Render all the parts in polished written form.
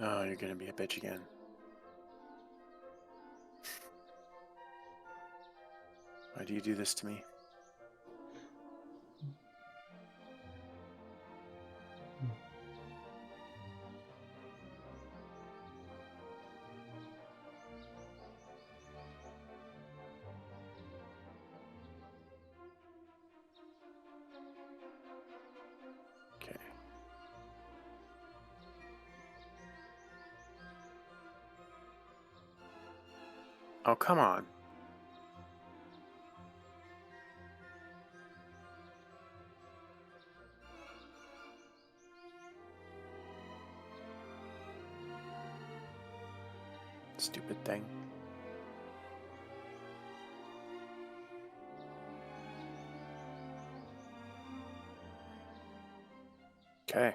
Oh, you're gonna be a bitch again. Why do you do this to me? Okay. Oh, come on. Stupid thing. Okay.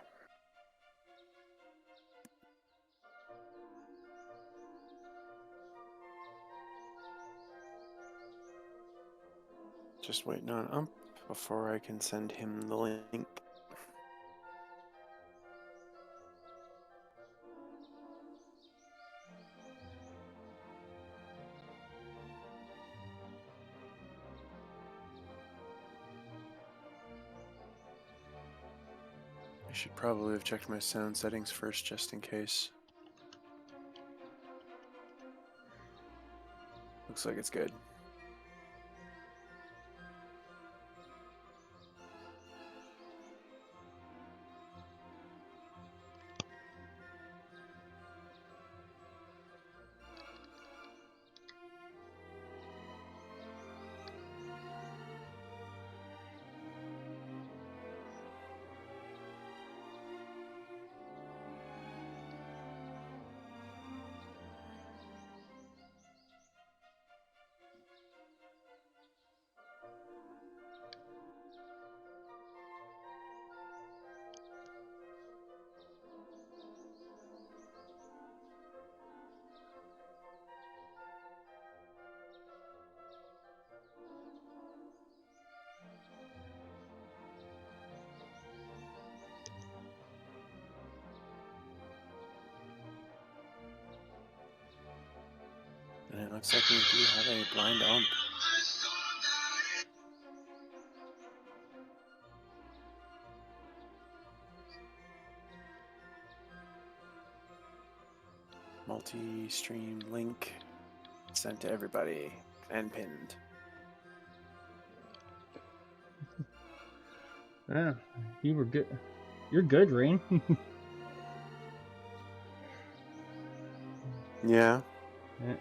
Just waiting on Ump before I can send him the link. I should probably have checked my sound settings first just in case. Looks like it's good. And it looks like we do have a blind Ump. Multi-stream link sent to everybody and pinned. Yeah, you were good. You're good, Rayn. Yeah. Yeah.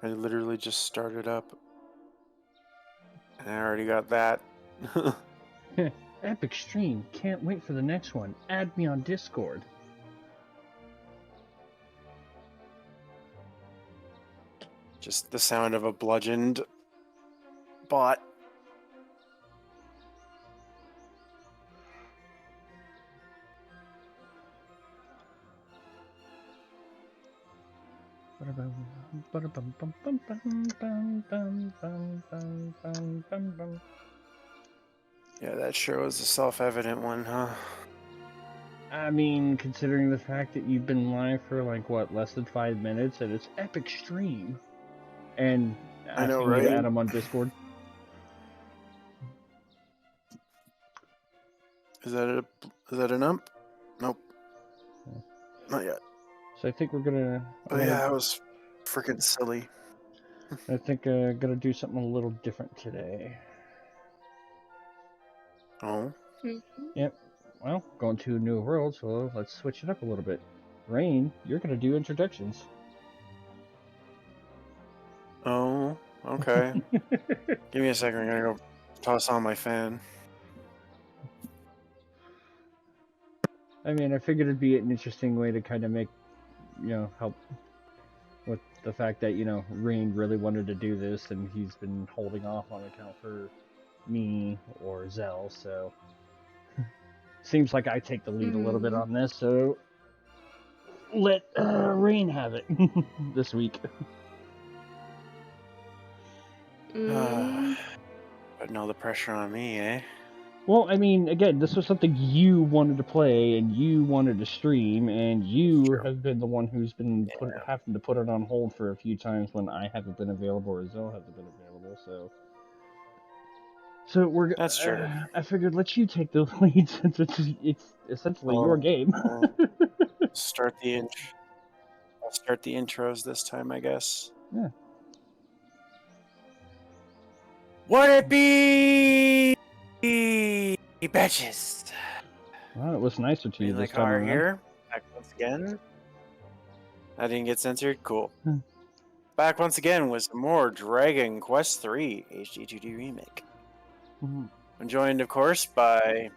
I literally just started up. And I already got that. Epic stream. Can't wait for the next one. Add me on Discord. Just the sound of a bludgeoned bot. Yeah, that sure was a self-evident one, huh? I mean, considering the fact that you've been live for like what, less than 5 minutes, and it's epic stream, and I know, asking you to right? add them on Discord. Is that an ump? Nope. Not yet. So I think we're gonna. But yeah, that was freaking silly. I think gonna do something a little different today. Oh. Yep. Well, going to a new world, so let's switch it up a little bit. Rayn, you're gonna do introductions. Oh, okay. Give me a second. I'm gonna go toss on my fan. I mean, I figured it'd be an interesting way to kind of make, help with the fact that, Rayn really wanted to do this and he's been holding off on account for me or Zell, so seems like I take the lead a little bit on this, so let Rayn have it this week. Putting all the pressure on me, eh? Well, I mean, again, this was something you wanted to play and you wanted to stream, and you have been the one who's been having to put it on hold for a few times when I haven't been available or Zell hasn't been available. So we're. That's true. I figured let you take the lead since it's essentially your game. I'll start the intros this time, I guess. Yeah. Would it be bitches? Well, it was nicer to you this like time around. Here, back once again. I didn't get censored. Cool. Back once again with some more Dragon Quest III HD 2D Remake. I'm joined, of course, by...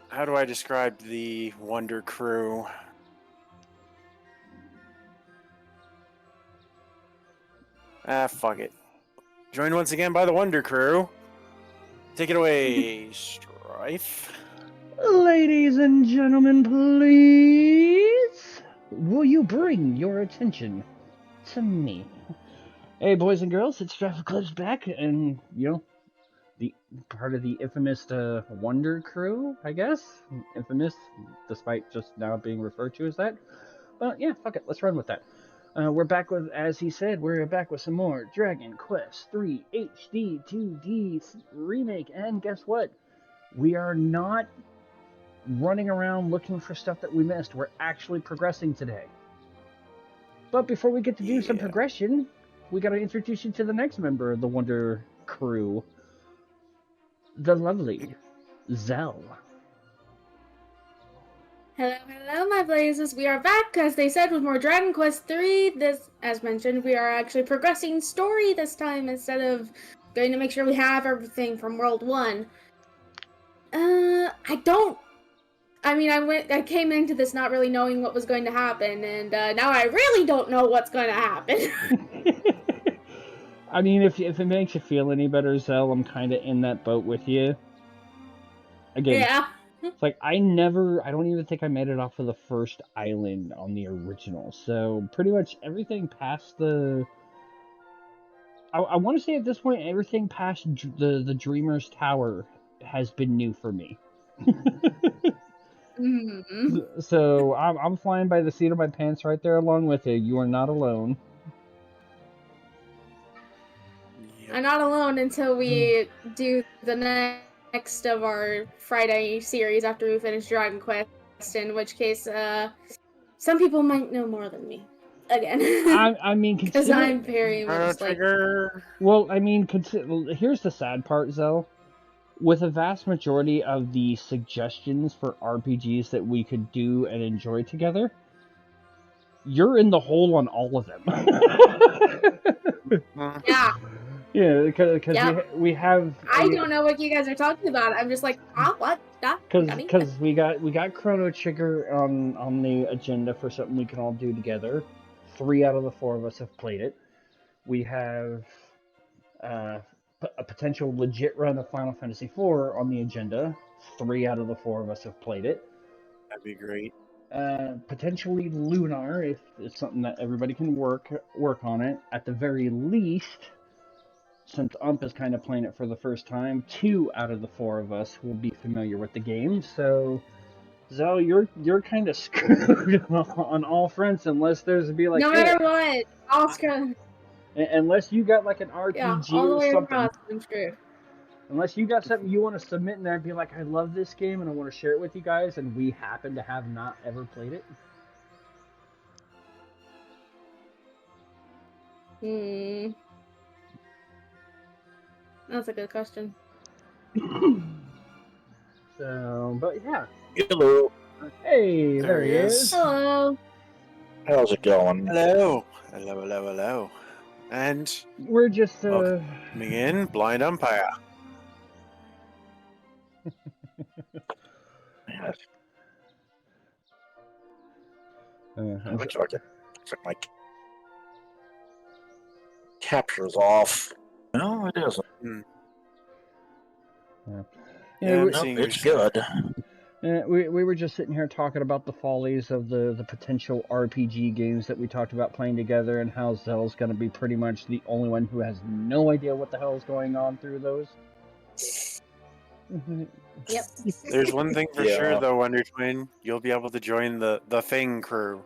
How do I describe the Wonder Crew? Fuck it. Joined once again by the Wonder Crew. Take it away, Strife. Ladies and gentlemen, please, will you bring your attention to me? Hey, boys and girls, it's Strife Clips back, and, the part of the infamous Wonder Crew, I guess? Infamous, despite just now being referred to as that. But yeah, fuck it, let's run with that. We're back with, as he said, we're back with some more Dragon Quest III HD 2D Remake, and guess what? We are not running around looking for stuff that we missed. We're actually progressing today. But before we get to do some progression, we gotta introduce you to the next member of the Wonder Crew, the lovely Zell. Hello, my blazes. We are back, as they said, with more Dragon Quest III. This, as mentioned, we are actually progressing story this time instead of going to make sure we have everything from World 1. I came into this not really knowing what was going to happen, and now I really don't know what's going to happen. I mean, if it makes you feel any better, Zell, I'm kind of in that boat with you. Again, yeah. It's like, I don't even think I made it off of the first island on the original. So, pretty much everything past the... I want to say at this point, everything past the Dreamer's Tower has been new for me. So, I'm flying by the seat of my pants right there along with you. You are not alone. I'm not alone until we do the next of our Friday series after we finish Dragon Quest, in which case, some people might know more than me. Again. I mean, because I'm very much like... Well, I mean, here's the sad part, Zell. With a vast majority of the suggestions for RPGs that we could do and enjoy together, you're in the hole on all of them. Yeah. Yeah, because we have... I don't know what you guys are talking about. I'm just like, what? Because we got Chrono Trigger on the agenda for something we can all do together. 3 out of the 4 of us have played it. We have a potential legit run of Final Fantasy IV on the agenda. 3 out of the 4 of us have played it. That'd be great. Potentially Lunar, if it's something that everybody can work on it. At the very least, since Ump is kind of playing it for the first time, 2 out of the 4 of us will be familiar with the game. So, Zell, you're kind of screwed on all fronts unless there's like... No matter what, all screwed. Unless you got like an RPG all the or way something. Across, I'm screwed. Unless you got something you want to submit in there and be like, I love this game and I want to share it with you guys, and we happen to have not ever played it. That's a good question. So, but yeah. Hello. Hey, there he is. Hello. How's it going? Hello. And we're just coming in, Blind Umpire. Talking. my capture's off. No, it isn't. Yeah, it's good. We were just sitting here talking about the follies of the potential RPG games that we talked about playing together, and how Zell's going to be pretty much the only one who has no idea what the hell is going on through those. Yep. There's one thing for sure, though, Wonder Twin. You'll be able to join the Thing crew.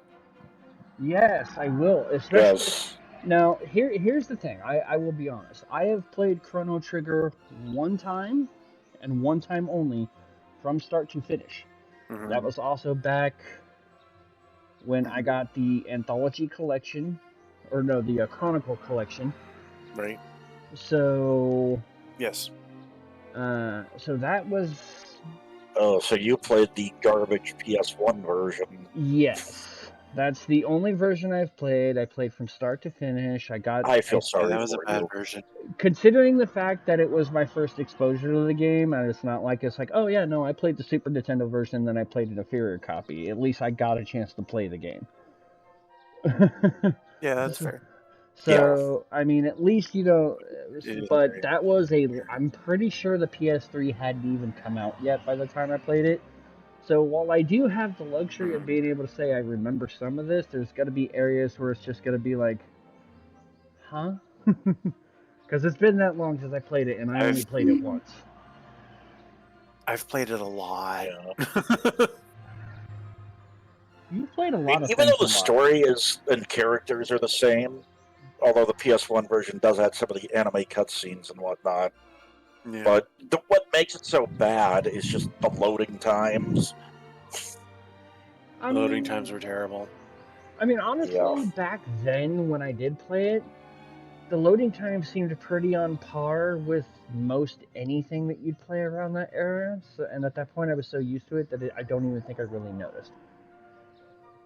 Yes, I will. Especially now. Here's the thing. I will be honest. I have played Chrono Trigger one time, and one time only, from start to finish. Mm-hmm. That was also back when I got the Anthology Collection, or no, the Chronicle Collection. Right. So. Yes. So that was. Oh, so you played the garbage PS1 version? Yes. That's the only version I've played. I played from start to finish. I feel sorry. That was a bad version. Considering the fact that it was my first exposure to the game, and it's not like it's like, oh yeah, no, I played the Super Nintendo version, then I played an inferior copy. At least I got a chance to play the game. Yeah, that's fair. So, I mean, at least, but that was I'm pretty sure the PS3 hadn't even come out yet by the time I played it. So while I do have the luxury of being able to say I remember some of this, there's going to be areas where it's just going to be like, huh? Because it's been that long since I played it, and I only played it once. I've played it a lot. Yeah. You've played a lot of even though the story and characters are the same, although the PS1 version does have some of the anime cutscenes and whatnot. Yeah. But what makes it so bad is just the loading times. Loading times were terrible. I mean, honestly, back then when I did play it, the loading times seemed pretty on par with most anything that you'd play around that era. So, and at that point, I was so used to it that I don't even think I really noticed.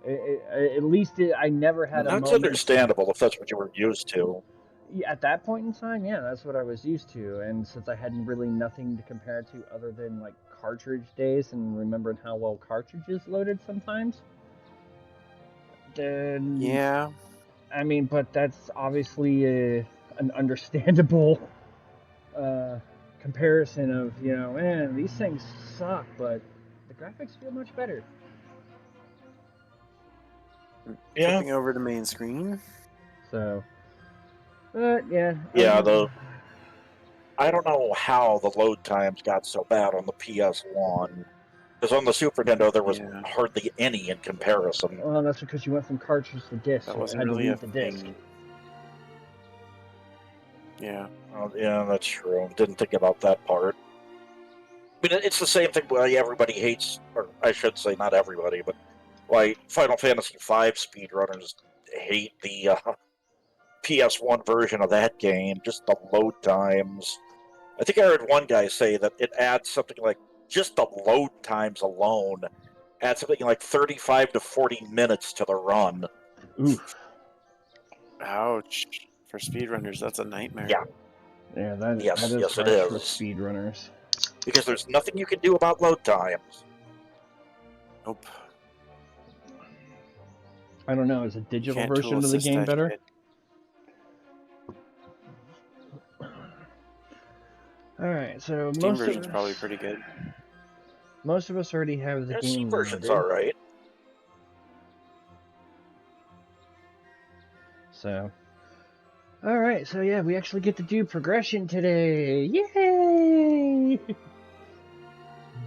At least I never had a moment. That's understandable if that's what you were used to. At that point in time, yeah, that's what I was used to. And since I had really nothing to compare it to other than like cartridge days and remembering how well cartridges loaded sometimes, then yeah, I mean, but that's obviously an understandable comparison of, man, these things suck, but the graphics feel much better. Flipping over to main screen. So, yeah. Yeah, I don't know how the load times got so bad on the PS1. Because on the Super Nintendo, there was hardly any in comparison. Well, that's because you went from cartridge to disc, that so wasn't it had really to leave the disc. Yeah. Yeah, that's true. Didn't think about that part. I mean, it's the same thing why everybody hates, or I should say not everybody, but why Final Fantasy V speedrunners hate the PS1 version of that game, just the load times. I think I heard one guy say that it adds something like, just the load times alone, adds something like 35 to 40 minutes to the run. Oof. Ouch. For speedrunners, that's a nightmare. Yeah. Yeah, that yes, is yes, harsh it for is. speedrunners. Because there's nothing you can do about load times. Nope. I don't know, is a digital version of the game better? Alright, so Steam version's probably pretty good. Most of us already have the game. Steam version's alright. So, alright, so yeah, we actually get to do progression today. Yay!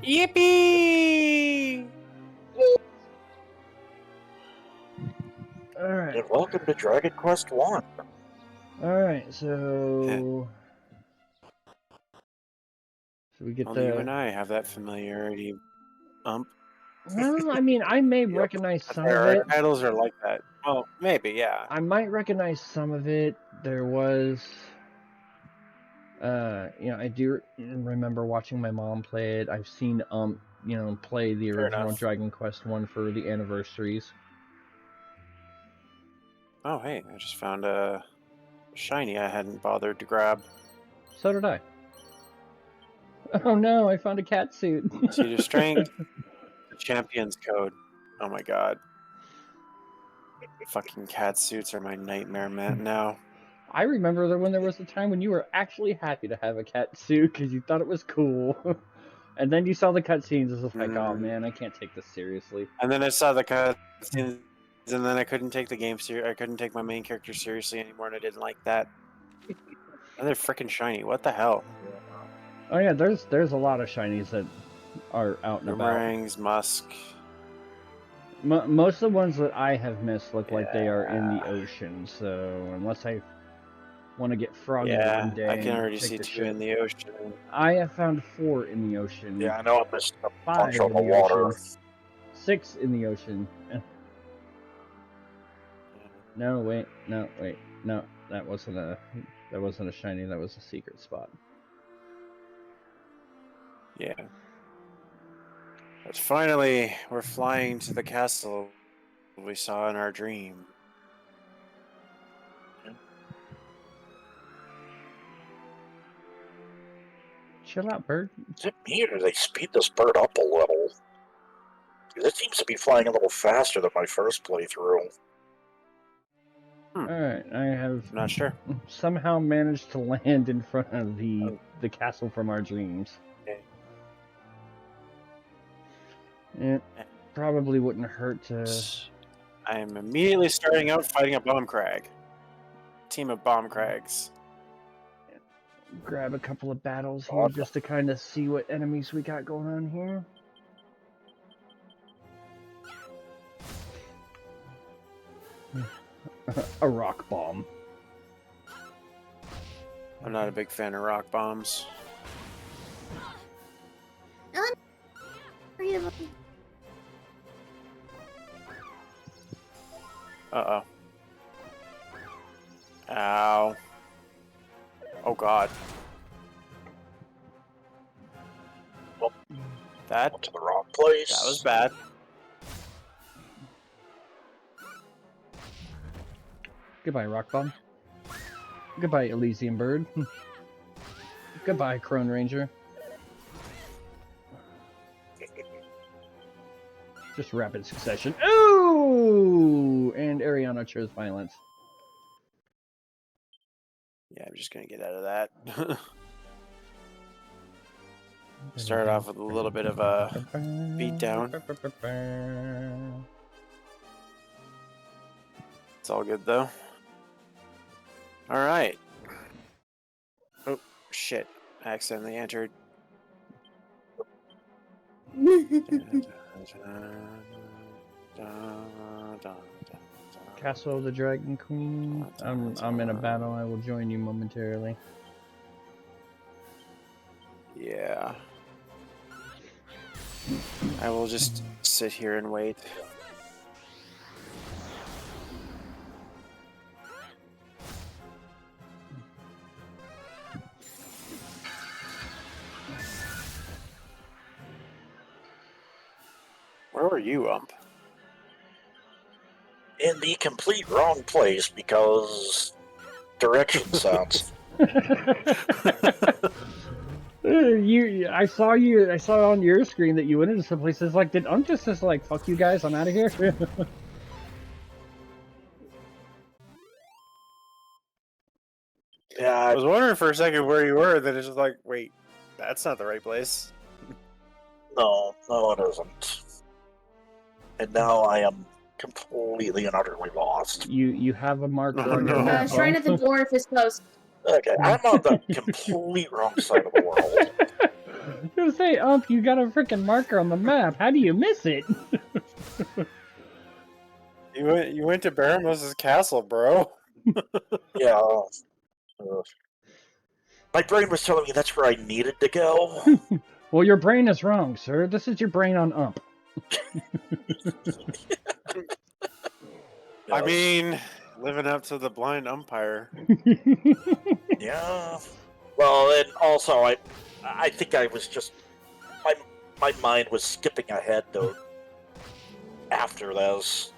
Yippee! Alright. And welcome to Dragon Quest 1. Alright, so we get Only you and I have that familiarity. Well, I mean, I may recognize some of it. Titles are like that. Well, maybe, yeah. I might recognize some of it. There was, I do remember watching my mom play it. I've seen, play the original Dragon Quest 1 for the anniversaries. Oh, hey, I just found a shiny I hadn't bothered to grab. So did I. Oh no, I found a cat suit. See your strength. The champion's code. Oh my god. Fucking cat suits are my nightmare now. I remember when there was a time when you were actually happy to have a cat suit because you thought it was cool. And then you saw the cutscenes, it was like, oh man, I can't take this seriously. And then I saw the cutscenes, and then I couldn't take the game I couldn't take my main character seriously anymore, and I didn't like that. And they're freaking shiny. What the hell? Oh yeah, there's a lot of shinies that are out and about. Boomerangs, musk. Most of the ones that I have missed look like they are in the ocean, so unless I want to get froggy one day. I can already see 2 in the ocean. I have found 4 in the ocean. Yeah, I know I missed a 5 bunch on in the water. ocean, 6 in the ocean. No, wait, no, that wasn't a shiny, that was a secret spot. Yeah. But finally, we're flying to the castle we saw in our dream. Chill out, bird. Is it me, or do they speed this bird up a little? It seems to be flying a little faster than my first playthrough. Alright, I have I'm not sure. somehow managed to land in front of the castle from our dreams. Okay. It probably wouldn't hurt to... I am immediately starting out fighting a bomb crag. Team of bomb crags. Grab a couple of battles here just to kind of see what enemies we got going on here. A rock bomb. I'm not a big fan of rock bombs. Uh-oh. Ow. Oh god. Well, that went to the wrong place. That was bad. Goodbye, rock bomb. Goodbye, Elysium bird. Goodbye, Crone Ranger. Just rapid succession. Ooh! And Ariana chose violence. Yeah, I'm just gonna get out of that. Start off with a little bit of a beat down. It's all good though. Alright. Oh, shit. I accidentally entered. Castle of the Dragon Queen. I'm in a battle. I will join you momentarily. Yeah. I will just sit here and wait. Where were you, Ump? In the complete wrong place because direction sounds. I saw on your screen that you went into some places. Like, did Ump just like, fuck you guys, I'm out of here? Yeah, I was wondering for a second where you were, then it's just like, wait, that's not the right place. no, it isn't. And now I am completely and utterly lost. You have a marker on your map. Shrine of the Dwarf is close. Okay, I'm on the complete wrong side of the world. I was gonna say, Ump, you got a freaking marker on the map. How do you miss it? You went to Baramos' castle, bro. Yeah. My brain was telling me that's where I needed to go. Well, your brain is wrong, sir. This is your brain on Ump. I mean, living up to the blind umpire. Yeah. Well, and also, I think I was just my mind was skipping ahead though. After this.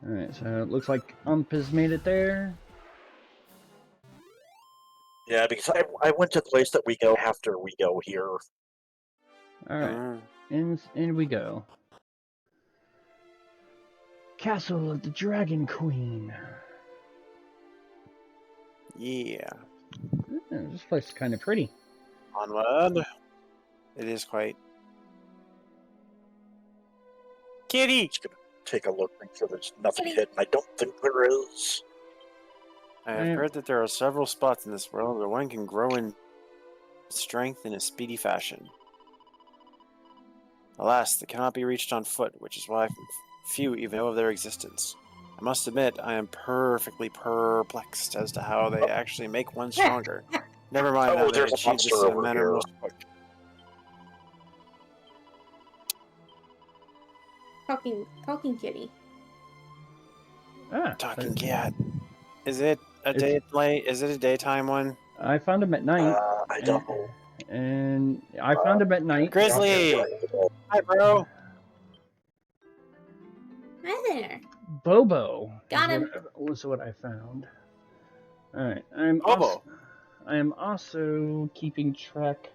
Alright, so it looks like has made it there. Yeah, because I went to the place that we go after we go here. Alright, in we go. Castle of the Dragon Queen. Yeah. This place is kind of pretty. Onward. It is quite. Kitty! Just gonna take a look, make sure there's nothing hidden. I don't think there is. I have heard that there are several spots in this world where one can grow in strength in a speedy fashion. Alas, they cannot be reached on foot, which is why few even know of their existence. I must admit, I am perfectly perplexed as to how they actually make one stronger. Never mind how they there's a achieve this monster in a over manner here. most quick. Talking kitty. Talking cat. Is it a daylight? Is it a daytime one? I found him at night. I don't know. And I found him at night. Grizzly! Hi, bro! Hi there. Bobo. Got him. Was what I found. Alright, Bobo. I am also keeping track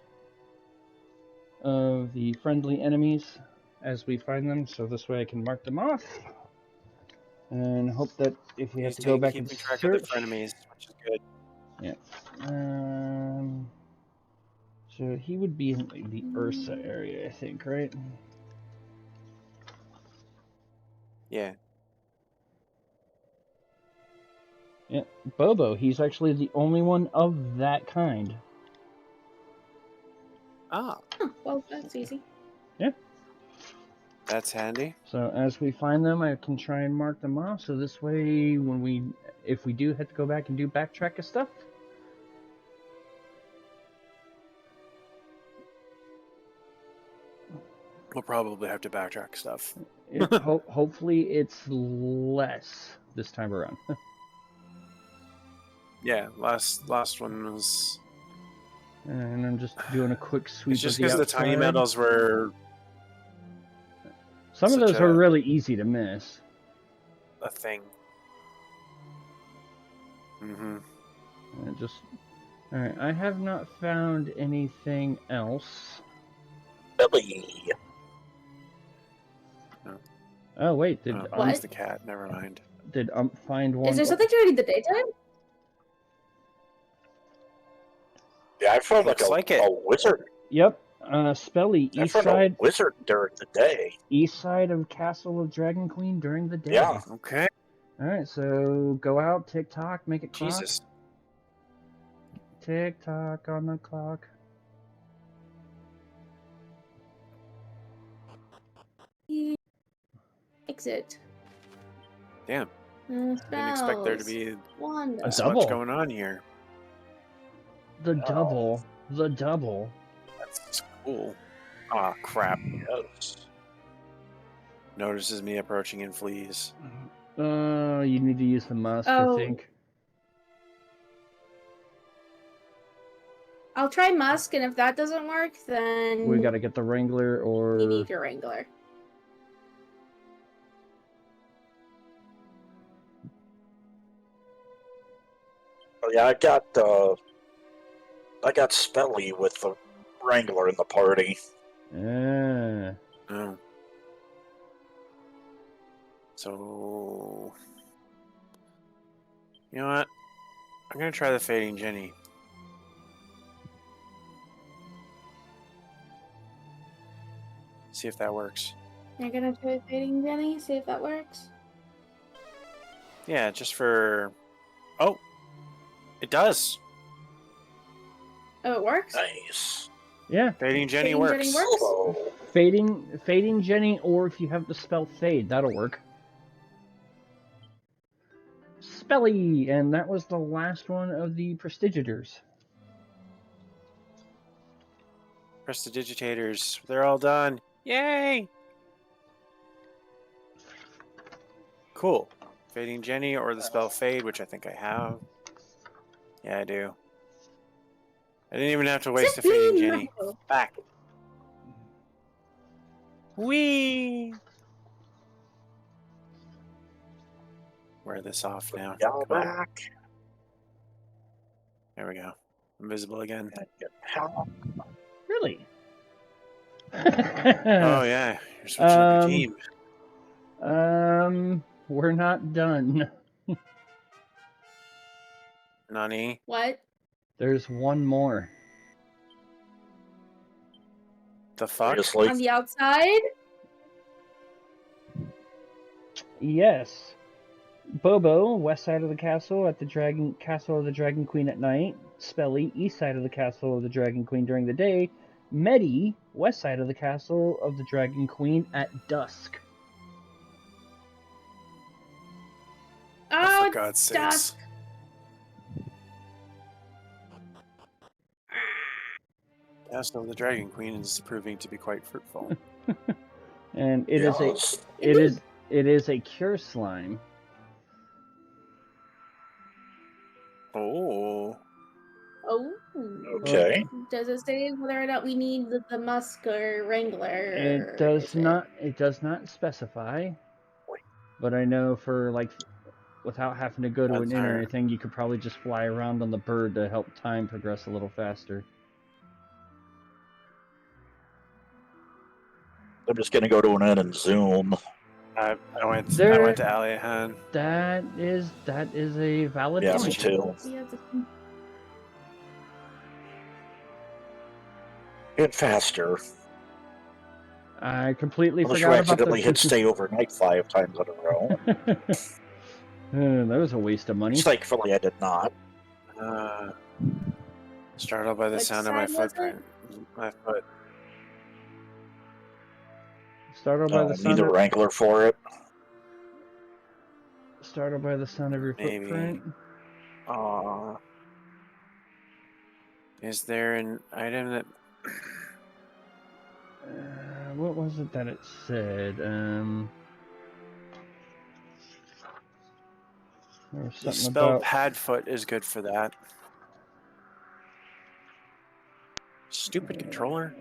of the friendly enemies as we find them, so this way I can mark them off. And hope that if we have to go back and keeping track search... of the frenemies, which is good. Yeah. So he would be in the Ursa area, I think, right? Yeah. Yeah, Bobo. He's actually the only one of that kind. Ah. Oh, well, that's easy. Yeah. That's handy. So as we find them, I can try and mark them off. So this way, if we do have to go back and do backtrack of stuff, we'll probably have to backtrack stuff. hopefully it's less this time around. Yeah, last one was. And I'm just doing a quick sweep. It's just because the tiny medals were. Some of those were really easy to miss. A thing. Mm-hmm. All right. I have not found anything else. Billy. Oh wait, it's the cat. Never mind. Did find one? Is there something to read in the daytime? Yeah, I found a wizard. Yep, Spelly, east side. A wizard during the day. East side of Castle of Dragon Queen during the day. Yeah. Okay. All right, so go out, tick tock, make it clock. Jesus. Tick tock on the clock. Exit. Damn. Didn't expect there to be so much going on here. The double. That's cool. Ah, crap. Yes. Notices me approaching and flees. You need to use the musk, I think. I'll try musk, and if that doesn't work, then we gotta get the Wrangler or. You need your Wrangler. Oh yeah, I got Spelly with the Wrangler in the party. Yeah. Oh. So, you know what? I'm gonna try the Fading Jenny. See if that works. You're gonna try Fading Jenny, see if that works? Yeah, just for... Oh! It does! Oh, it works? Nice. Yeah. Fading Jenny Fading works. Jenny works? Oh. Fading Jenny, or if you have the spell Fade, that'll work. Spelly! And that was the last one of the Prestigitators. Prestidigitators. They're all done. Yay! Cool. Fading Jenny or the spell Fade, which I think I have. Yeah, I do. I didn't even have to waste a Fading Jenny. Back. Whee! wear this off now. Y'all Come on. back. There we go. Invisible again. Really? Oh yeah, you're switching up your team. We're not done. Nani? What? There's one more. The fuck? Seriously? On the outside? Yes. Bobo, west side of the castle at the castle of the Dragon Queen at night. Spelly, east side of the castle of the Dragon Queen during the day. Medi, west side of the castle of the Dragon Queen at dusk. Oh, for God's sakes. dusk. Castle of the Dragon Queen is proving to be quite fruitful. And it Yes. is a cure slime. Oh. Oh. Okay. Does it say whether or not we need the musk or wrangler? It does not. It does not specify. But I know for like, without having to go to an inn or anything, you could probably just fly around on the bird to help time progress a little faster. I'm just gonna go to an inn and zoom. I went to Aliahan. That is a valid Yeah, point. me too. Get faster. I completely Unless forgot you about accidentally hit stay overnight 5 times in a row. That was a waste of money. Thankfully, I did not. Startled by the sound of my footprint. My foot. Startled by the sound need a of wrangler for it. Startled by the sound of your footprint. Aww. Is there an item that? What was it that it said? The spell Padfoot is good for that. Stupid controller.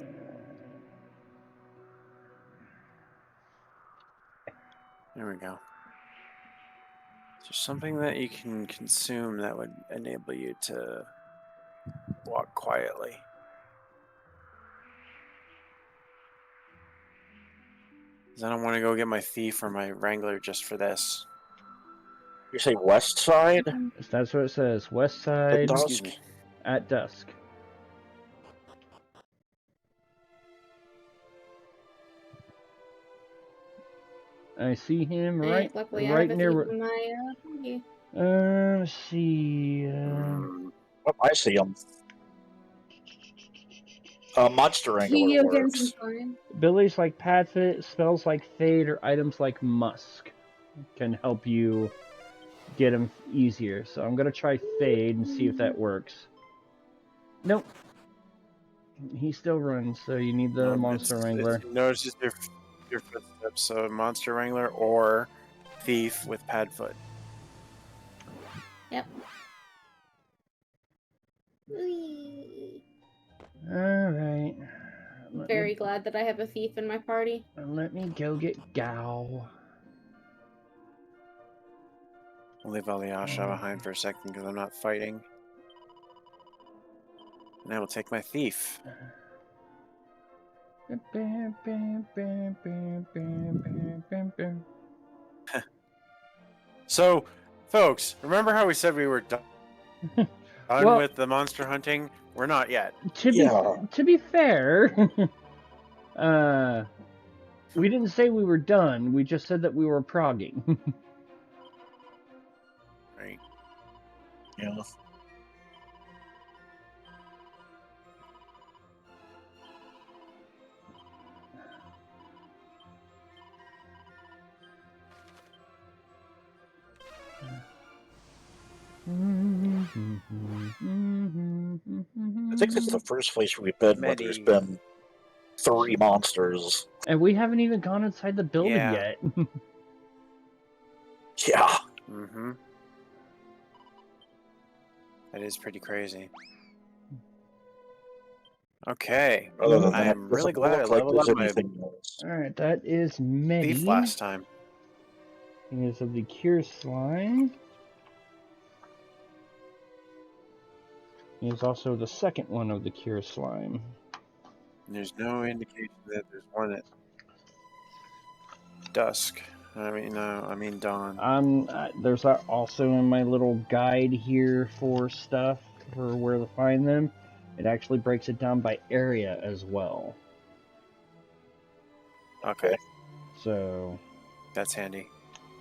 There we go. Is there something that you can consume that would enable you to walk quietly? Because I don't want to go get my thief or my wrangler just for this. You say west side? That's what it says. West side. Excuse me. At dusk. I see him right near. Let's see. I see him. Monster Wrangler works. Abilities like Padfoot, spells like Fade, or items like Musk can help you get him easier. So I'm gonna try Fade and see if that works. Nope. He still runs, so you need the Monster Wrangler. Notices your footsteps, so Monster Wrangler or Thief with Padfoot. Yep. Alright. Very glad that I have a thief in my party. Let me go get Gao. I'll leave Alyasha behind for a second because I'm not fighting. And I will take my thief. So, folks, remember how we said we were done with the monster hunting? We're not yet. To be fair, we didn't say we were done. We just said that we were progging. Right. Yeah. I think this is the first place we've been where there's been 3 monsters. And we haven't even gone inside the building yet. Yeah. Mm-hmm. That is pretty crazy. Okay. I'm really glad I leveled up my Alright, that is Medi. thief last time. He is of the Cure Slime. He is also the second one of the Cure Slime. There's no indication that there's one at dusk. I mean dawn. There's also in my little guide here for stuff for where to find them. It actually breaks it down by area as well. Okay. So that's handy.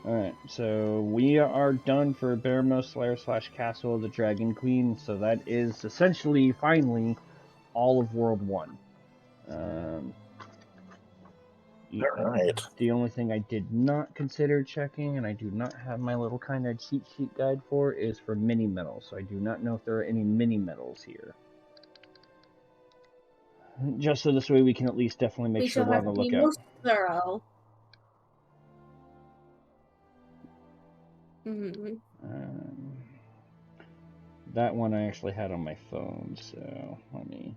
Alright, so we are done for Baremos Lair / Castle of the Dragon Queen, so that is essentially, finally, all of World 1. Alright. The only thing I did not consider checking, and I do not have my little kind of cheat sheet guide for, is for mini medals. So I do not know if there are any mini medals here. Just so this way we can at least definitely make sure we're on the lookout. We shall have to be most thorough. That one I actually had on my phone, so let me...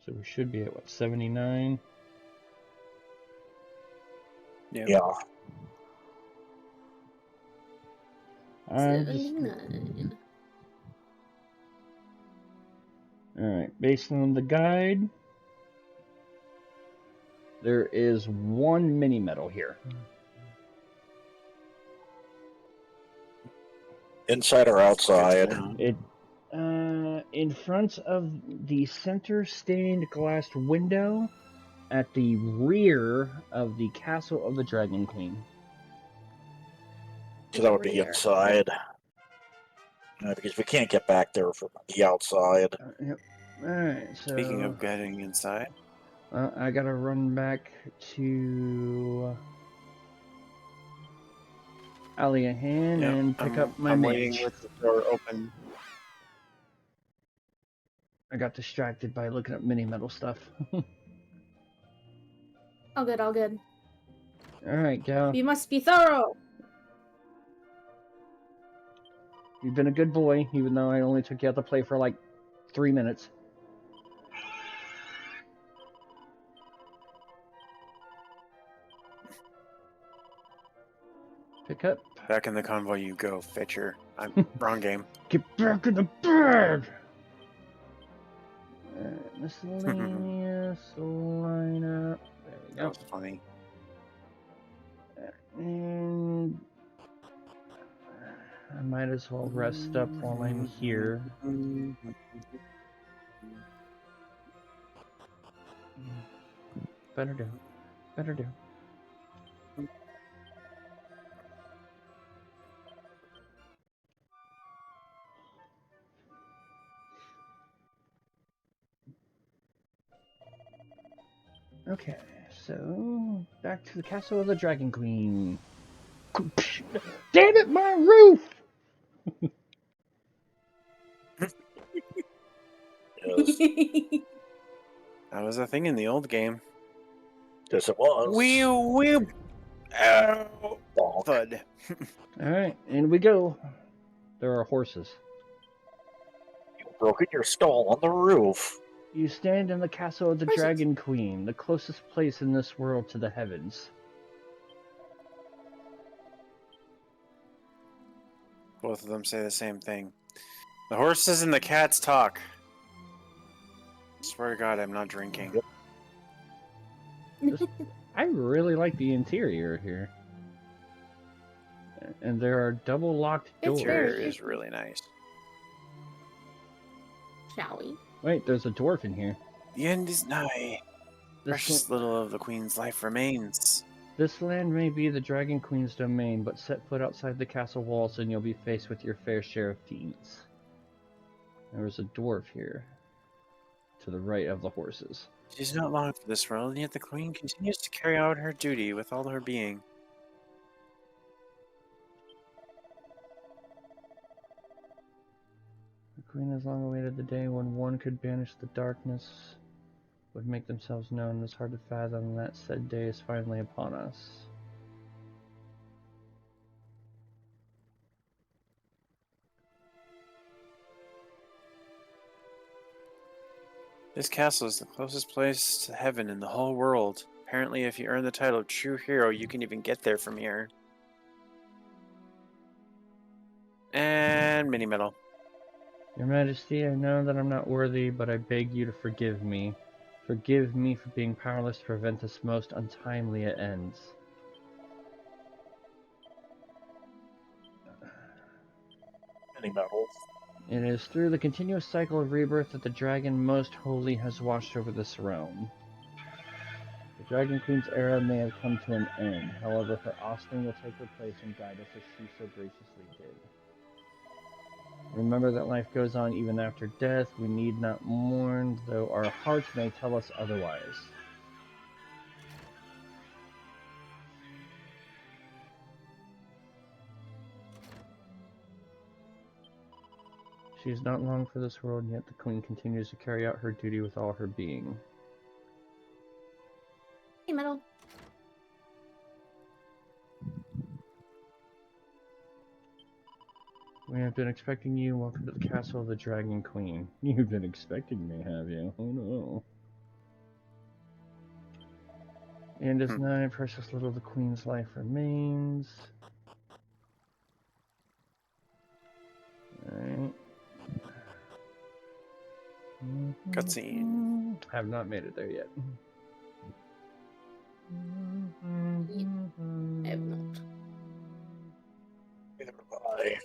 So we should be at, what, 79? Yeah. 79. Alright, based on the guide, there is one mini medal here. Inside or outside? In front of the center stained glass window at the rear of the Castle of the Dragon Queen. So that would be inside. Because we can't get back there from the outside. Yep. Alright, so... Speaking of getting inside... I gotta run back to... Aliahan and pick up my mage. Waiting with the door open. I got distracted by looking up mini metal stuff. All good, all good. Alright, gal. You must be thorough! You've been a good boy, even though I only took you out to play for like 3 minutes. Pick up. Back in the convoy you go, Fetcher. I'm wrong game. Get back in the bag! Miscellaneous lineup. There we go. That was funny. And I might as well rest up while I'm here. Better do. Better do. Okay, so back to the Castle of the Dragon Queen. Damn it, my roof! That was a thing in the old game. Yes, it was. Wheel. Ow. Thud. Alright, in we go. There are horses. You've broken your skull on the roof. You stand in the Castle of the Dragon Queen, the closest place in this world to the heavens. Both of them say the same thing. The horses and the cats talk. Swear to God, I'm not drinking. I really like the interior here. And there are double locked doors. The interior is really nice. Shall we? Wait, there's a dwarf in here. The end is nigh. Precious little of the Queen's life remains. This land may be the Dragon Queen's domain, but set foot outside the castle walls and you'll be faced with your fair share of fiends. There is a dwarf here, to the right of the horses. It is not long for this world, and yet the Queen continues to carry out her duty with all her being. The Queen has long awaited the day when one could banish the darkness, would make themselves known. It's hard to fathom that said day is finally upon us. This castle is the closest place to heaven in the whole world. Apparently, if you earn the title of True Hero, you can even get there from here. And mini medal. Your Majesty, I know that I'm not worthy, but I beg you to forgive me. Forgive me for being powerless to prevent this most untimely at ends. Mini medals. It is through the continuous cycle of rebirth that the Dragon Most Holy has watched over this realm. The Dragon Queen's era may have come to an end, however her offspring will take her place and guide us as she so graciously did. Remember that life goes on even after death. We need not mourn, though our hearts may tell us otherwise. She is not long for this world, yet the Queen continues to carry out her duty with all her being. Hey, medal. We have been expecting you. Welcome to the castle of the Dragon Queen. You've been expecting me, have you? Oh no. And as nigh, precious little the Queen's life remains. Alright. Cutscene. Have not made it there yet. I have not. Neither have I.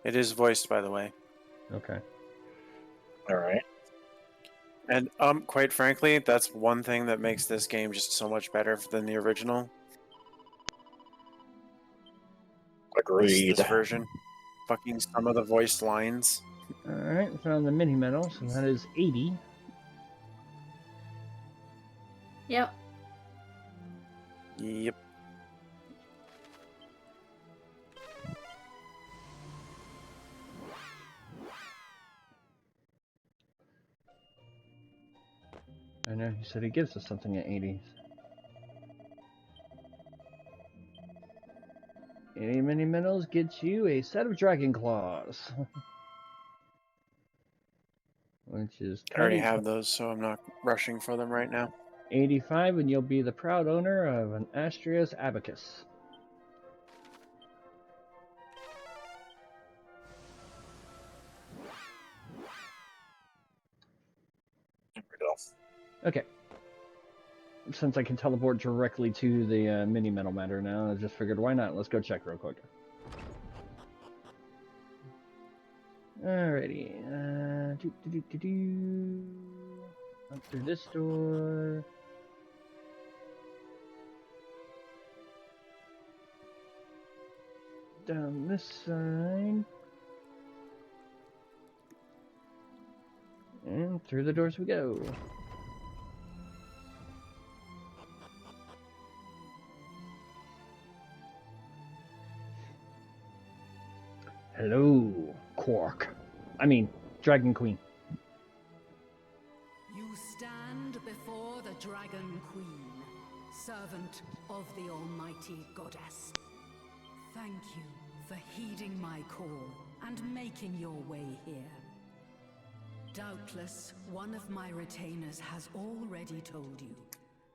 It is voiced, by the way. Okay. Alright. And quite frankly, that's one thing that makes this game just so much better than the original. Agreed. This version. Fucking some of the voiced lines. Alright, found the mini medal, so that is 80. Yep. Yep. I know, he said he gives us something at 80. 80 mini medals gets you a set of Dragon Claws. Which is I already have those, so I'm not rushing for them right now. 85, and you'll be the proud owner of an Astria's Abacus. There we go. Okay. Since I can teleport directly to the mini medal matter now, I just figured why not? Let's go check real quick. Alrighty. Up through this door. Down this side. And through the doors we go. Hello, Quark. I mean, Dragon Queen. You stand before the Dragon Queen, servant of the Almighty Goddess. Thank you for heeding my call and making your way here. Doubtless, one of my retainers has already told you,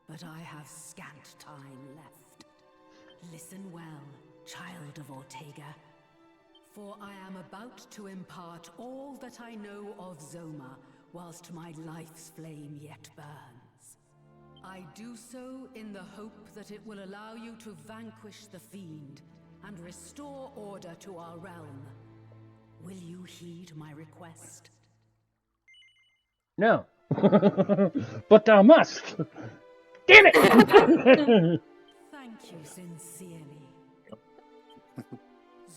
but I have scant time left. Listen well, child of Ortega. For I am about to impart all that I know of Zoma, whilst my life's flame yet burns. I do so in the hope that it will allow you to vanquish the fiend and restore order to our realm. Will you heed my request? No. But thou must! Damn it! Thank you sincerely.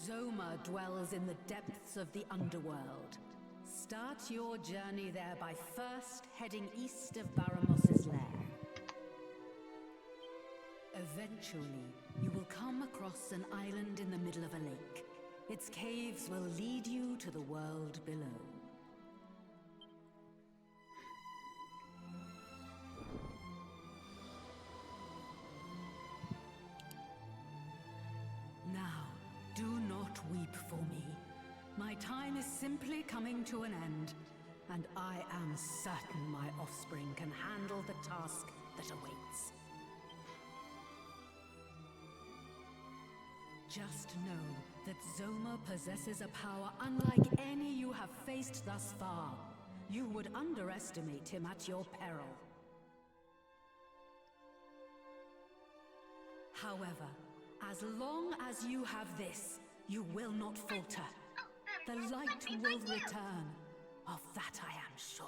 Zoma dwells in the depths of the underworld. Start your journey there by first heading east of Baramos's lair. Eventually, you will come across an island in the middle of a lake. Its caves will lead you to the world below. Now, do not weep for me. My time is simply coming to an end, and I am certain my offspring can handle the task that awaits. Just know that Zoma possesses a power unlike any you have faced thus far. You would underestimate him at your peril. However, as long as you have this, you will not falter. The light will return. Of that I am sure.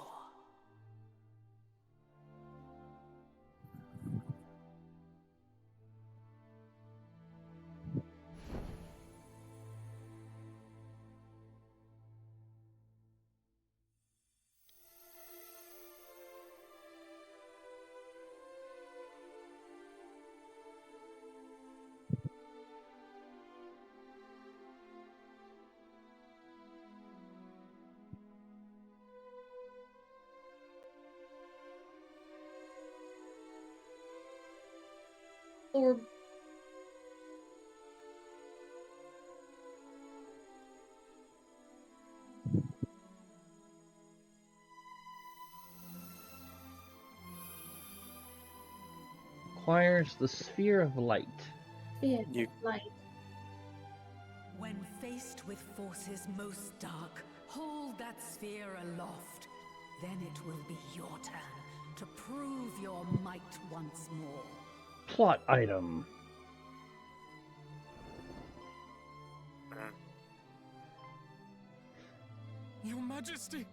Or Acquires the Sphere of Light. yeah, light. When faced with forces most dark, hold that sphere aloft. Then it will be your turn to prove your might once more. Plot item. Your Majesty!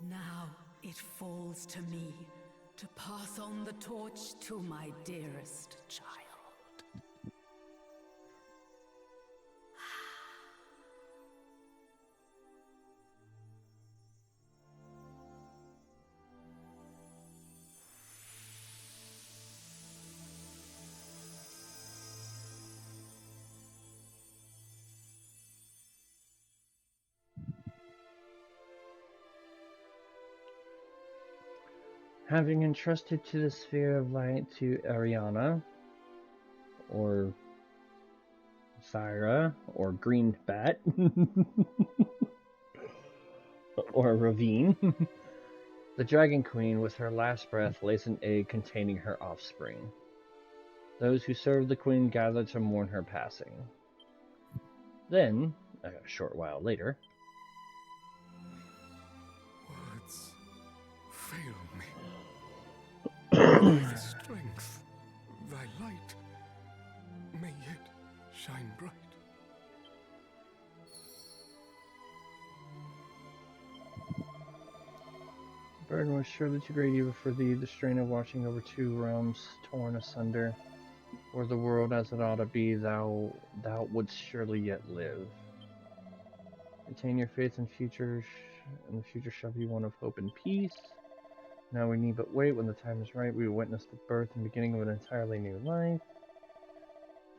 Now it falls to me to pass on the torch to my dearest child. Having entrusted to the Sphere of Light to Ariana, or Syra, or Green Bat, or Ravine, the Dragon Queen with her last breath lays an egg containing her offspring. Those who serve the Queen gather to mourn her passing. Then, a short while later, Words fail me. Thy strength, thy light, may yet shine bright. the burden was surely too great even for thee, the strain of watching over two realms torn asunder. Were the world as it ought to be, thou wouldst surely yet live. Retain your faith in future, and the future shall be one of hope and peace. Now we need but wait. When the time is right, we will witness the birth and beginning of an entirely new life.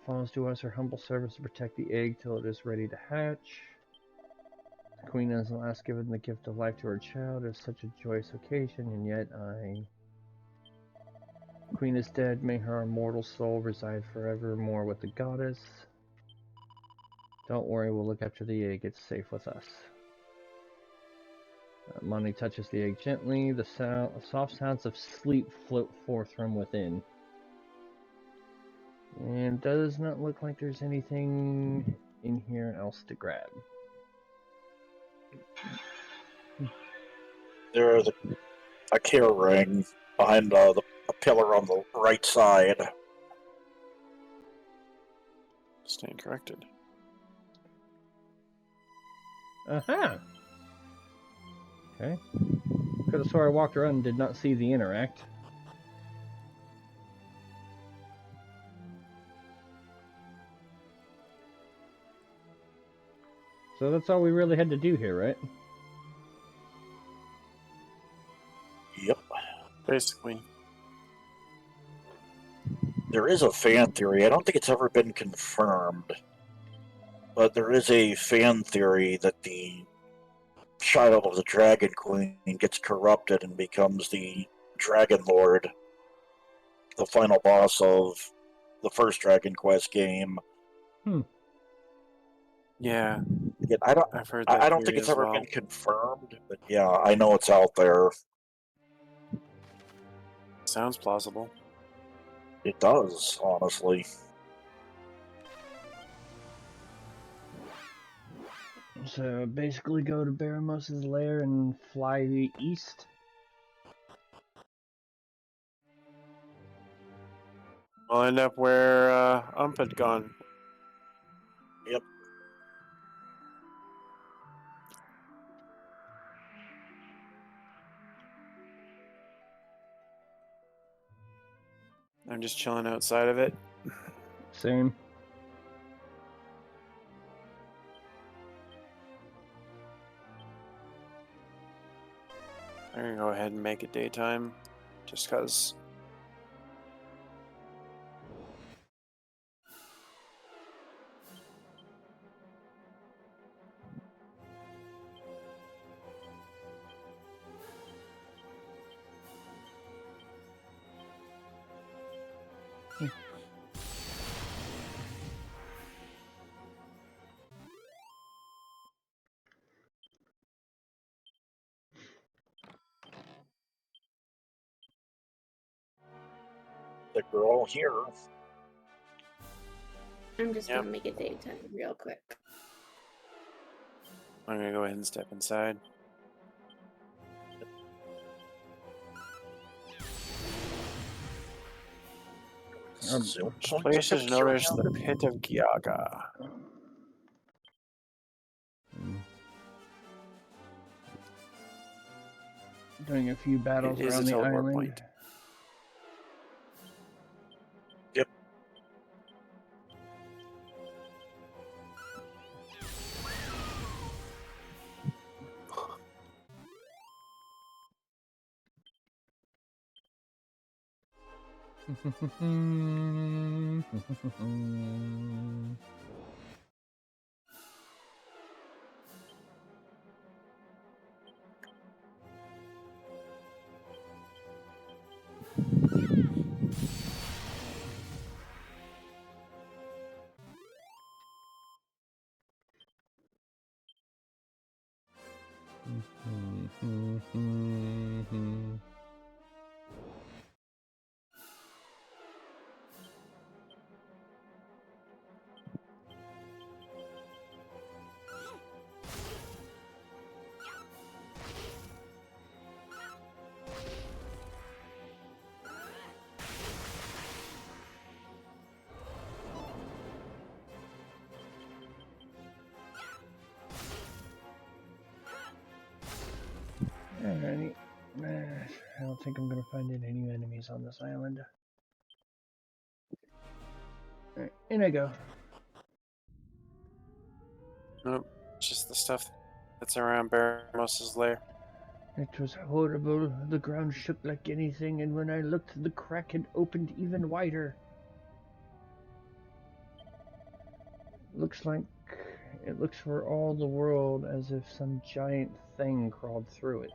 Falls to us her humble service to protect the egg till it is ready to hatch. The Queen has at last given the gift of life to her child. It is such a joyous occasion, and yet The Queen is dead. May her immortal soul reside forevermore with the goddess. Don't worry, we'll look after the egg. It's safe with us. Monty touches the egg gently. The soft sounds of sleep float forth from within. And does not look like there's anything in here else to grab. There is a care ring behind a pillar on the right side. Stand corrected. Aha! Okay. Could have swore I walked around and did not see the interact. So that's all we really had to do here, right? Yep. Basically. There is a fan theory. I don't think it's ever been confirmed. But there is a fan theory that the child of the Dragon Queen gets corrupted and becomes the Dragon Lord, the final boss of the first Dragon Quest game. Yeah. Again, I've heard that I don't think theory it's as ever well. been confirmed, but yeah, I know it's out there. Sounds plausible. It does, honestly. So basically go to Baramos' lair and fly east. We'll end up where Ump had gone. Yep. I'm just chilling outside of it. Same. I'm gonna go ahead and make it daytime, just cause. The girl here. I'm just gonna make it daytime real quick. I'm gonna go ahead and step inside. Place is known as the Pit of Gyaga. Doing a few battles It is around a the teleport island. point. Yep. Alrighty. I don't think I'm gonna find any new enemies on this island. Alright, in I go. Nope, just the stuff that's around Baramos' lair. It was horrible. The ground shook like anything, and when I looked, the crack had opened even wider. It looks for all the world as if some giant thing crawled through it.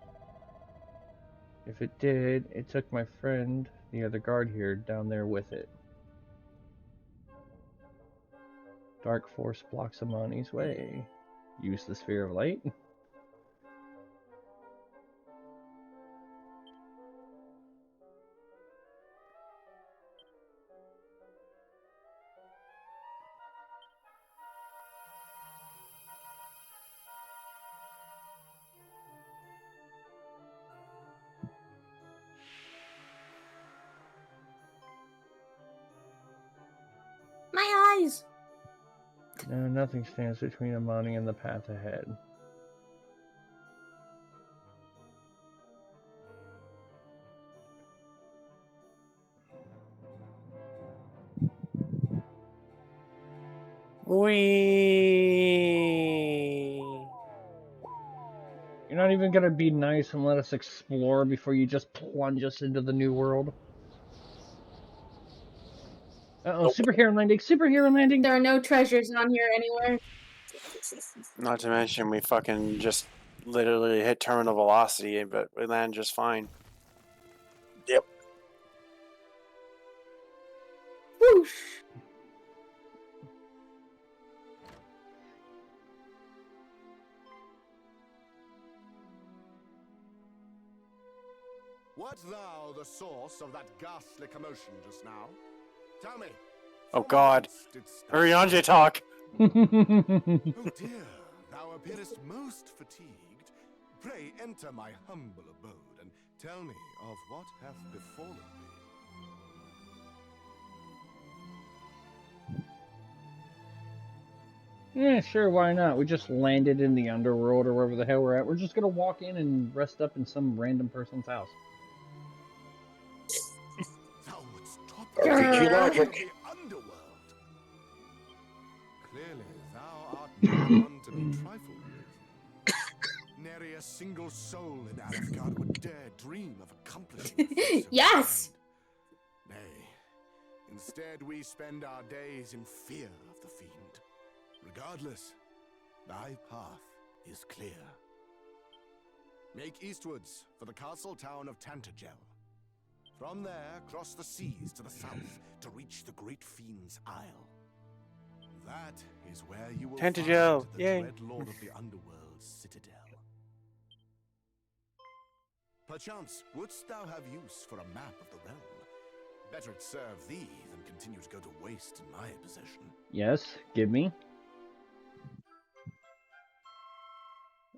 If it did, it took my friend, the other guard here, down there with it. Dark force blocks Amani's way. Use the sphere of light? My eyes! No, nothing stands between Amani and the path ahead. You're not even gonna be nice and let us explore before you just plunge us into the new world. Uh-oh, Nope. superhero landing! Superhero landing! There are no treasures on here anywhere. Not to mention we fucking just literally hit terminal velocity, but we land just fine. Yep. Whoosh! Wert thou the source of that ghastly commotion just now? Tell me. Oh God. Urianger talk. Oh dear, thou appearest most fatigued. Pray enter my humble abode and tell me of what hath befallen thee. Yeah, sure, why not? We just landed in the underworld or wherever the hell we're at. We're just gonna walk in and rest up in some random person's house. Thou wouldst top RPG logic. the underworld. Clearly, thou art not one to be trifled with. Nary a single soul in Alefgard would dare dream of accomplishing a feat so Yes! grand. Nay, instead we spend our days in fear of the fiend. Regardless, thy path is clear. Make eastwards for the castle town of Tantagel. From there, cross the seas to the south to reach the great fiend's isle. That is where you will Tantagel, find the yay. dread lord of the underworld's citadel. Perchance, wouldst thou have use for a map of the realm? Better it serve thee than continue to go to waste in my possession. Yes, give me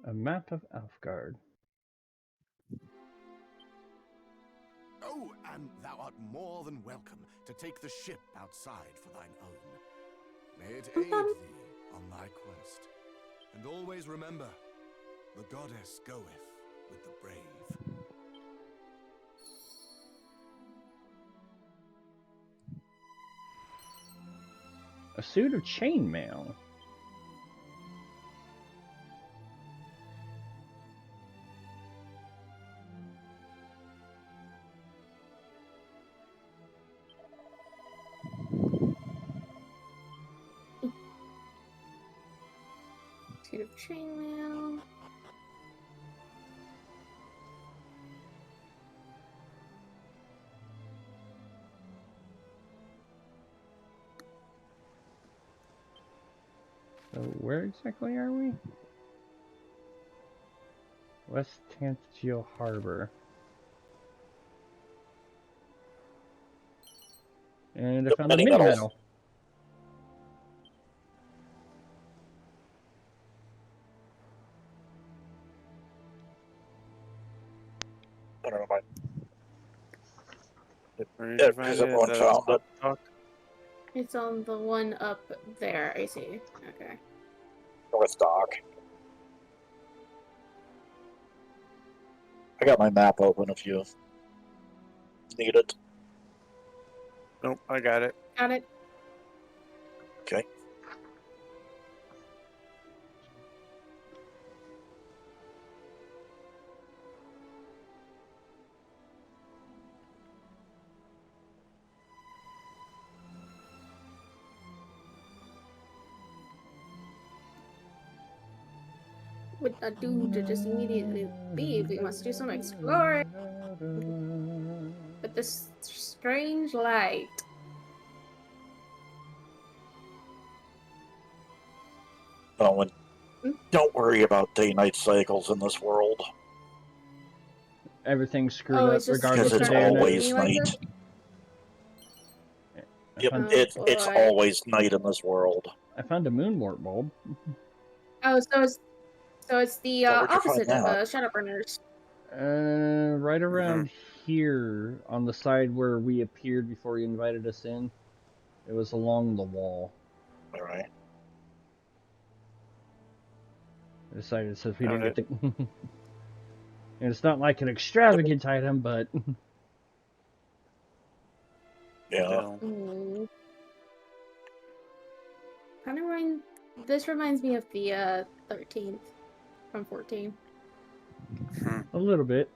a map of Alfgard. Oh, and thou art more than welcome to take the ship outside for thine own. May it aid thee on thy quest. And always remember, the goddess goeth with the brave. A suit of chainmail. Suit of chainmail. So where exactly are we? West Tantagel Harbor. And I The found a mini mini medal. medal. I don't know why. Where did you find Has it? everyone Is that found it? up talk? It's on the one up there, I see. Okay. North Dock. I got my map open if you need it. Nope, I got it. Got it. Okay. Would not do to just immediately leave. We must do some exploring. With this strange light. Oh, and don't worry about day-night cycles in this world. Everything's screwed Oh, up it's just regardless Because of it's day or night. always like night. this? Yep, found- Oh, it's boy. always night in this world. I found a moonwort bulb. Oh, so it's the So where'd you find opposite of that? Shadowburners. Right around here on the side where we appeared before you invited us in. It was along the wall. All right. I decided since we Found didn't get the. And it's not like an extravagant item, but. Yeah. Still. Kind of this reminds me of the 13th from 14. A little bit.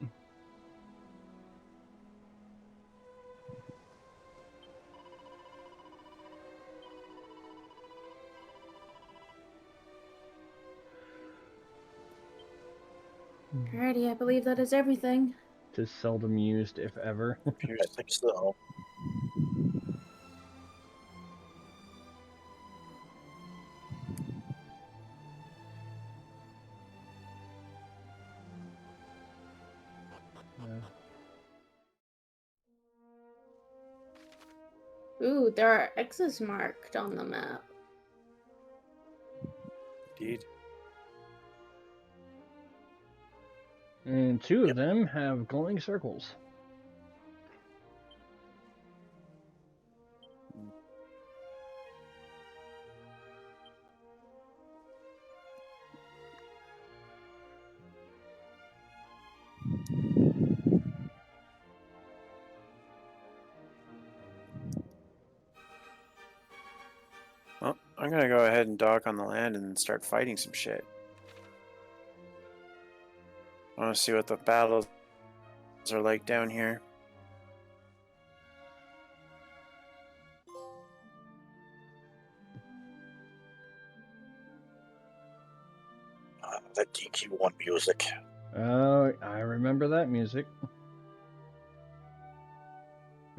Alrighty, I believe that is everything. Tis seldom used, if ever. I think so. Ooh, there are X's marked on the map. Indeed. And two of them have glowing circles. Well, I'm gonna go ahead and dock on the land and start fighting some shit. I want to see what the battles are like down here. That DQ1 music. Oh, I remember that music.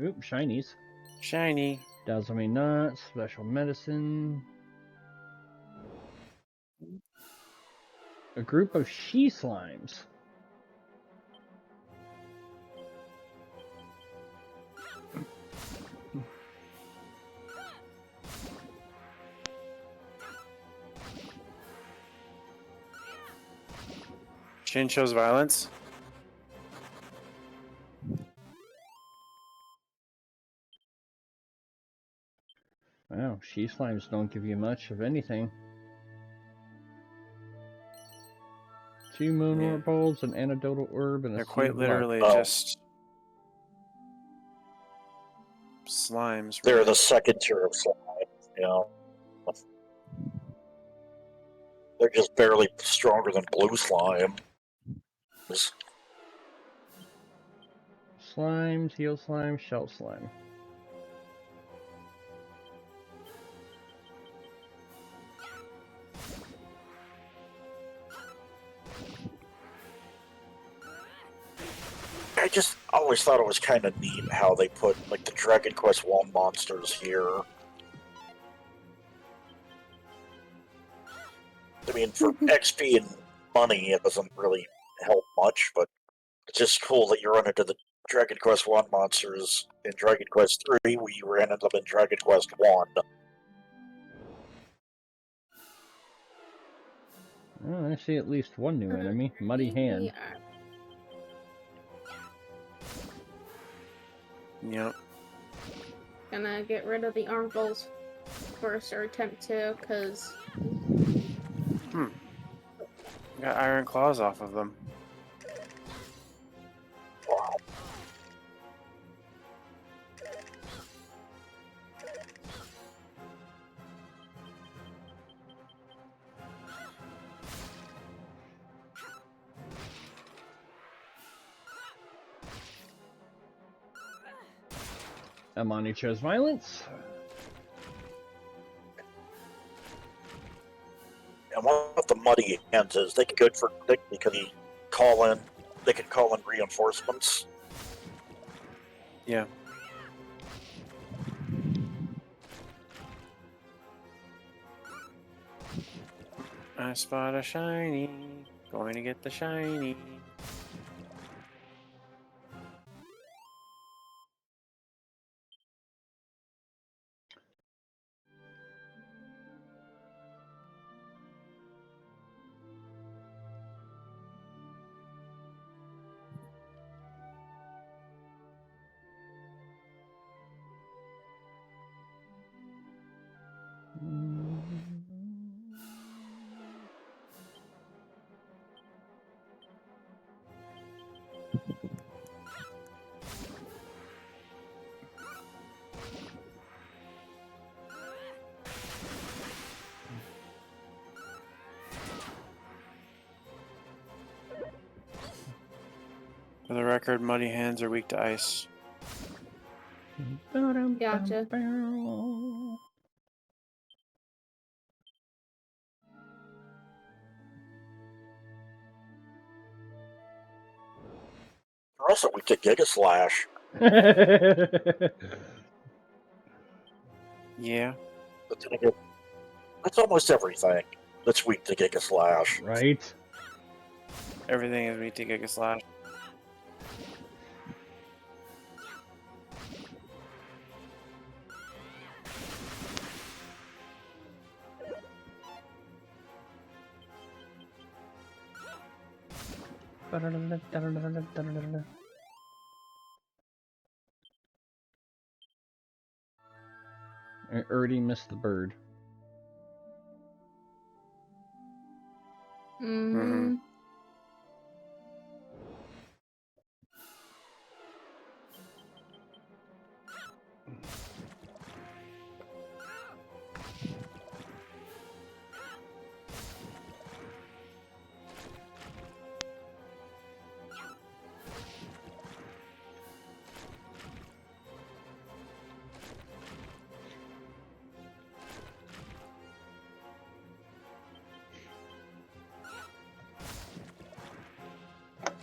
Oop, shinies. Shiny. Dazzle me not, special medicine. A group of she slimes. Shin shows violence. Wow, she slimes don't give you much of anything. 2 moon balls, an antidotal herb, and a They're seed quite of literally life. just slimes. They're Really. the second tier of slime, you know. They're just barely stronger than blue slime. Slimes, heal slime, shell slime. I just always thought it was kind of neat how they put like the Dragon Quest I monsters here. I mean, for XP and money, it doesn't really help much, but it's just cool that you run into the Dragon Quest I monsters in Dragon Quest III. We ran into them in Dragon Quest I. Oh, I see at least one new enemy, Muddy Hand. Yep. Gonna get rid of the armfuls first, or attempt to, because... Got iron claws off of them. Wow. Amani chose violence. And what the Muddy Hands is, they could call in reinforcements. Yeah. I spot a shiny. Going to get the shiny. For the record, Muddy Hands are weak to ice. Gotcha. They're also weak to Giga Slash. Yeah. But then again, that's almost everything that's weak to Giga Slash. Right? Everything is weak to Giga Slash. I already missed the bird. Mm-hmm.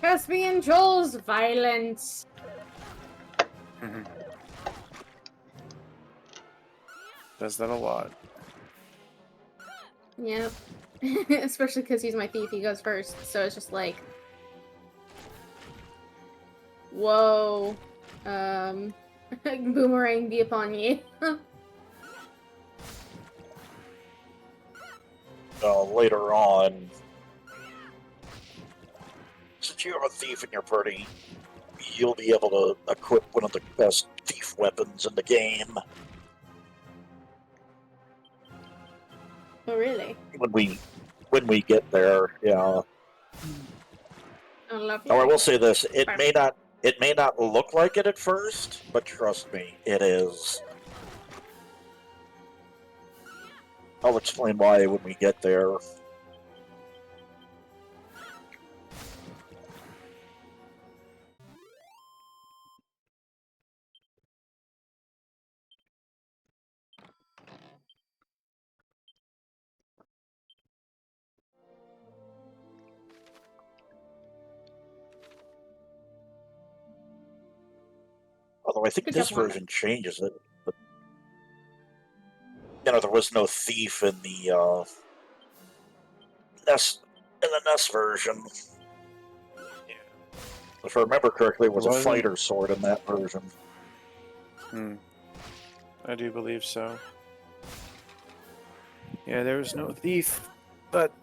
Caspian Joel's violence. Does that a lot. Yep. Especially because he's my thief, he goes first. So it's just like... Whoa. Boomerang be upon ye. Later on, since you have a thief in your party, you'll be able to equip one of the best thief weapons in the game. Oh, really? When we get there, yeah. Oh, lovely. Now I will say this: it may not look like it at first, but trust me, it is. I'll explain why when we get there. Although I think Good this job, Wanda. version changes it. But, there was no thief in the NES version. If I remember correctly, it was a fighter sword in that version. I do believe so. Yeah, there was no thief, but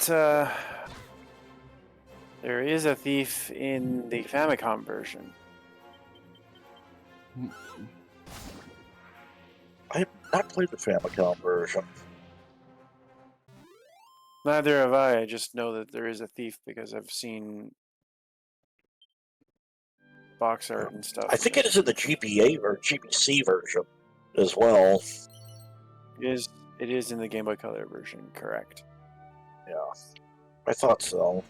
there is a thief in the Famicom version. I have not played the Famicom version. Neither have I. I just know that there is a thief because I've seen box art and stuff. I think it is in the GBA or GBC version as well. It is in the Game Boy Color version, correct? Yeah, I thought so.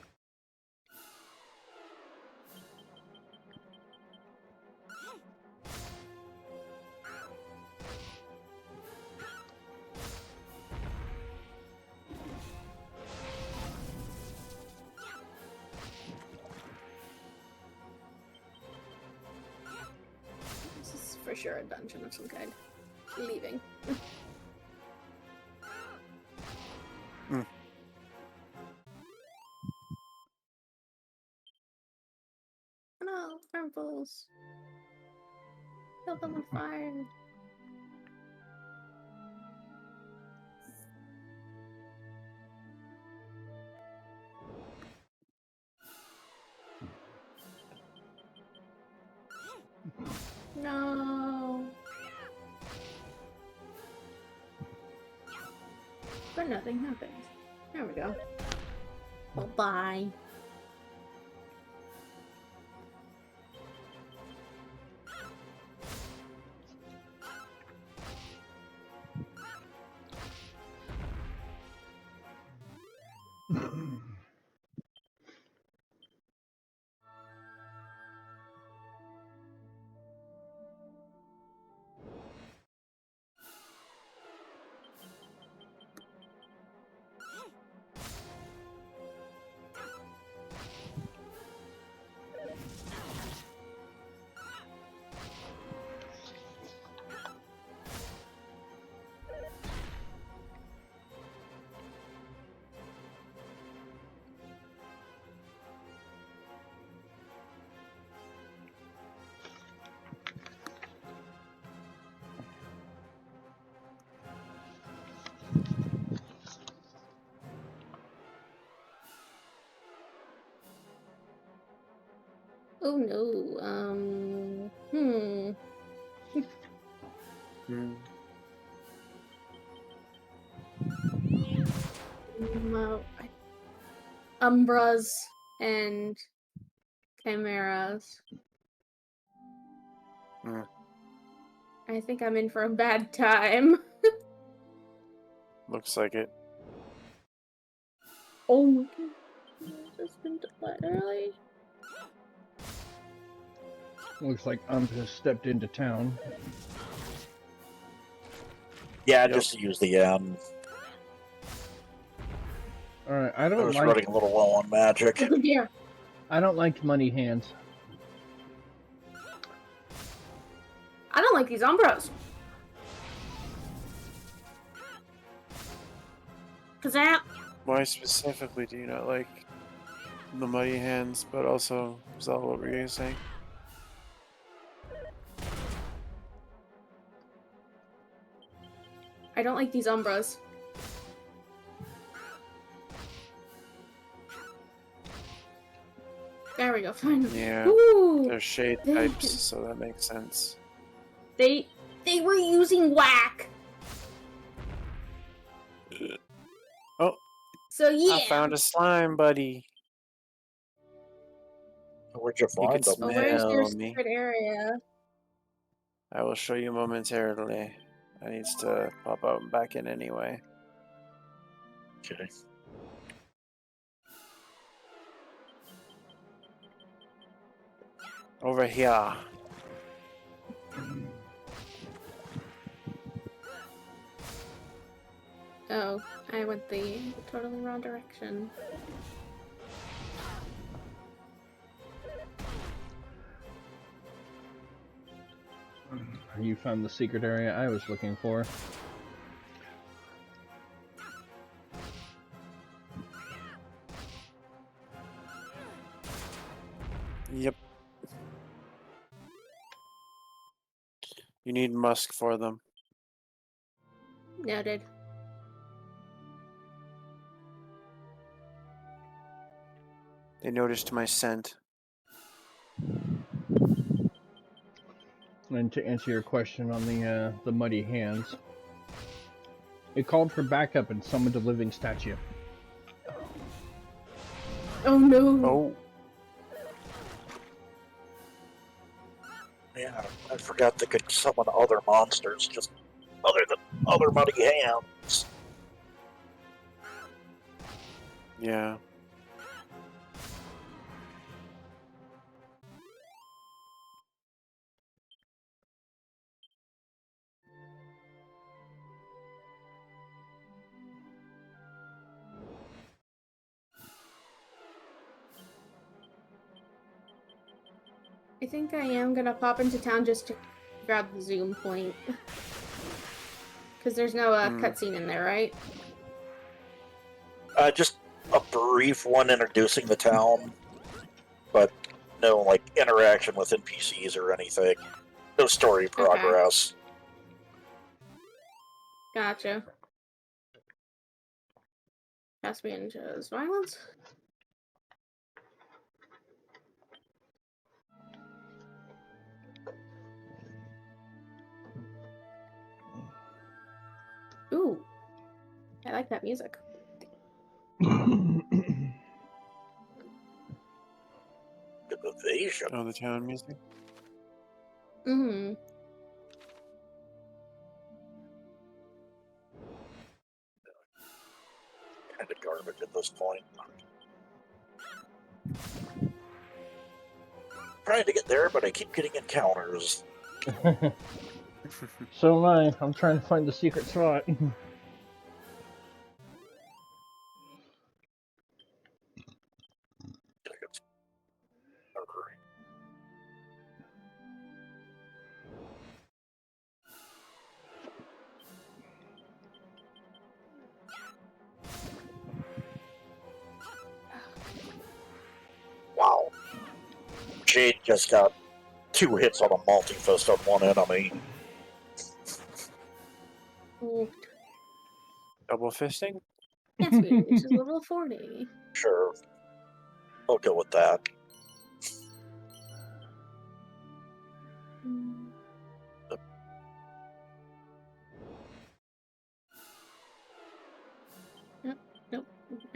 This is for sure a dungeon of some kind. Leaving. No, harmfuls. Kill them on fire. No. But nothing happens. There we go. Well, bye. Oh no. Umbras and chimeras. I think I'm in for a bad time. Looks like it. Oh my god. It's been declared early. Looks like Umbra stepped into town. Yeah, just to use the Alright, I was running a little low on magic. Yeah. I don't like money hands. I don't like these Umbras. Why specifically do you not like the muddy hands, but also, is that what were you saying? I don't like these Umbras. There we go, finally. Yeah, Ooh, they're shade types, so that makes sense. They were using whack. Oh, so yeah. I found a slime, buddy. Where'd you You find can them? Where's your smell me. secret area? I will show you momentarily. I need to pop out and back in anyway. Okay. Over here. Oh, I went the totally wrong direction. You found the secret area I was looking for. Yep. You need musk for them. Noted. They noticed my scent. And to answer your question on the muddy hands, it called for backup and summoned a living statue. Oh no! Oh. Yeah, I forgot they could summon other monsters, just other than other muddy hands. Yeah. I think I am gonna pop into town just to grab the zoom point. Because there's no cutscene in there, right? Just a brief one introducing the town, but no like interaction with NPCs or anything. No story progress. Gotcha. Pass me into violence. Ooh, I like that music. Evasion. Oh, the town music? Mm-hmm. Kind of garbage at this point. Trying to get there, but I keep getting encounters. So am I. I'm trying to find the secret spot. Wow. Jade just got 2 hits on a multi-fist on one enemy. Ooh. Double fisting? Yes, which is level 40. Sure. I'll go with that.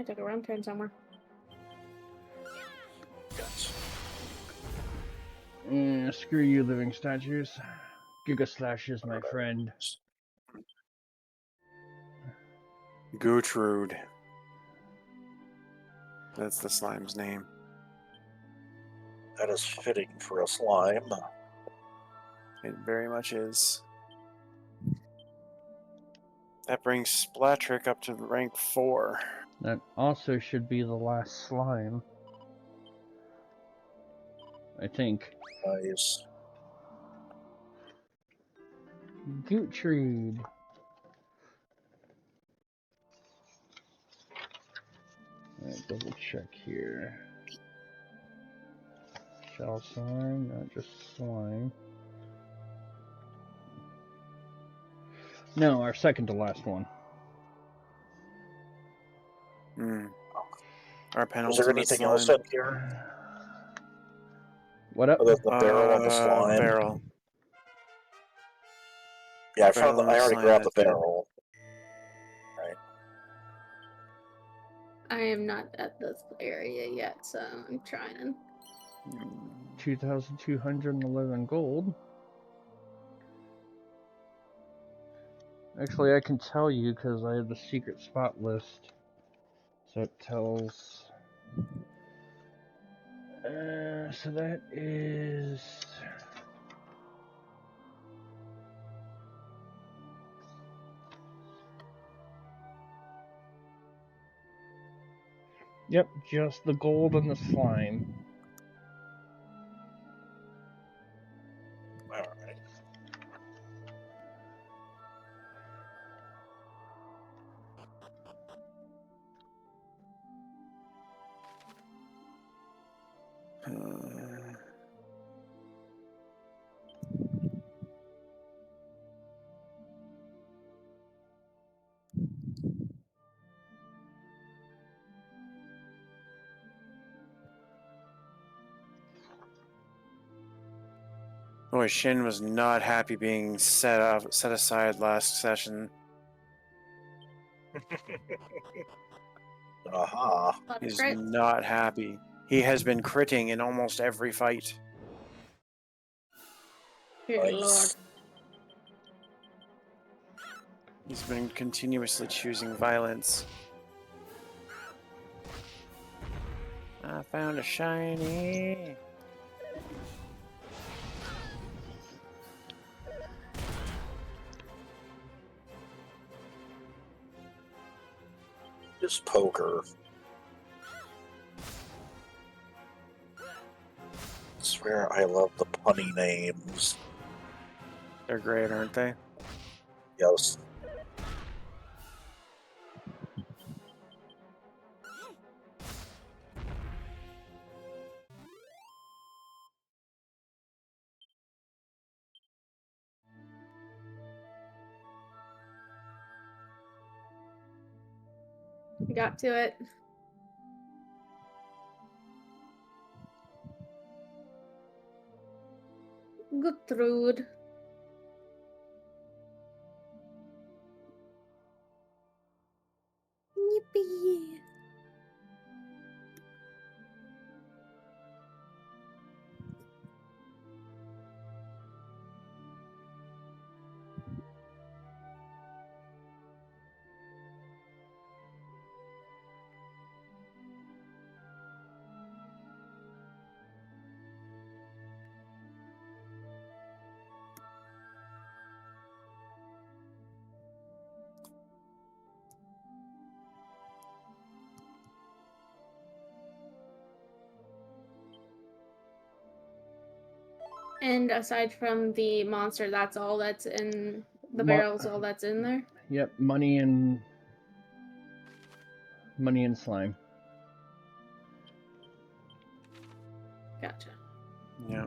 took a wrong turn somewhere. Yes. Screw you, living statues. Giga Slash is my friend. Gertrude. That's the slime's name. That is fitting for a slime. It very much is. That brings Splatrick up to rank 4. That also should be the last slime. I think. Nice. Gertrude. Alright, double check here. Shell slime, not just slime. No, our second to last one. Our penultimate Is there anything slime. else in here? What up? Other than the barrel and the slime? Barrel. Yeah, I Barrel found. I and already slime, grabbed the that's good. barrel. Right. I am not at this area yet, so I'm trying. 2,211 gold. Actually, I can tell you because I have the secret spot list. So it tells. So that is. Yep, just the gold and the slime. Alright. Boy, Shin was not happy being set aside last session. Aha. He's not happy. He has been critting in almost every fight. Good Nice. lord. He's been continuously choosing violence. I found a shiny. This poker. I swear I love the punny names. They're great, aren't they? Yes. Got to it. Gertrude. Yippee. And aside from the monster, that's all that's in the barrel's all that's in there? Yep, money and slime. Gotcha. Yeah.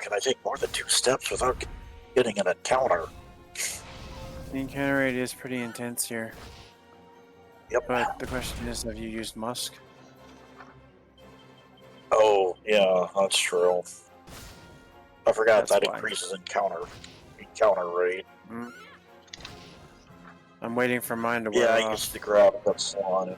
Can I take more than 2 steps without getting an encounter? The encounter rate is pretty intense here. Yep. But the question is, have you used Musk? Oh, Yeah, that's true. I forgot That's that why. increases encounter rate. Mm. I'm waiting for mine to wear Yeah, I off. used to grab that salon.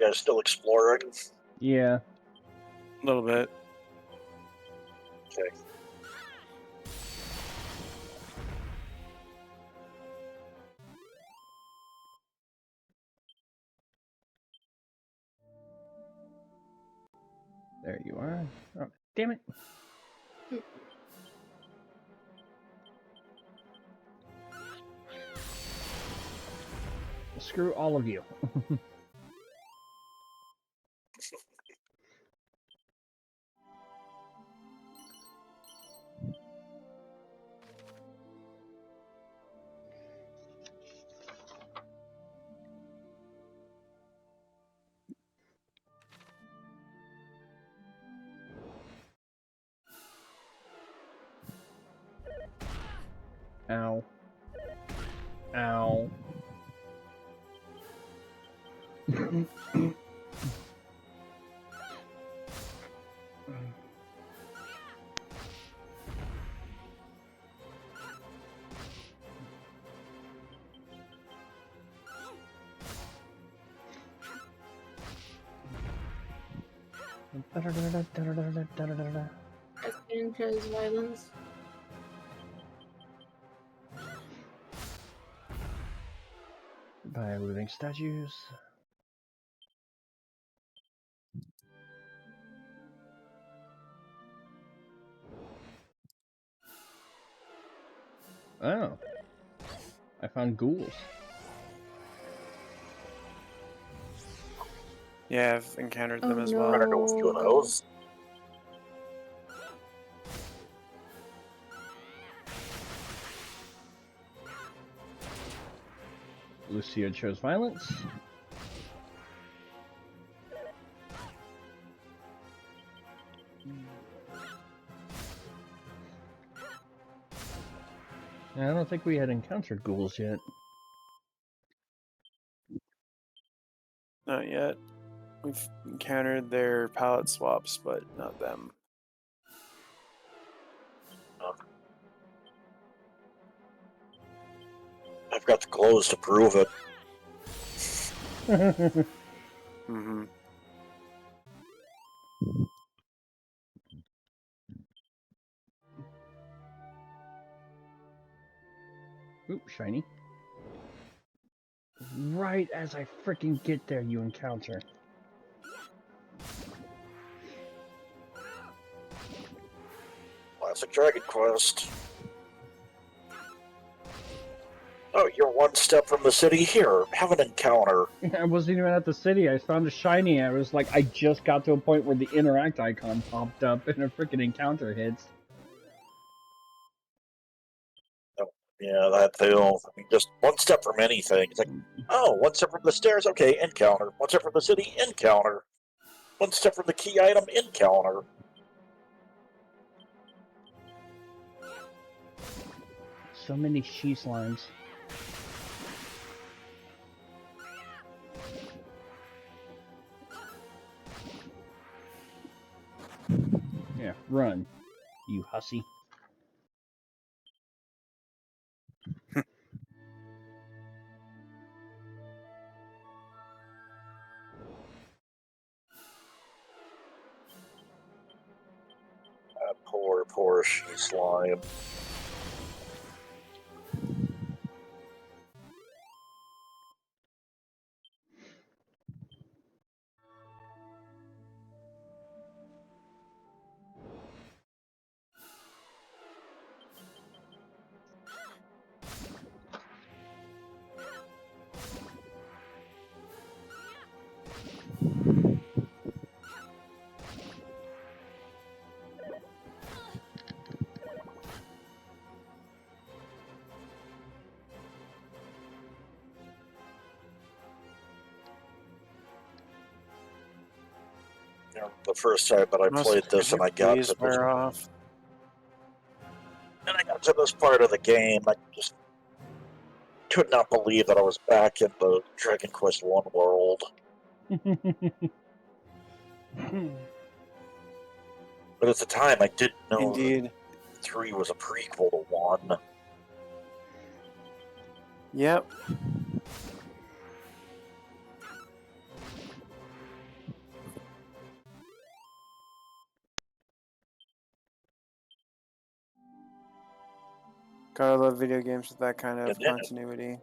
You guys still exploring? Yeah. A little bit. Okay. There you are. Oh, damn it. Screw all of you. Ow. Ow. Chose violence. By living statues. Oh. I found ghouls. Yeah, I've encountered them as I'm well. gonna do a few of those. Lucia chose violence. I don't think we had encountered ghouls yet. Not yet. We've encountered their palette swaps, but not them. I've got the glows to prove it. Mm-hmm. Oop, shiny. Right as I freaking get there, you encounter. Classic Dragon Quest. Oh, you're one step from the city. Here, have an encounter. I wasn't even at the city. I found a shiny. I was like, I just got to a point where the interact icon popped up and a freaking encounter hits. Oh, yeah, that too. I mean, just one step from anything. It's like, oh, one step from the stairs, okay, encounter. One step from the city, encounter. One step from the key item, encounter. So many she slimes. Yeah, run, you hussy. Poor she slime. You know, the first time that I played this and I got to this, off. and I got to this part of the game, I just could not believe that I was back in the Dragon Quest I world. But at the time, I didn't know Indeed. 3 was a prequel to 1. Yep. Gotta love video games with that kind of continuity.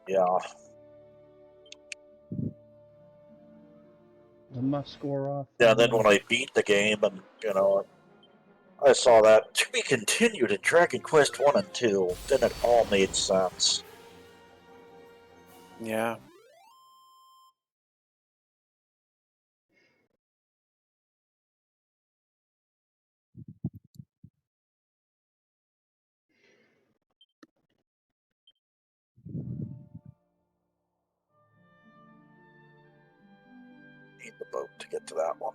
Yeah. The must score off. Yeah, then when I beat the game and, you know, I saw that to be continued in Dragon Quest 1 and 2, then it all made sense. Yeah. Need the boat to get to that one.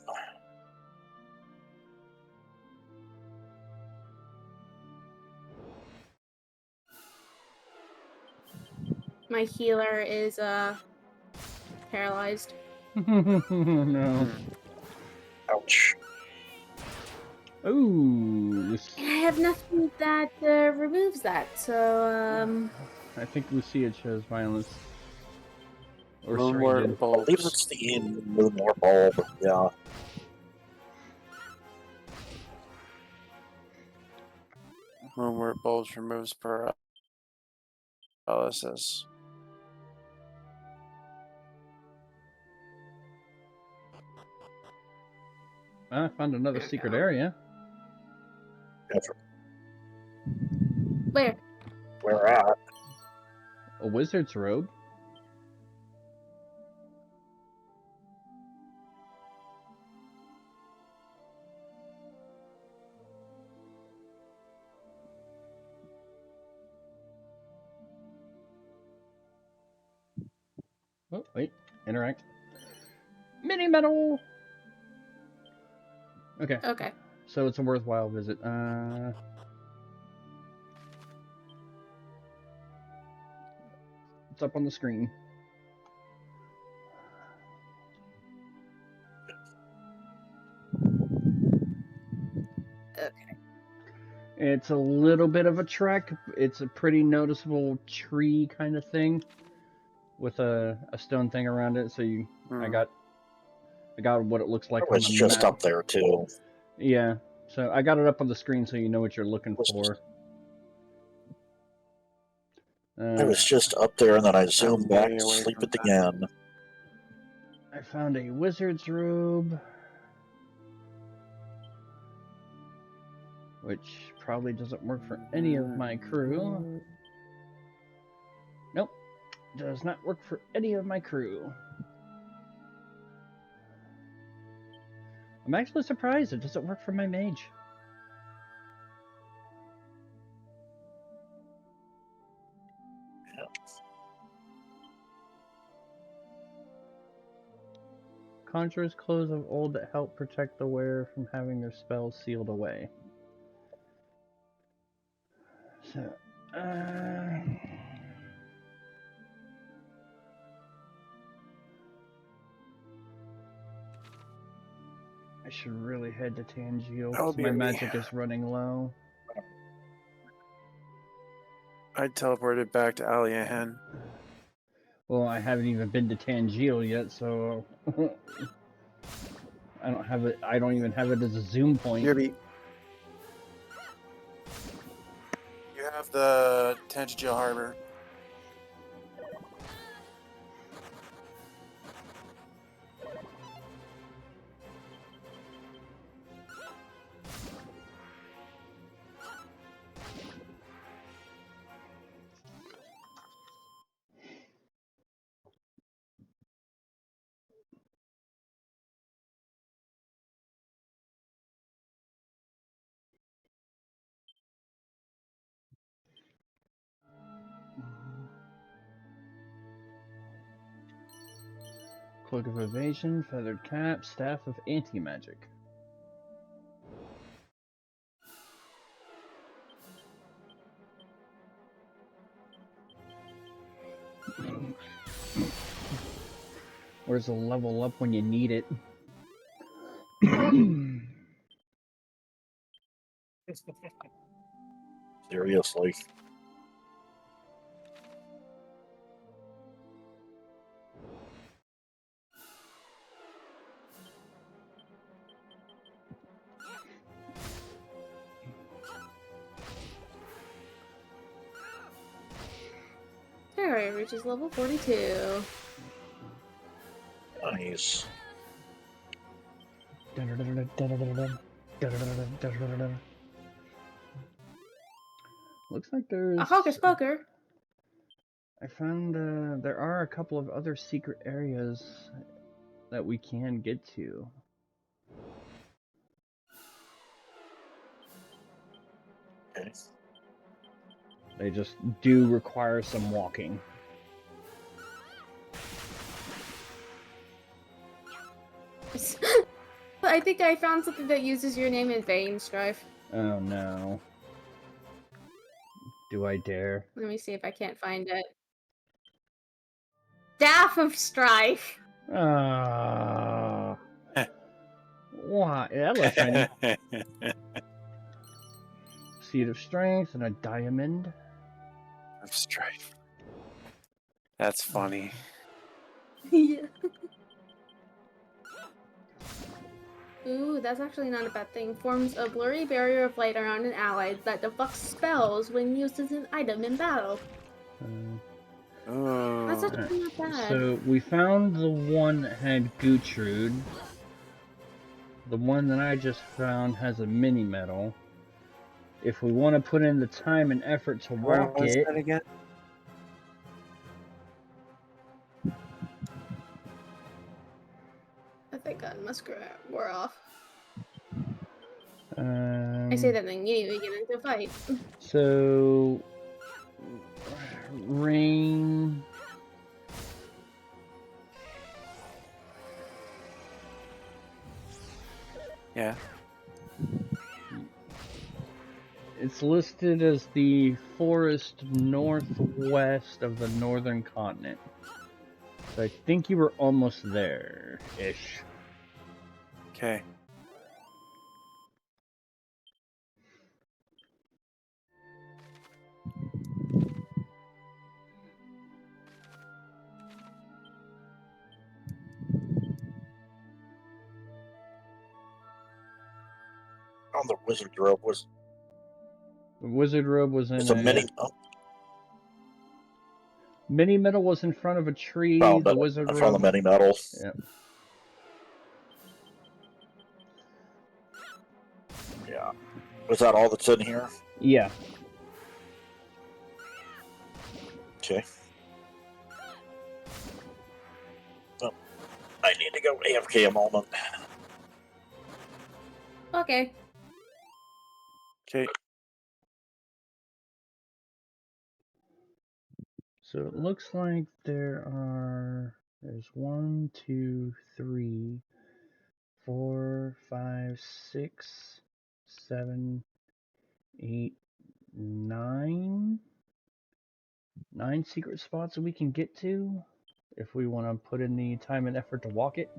My healer is paralyzed. No. Ouch. Ooh. And I have nothing that removes that, so I think Lucia chose violence. Or Moonward serrated. I believe bulbs. it's the Moonward Bulb, yeah. Moonward bulbs removes paralysis. I found another secret area. where? Where at? A wizard's robe. Oh, wait. Interact. Mini medal! Okay. Okay. So it's a worthwhile visit. It's up on the screen. Okay. It's a little bit of a trek. It's a pretty noticeable tree kind of thing with a stone thing around it. So you, I got what it looks like It was on the just map. up there, too. Yeah. So I got it up on the screen so you know what you're looking for. I was just up there, and then I zoomed back to sleep it again. I found a wizard's robe, which probably doesn't work for any of my crew. does not work for any of my crew. I'm actually surprised it doesn't work for my mage. Conjurer's clothes of old that help protect the wearer from having their spells sealed away. So, I should really head to Tangiel because my magic is running low. I teleported back to Aliahan. Well, I haven't even been to Tangiel yet, so I don't have it. I don't even have it as a zoom point. You have the Tangiel Harbor. Cloak of Evasion, Feathered Cap, Staff of Anti-Magic. Where's the level up when you need it? Seriously. Terror reaches level 42. Nice. Looks like there's A hocus poker. I found there are a couple of other secret areas that we can get to. Okay. They just do require some walking. I think I found something that uses your name in vain, Strife. Oh no. Do I dare? Let me see if I can't find it. Staff of Strife. Ah. Why? That looks shiny. Seed of Strength and a diamond. Of Strife. That's funny. Yeah. Ooh, that's actually not a bad thing. Forms a blurry barrier of light around an ally that deflects spells when used as an item in battle. That's actually not bad. So we found the one that had Gutrud. The one that I just found has a mini metal. If we want to put in the time and effort to walk What was it, that again? I think I must wear off. I say that thing immediately get into a fight. So Rayn. Yeah. It's listed as the forest northwest of the northern continent. So I think you were almost there-ish. Okay. On the wizard robe was. The wizard robe was in It's a mini. Mini metal was in front of a tree. Found the it. wizard I robe. found the mini metal. Yep. Yeah. Was that all that's in here? Yeah. Okay. need to go AFK a moment. Okay. Okay. So it looks like there's 1, 2, 3, 4, 5, 6, 7, 8, 9 secret spots that we can get to if we want to put in the time and effort to walk it.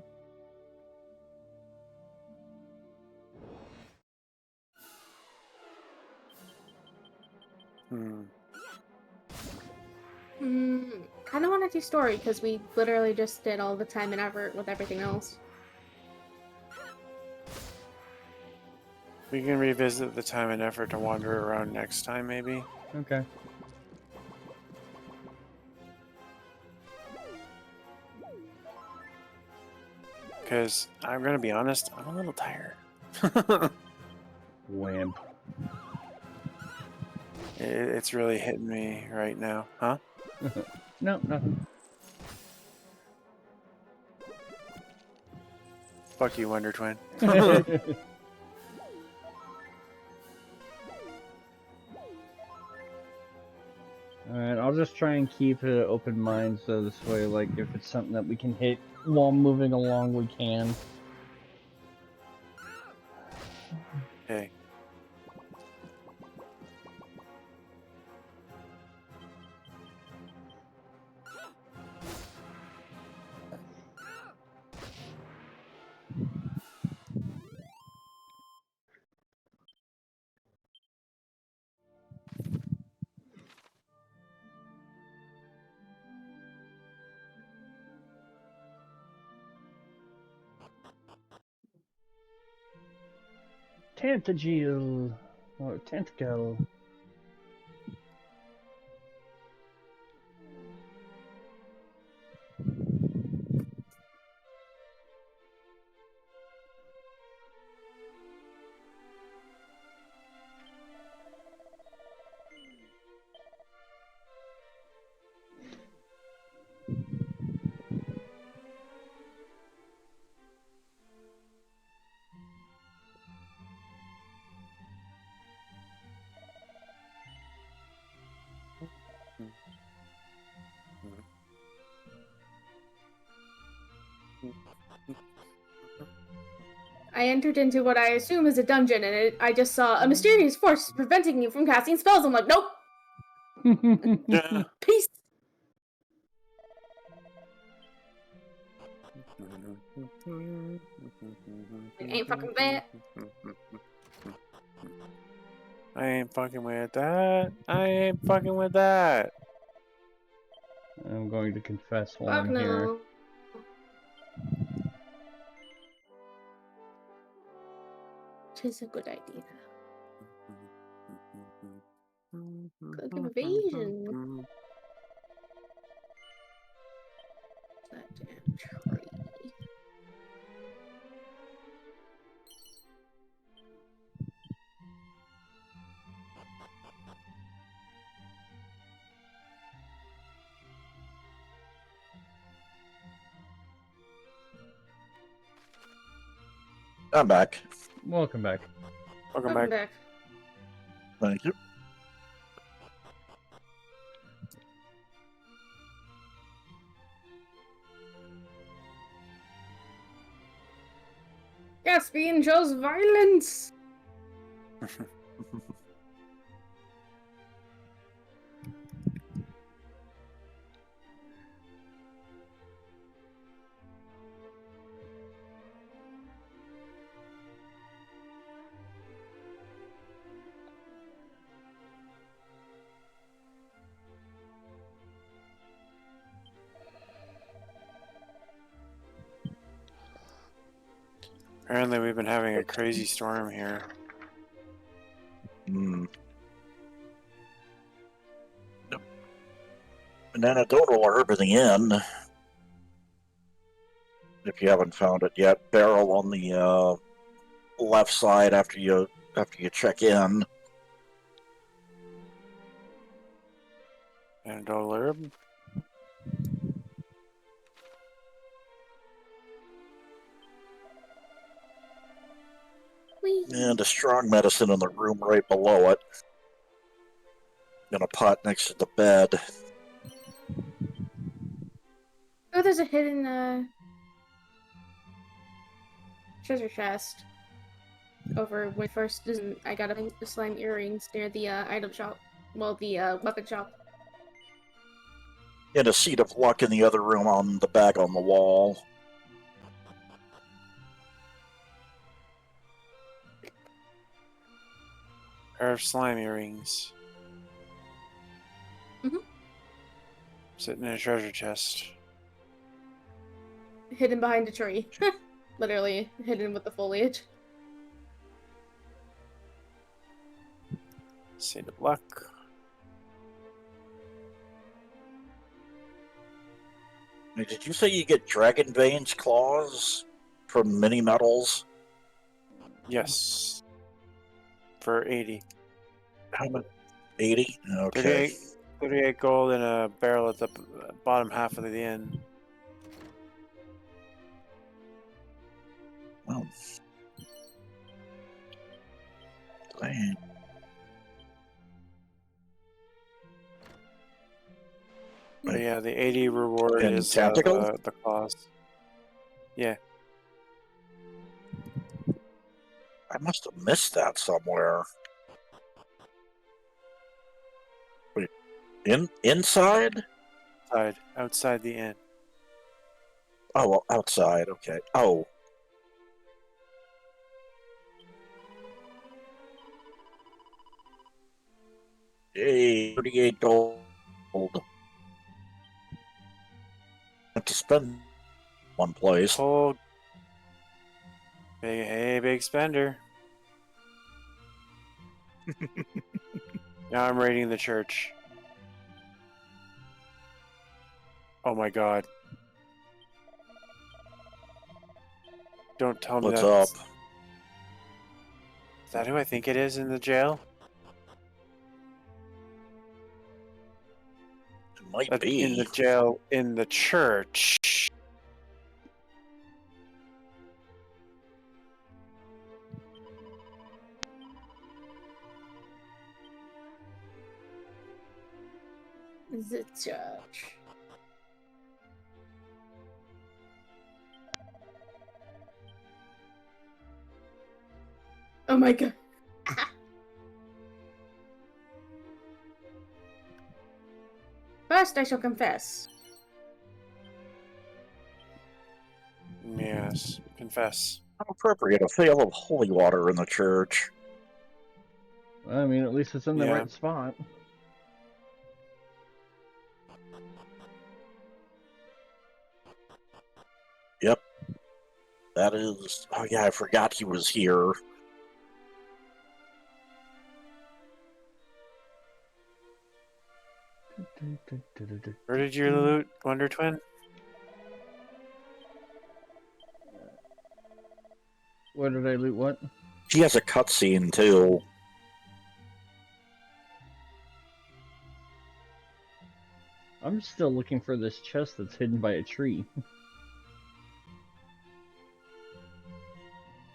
Kind of want to do story because we literally just did all the time and effort with everything else. We can revisit the time and effort to wander around next time, maybe. Okay. Because I'm gonna be honest, I'm a little tired. Wimp. It's really hitting me right now, huh? No, nothing. Fuck you, Wonder Twin. Alright, I'll just try and keep an open mind so this way, like, if it's something that we can hit while moving along, we can. Okay. Tentacle. Or tentacle. I entered into what I assume is a dungeon, and I just saw a mysterious force preventing you from casting spells. I'm like, nope. Peace. Ain't fucking with that. I ain't fucking with that. I ain't fucking with that. I'm going to confess while Fuck I'm here. no. Tis a good idea. Click invasion. That damn tree. I'm back. Welcome back. Welcome back. Thank you. Caspian shows violence. Apparently we've been having a crazy storm here. An anecdotal herb in the inn. If you haven't found it yet, barrel on the left side after you check in. Anadol herb. And a strong medicine in the room right below it. In a pot next to the bed. Oh, there's a hidden treasure chest over when first I got the slime earrings near the item shop. Well, the weapon shop. And a seed of luck in the other room on the bag on the wall. Pair of slime earrings. Mm-hmm. Sitting in a treasure chest. Hidden behind a tree. Literally hidden with the foliage. Seed of luck. Did you say you get Dragon Veins claws from mini metals? Yes. For 80. How much? 80? Okay. 38 gold and a barrel at the bottom half of the inn. Oh. Dang. But yeah, the 80 reward And is tentacle? the claws. Yeah. I must have missed that somewhere. Wait, inside? Outside the inn. Oh, well, outside. Okay. Oh. Yay, 38 gold. Have to spend one place. Oh, big spender. Now I'm raiding the church. Oh my god. Don't tell me What's that. up? Is that who I think it is in the jail? It might be. In the jail, in the church. The church. Oh my god. First I shall confess. Yes, confess. How appropriate, a pail of holy water in the church. I mean, at least it's in the right spot. Yep. That is... Oh yeah, I forgot he was here. Where did you loot, Wonder Twin? Where did I loot what? He has a cutscene too. I'm still looking for this chest that's hidden by a tree.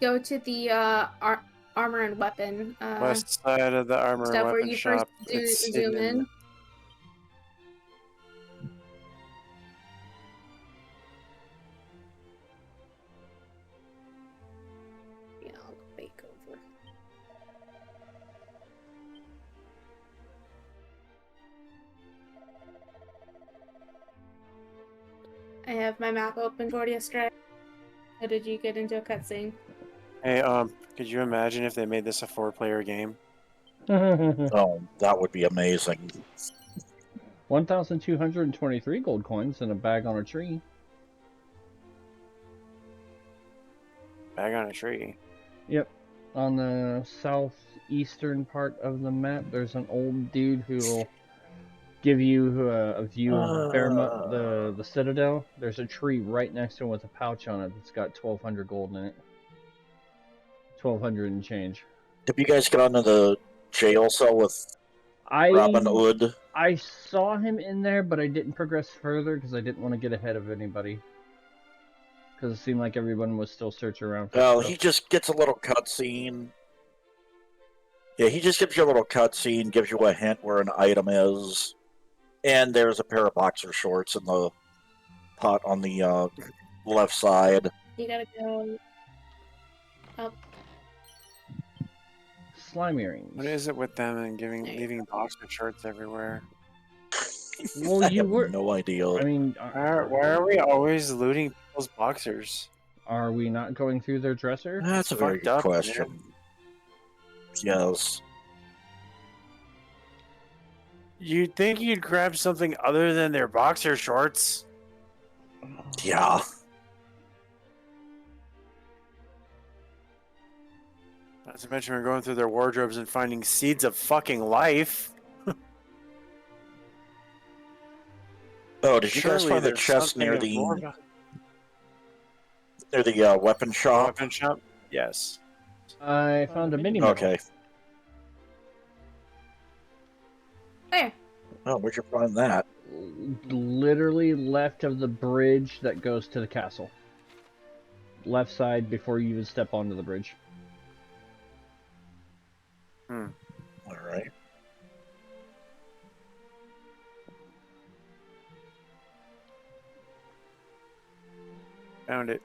Go to the armor and weapon West side of the armor and stuff where weapon you shop. first It's zoom hidden in. Yeah, I'll bake over. I have my map open for you, Strife. How did you get into a cutscene? Hey, could you imagine if they made this a 4-player game? Oh, that would be amazing. 1,223 gold coins in a bag on a tree. Bag on a tree? Yep. On the southeastern part of the map, there's an old dude who will give you a view of the citadel. There's a tree right next to him with a pouch on it that's got 1,200 gold in it. 1,200 and change. Have you guys got into the jail cell with Robin Hood? I saw him in there, but I didn't progress further because I didn't want to get ahead of anybody. Because it seemed like everyone was still searching around for Well, stuff. he just gets a little cutscene. Yeah, he just gives you a little cutscene, gives you a hint where an item is, and there's a pair of boxer shorts in the pot on the left side. You gotta go up. Slime earrings. What is it with them and leaving boxer shorts everywhere? Well, I you have were. no idea. I mean, Why are we always looting people's boxers? are we not going through their dresser? That's a very fucked good up, question. man. Yes. You'd think you'd grab something other than their boxer shorts. Yeah. Not to mention we're going through their wardrobes and finding seeds of fucking life. Oh, did you guys Surely find the there's chest something near of more the about- weapon shop? weapon shop? Yes. I found a mini medal. Okay. Where? Oh, where'd you find that? Literally left of the bridge that goes to the castle. Left side before you even step onto the bridge. All right. Found it.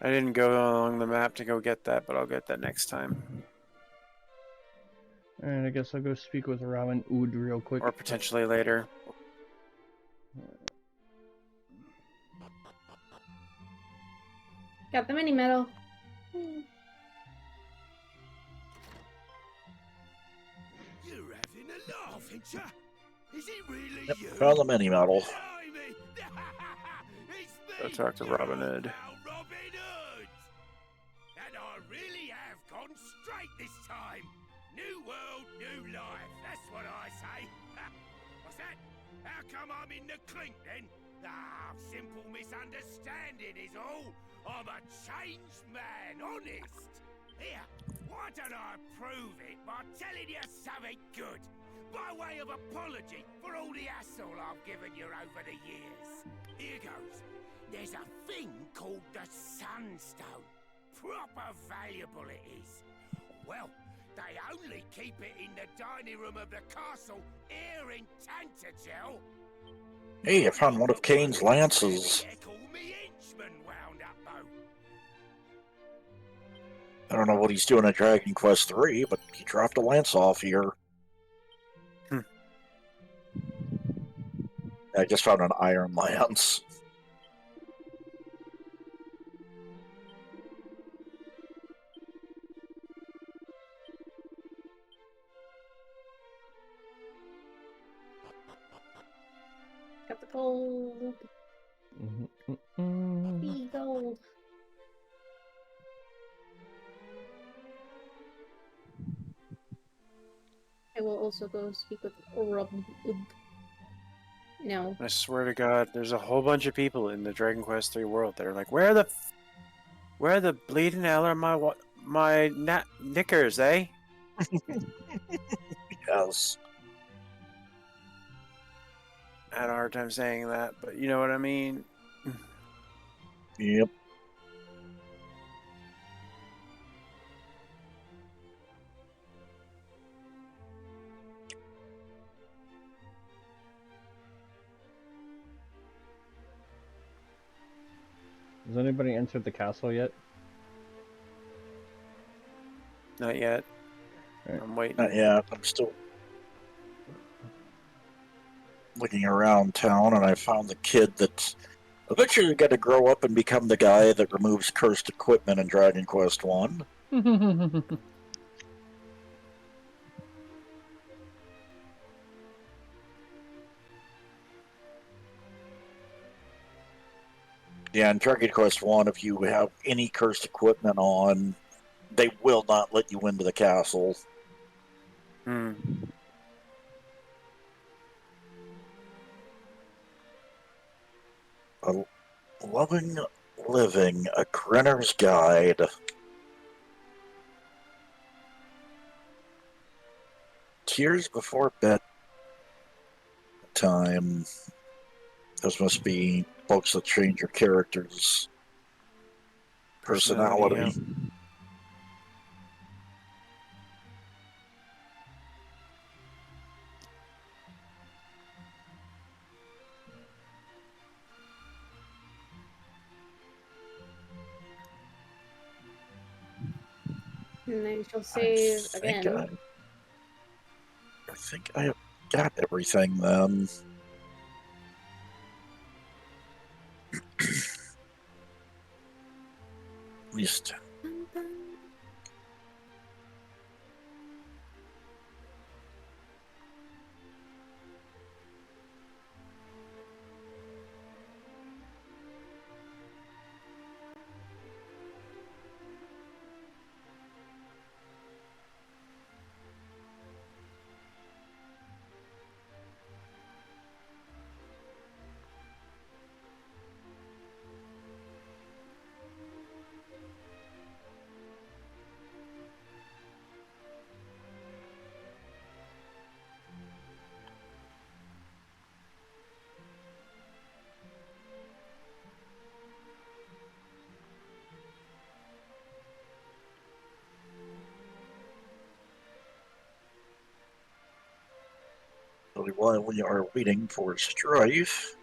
I didn't go along the map to go get that, but I'll get that next time. And I guess I'll go speak with Ramen Ood real quick. Or potentially later. Got the mini medal. You're having a laugh, ain't ya? Is it really Yep, you? found the mini medal. Blimey! It's Go me, talk to Robin Hood. Robin Hood! And I really have gone straight this time. New world, new life. That's what I say. What's that? How come I'm in the clink then? Ah, simple misunderstanding is all. I'm a changed man, honest. Here, why don't I prove it by telling you something good? By way of apology for all the hassle I've given you over the years. Here goes. There's a thing called the Sunstone. Proper valuable it is. Well, they only keep it in the dining room of the castle here in Tantatel. Hey, I found one of Kane's lances. They call me henchman wound up, though. I don't know what he's doing at Dragon Quest III, but he dropped a lance off here. I just found an iron lance. Got the gold. The gold. I will also go speak with Robin Hood. No. I swear to God, there's a whole bunch of people in the Dragon Quest III world that are like, where the bleeding hell are my knickers, eh? Yes. I had a hard time saying that, but you know what I mean. Yep. Has anybody entered the castle yet? Not yet. Right. I'm waiting. Not yet. I'm still looking around town, and I found the kid that eventually got to grow up and become the guy that removes cursed equipment in Dragon Quest One. Yeah, in Dragon Quest One, if you have any cursed equipment on, they will not let you into the castle. Hmm. A loving living, a Grinner's Guide. Tears before bedtime. Those must be books that change your character's personality. And then she'll save again. I think I have got everything then. At least. While we are waiting for Strife,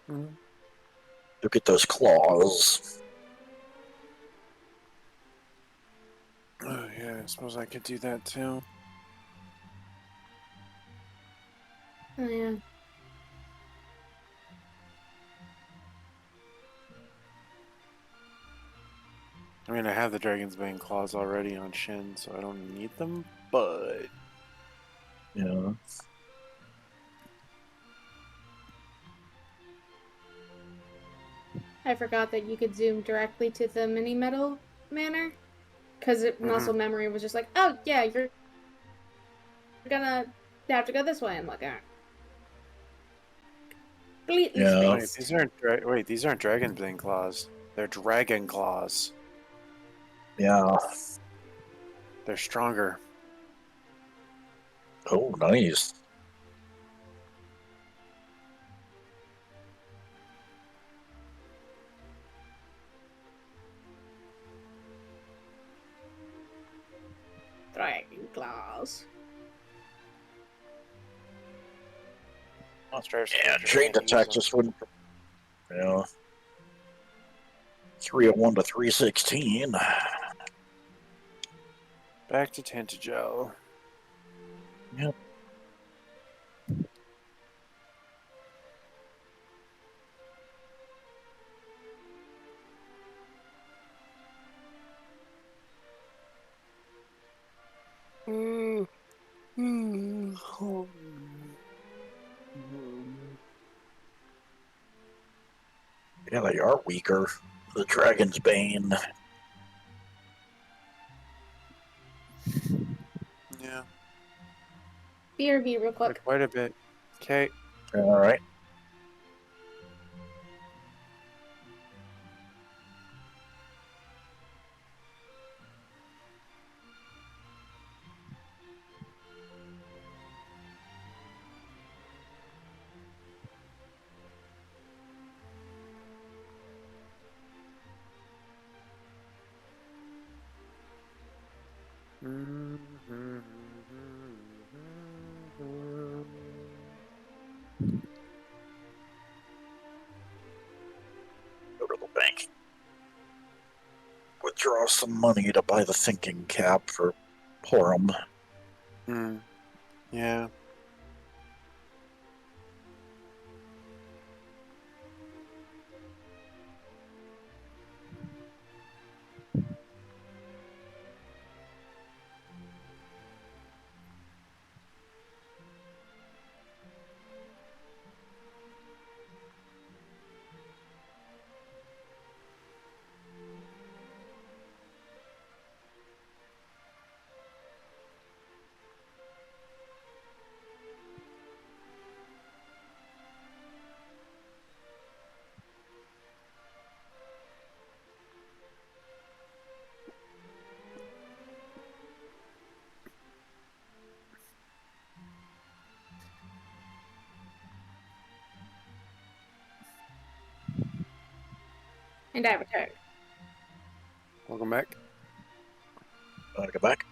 look at those claws. Oh yeah, I suppose I could do that too. Oh yeah. I mean, I have the Dragon's Bane claws already on Shin, so I don't need them, but... Yeah. I forgot that you could zoom directly to the mini metal manor. Because muscle memory was just like, oh yeah, you're gonna have to go this way. I'm like, alright. Completely spaced. Wait, these aren't Dragon's Bane claws. They're Dragon claws. Yeah. They're stronger. Oh, nice. Dragon claws. Yeah, chain attack just wouldn't. Yeah. 301 to 316. Back to Tantagel. Yep. Yeah, they are weaker. The Dragon's Bane. Yeah. BRB real quick. Quite a bit. Okay. All right. Go to the bank. Withdraw some money to buy the thinking cap for Porum. Yeah. And I returned. Welcome back. Want to go back?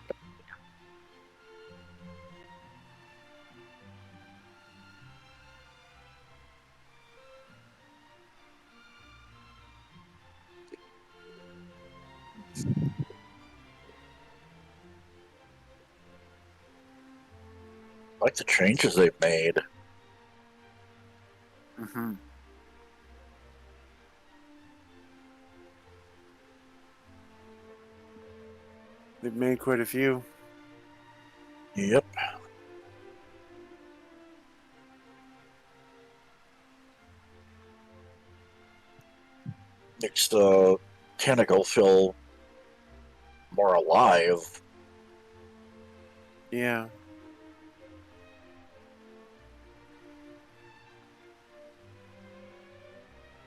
I like the changes they've made. Mm-hmm. They've made quite a few. Yep. Makes the tentacle feel more alive. Yeah.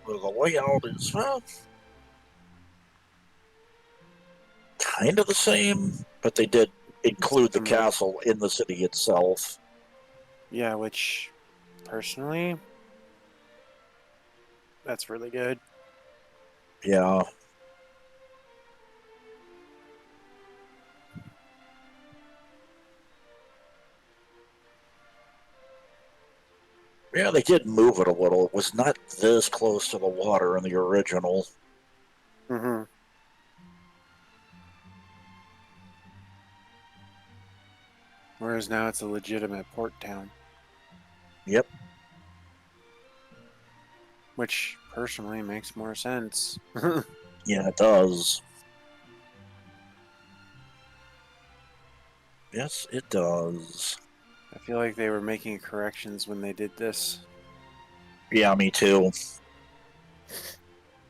Well, the layout is, well, kind of the same, but they did include the Similar. castle in the city itself. Yeah, which, personally, that's really good. Yeah. Yeah, they did move it a little. It was not this close to the water in the original. Mm-hmm. Whereas now it's a legitimate port town. Yep. Which, personally, makes more sense. Yeah, it does. Yes, it does. I feel like they were making corrections when they did this. Yeah, me too.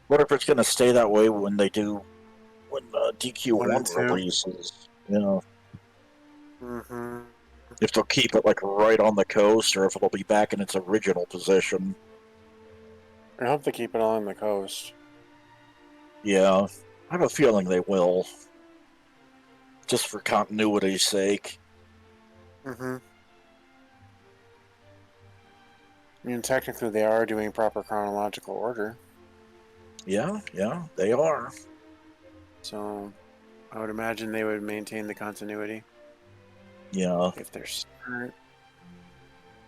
What if it's going to stay that way when they do, when 1 DQ1 and 2. releases? You know, Mm-hmm. if they'll keep it like right on the coast, or if it'll be back in its original position. I hope they keep it along the coast. Yeah, I have a feeling they will. Just for continuity's sake. Mm-hmm. I mean, technically, they are doing proper chronological order. Yeah, they are. So, I would imagine they would maintain the continuity. Yeah. If they're smart.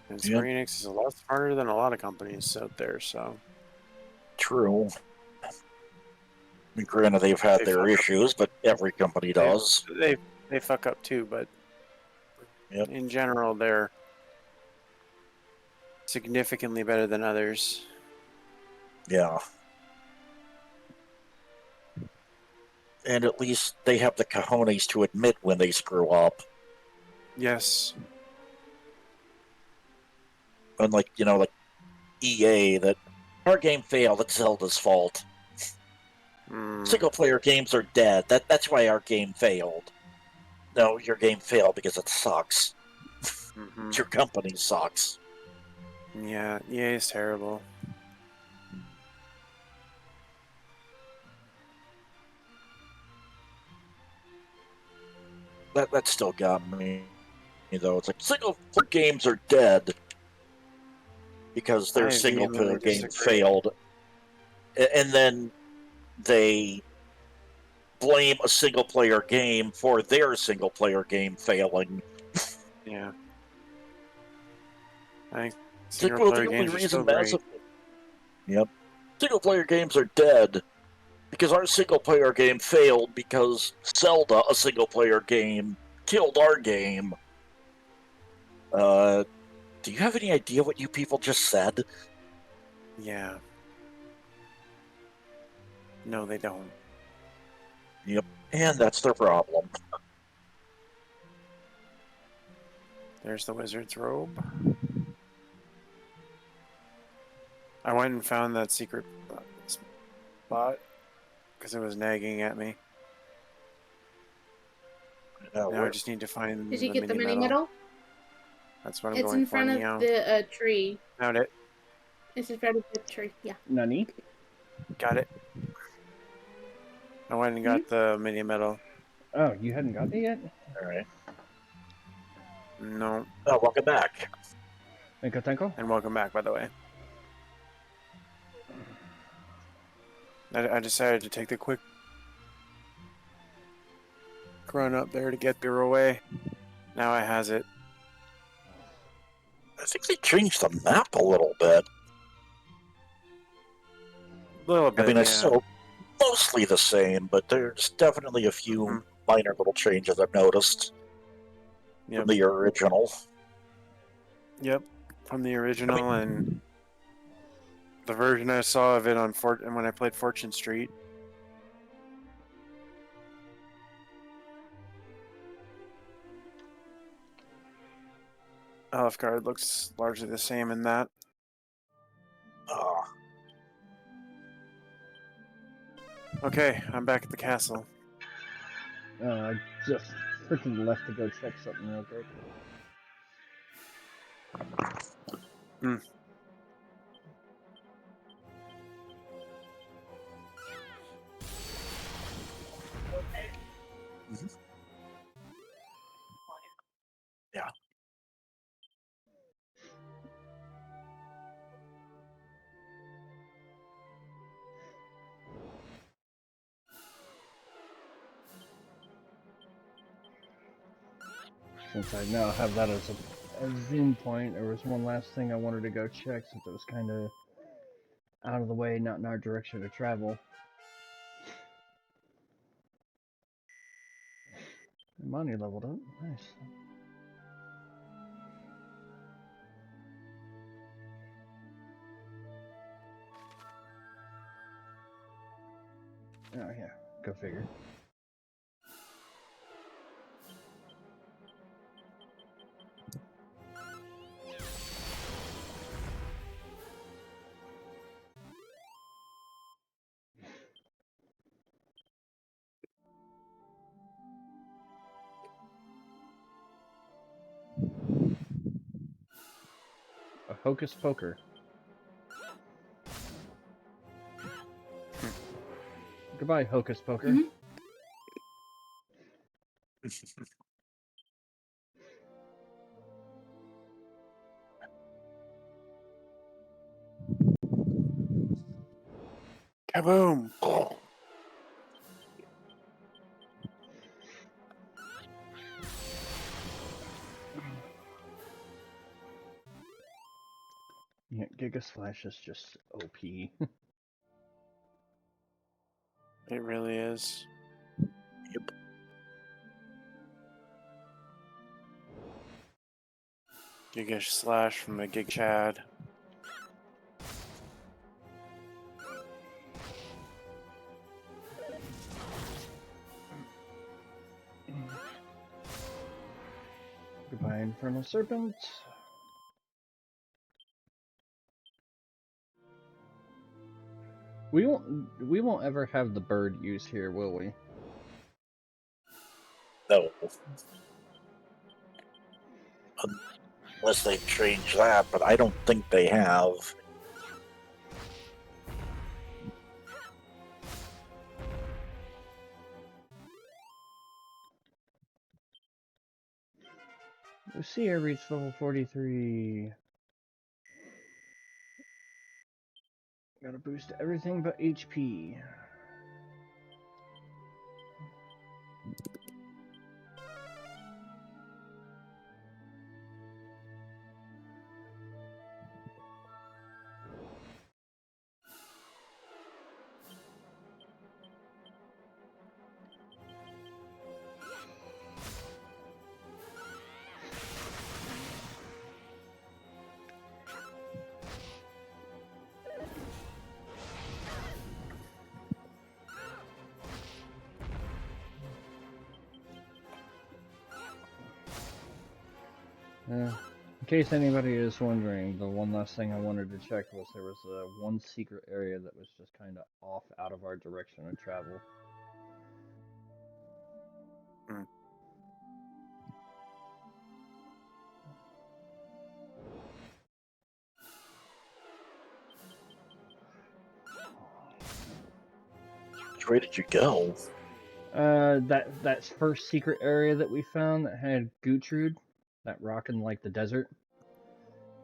And Yep. Square Enix is a lot smarter than a lot of companies out there, so. True. I mean, granted, they've had They their fuck up. issues, but every company does. They fuck up too, but Yep. in general, they're significantly better than others. Yeah. And at least they have the cojones to admit when they screw up. Yes. Unlike, like EA, that our game failed, it's Zelda's fault. Single player games are dead. That's why our game failed. No, your game failed because it sucks. Mm-hmm. Your company sucks. Yeah, EA is terrible. That still got me, though. It's like single player games are dead because their I single vehemently player game disagree. failed. And then they blame a single player game for their single player game failing. Yeah. I think It's like, single well, player the only games are still reason Mass great. Effect. Yep. Single player games are dead because our single player game failed because Zelda, a single player game, killed our game. Do you have any idea what you people just said? Yeah. No, they don't. Yep. And that's their problem. There's the wizard's robe. I went and found that secret spot because it was nagging at me. Now I just need to find Did you the get the mini mini medal. medal? That's what I'm It's going in for front of now. the tree. Found it. It's in front of the tree. Yeah. Nani? Got it. I went and got the mini medal. Oh, you hadn't got it yet? All right. No. Oh, welcome back. Tanko? And welcome back, by the way. I decided to take the quick run up there to get the away. Now I has it. I think they changed the map a little bit. A little bit, I mean, yeah. it's still mostly the same, but there's definitely a few minor little changes I've noticed from the original. Yep, from the original, and the version I saw of it on when I played Fortune Street. Olive Guard looks largely the same in that. Okay, I'm back at the castle. I just freaking left to go check something real quick. Yeah. Since I now have that as a zoom point, there was one last thing I wanted to go check since it was kind of out of the way, not in our direction to travel. Money leveled up, nice. Oh yeah, go figure. A hocus poker. Goodbye, hocus poker. Kaboom! Yeah, Giga Slash is just OP. It really is. Yep. Giga Slash from the Gig Chad. Goodbye, Infernal Serpent. We won't ever have the bird use here, will we? No. Unless they change that, but I don't think they have. Lucia reached level 43. Gotta boost everything but HP. In case anybody is wondering, the one last thing I wanted to check was there was one secret area that was just kind of off out of our direction of travel. Which way did you go? That first secret area that we found that had Gutrud, that rock in like the desert.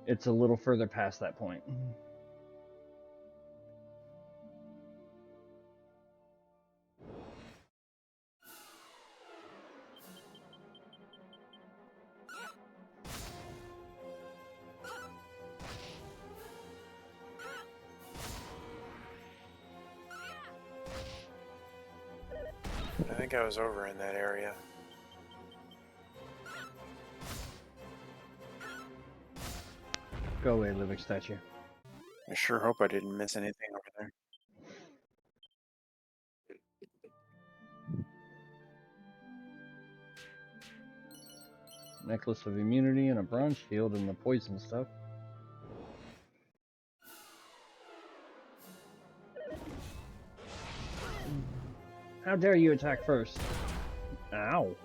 It's a little further past that point. think I was over in that area. Go away, living statue. I sure hope I didn't miss anything over there. Necklace of immunity and a bronze shield and the poison stuff. How dare you attack first? Ow.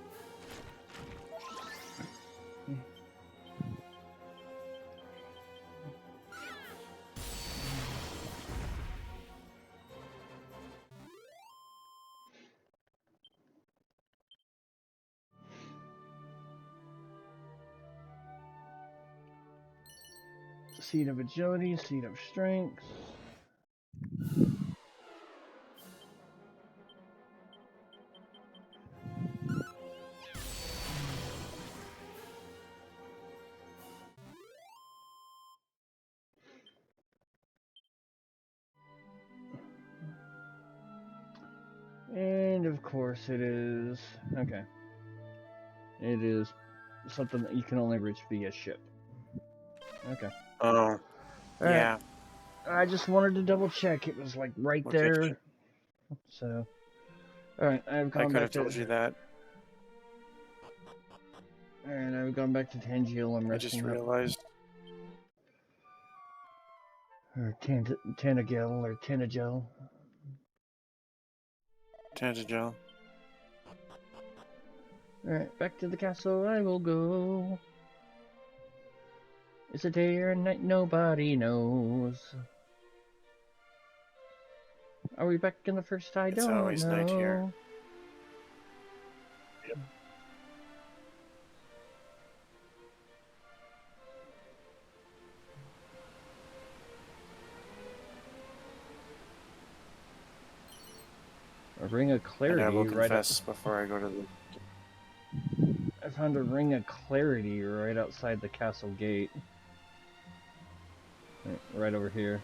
Seed of agility, seed of strength. And of course it is, okay. It is something that you can only reach via ship. Okay. Oh, yeah. I just wanted to double check. It was like right there. So, alright, I've gone I could back have told you that. Alright, I've gone back to Tangiel. I'm I just resting up. realized. Or Tanagel, or Tanagel. Tangent. Alright, back to the castle I will go. It's a day or a night nobody knows. Are we back in the first? I It's don't always know. night here. Yep. A ring of clarity. And I will right confess before I go to the. I found a ring of clarity right outside the castle gate. Right over here.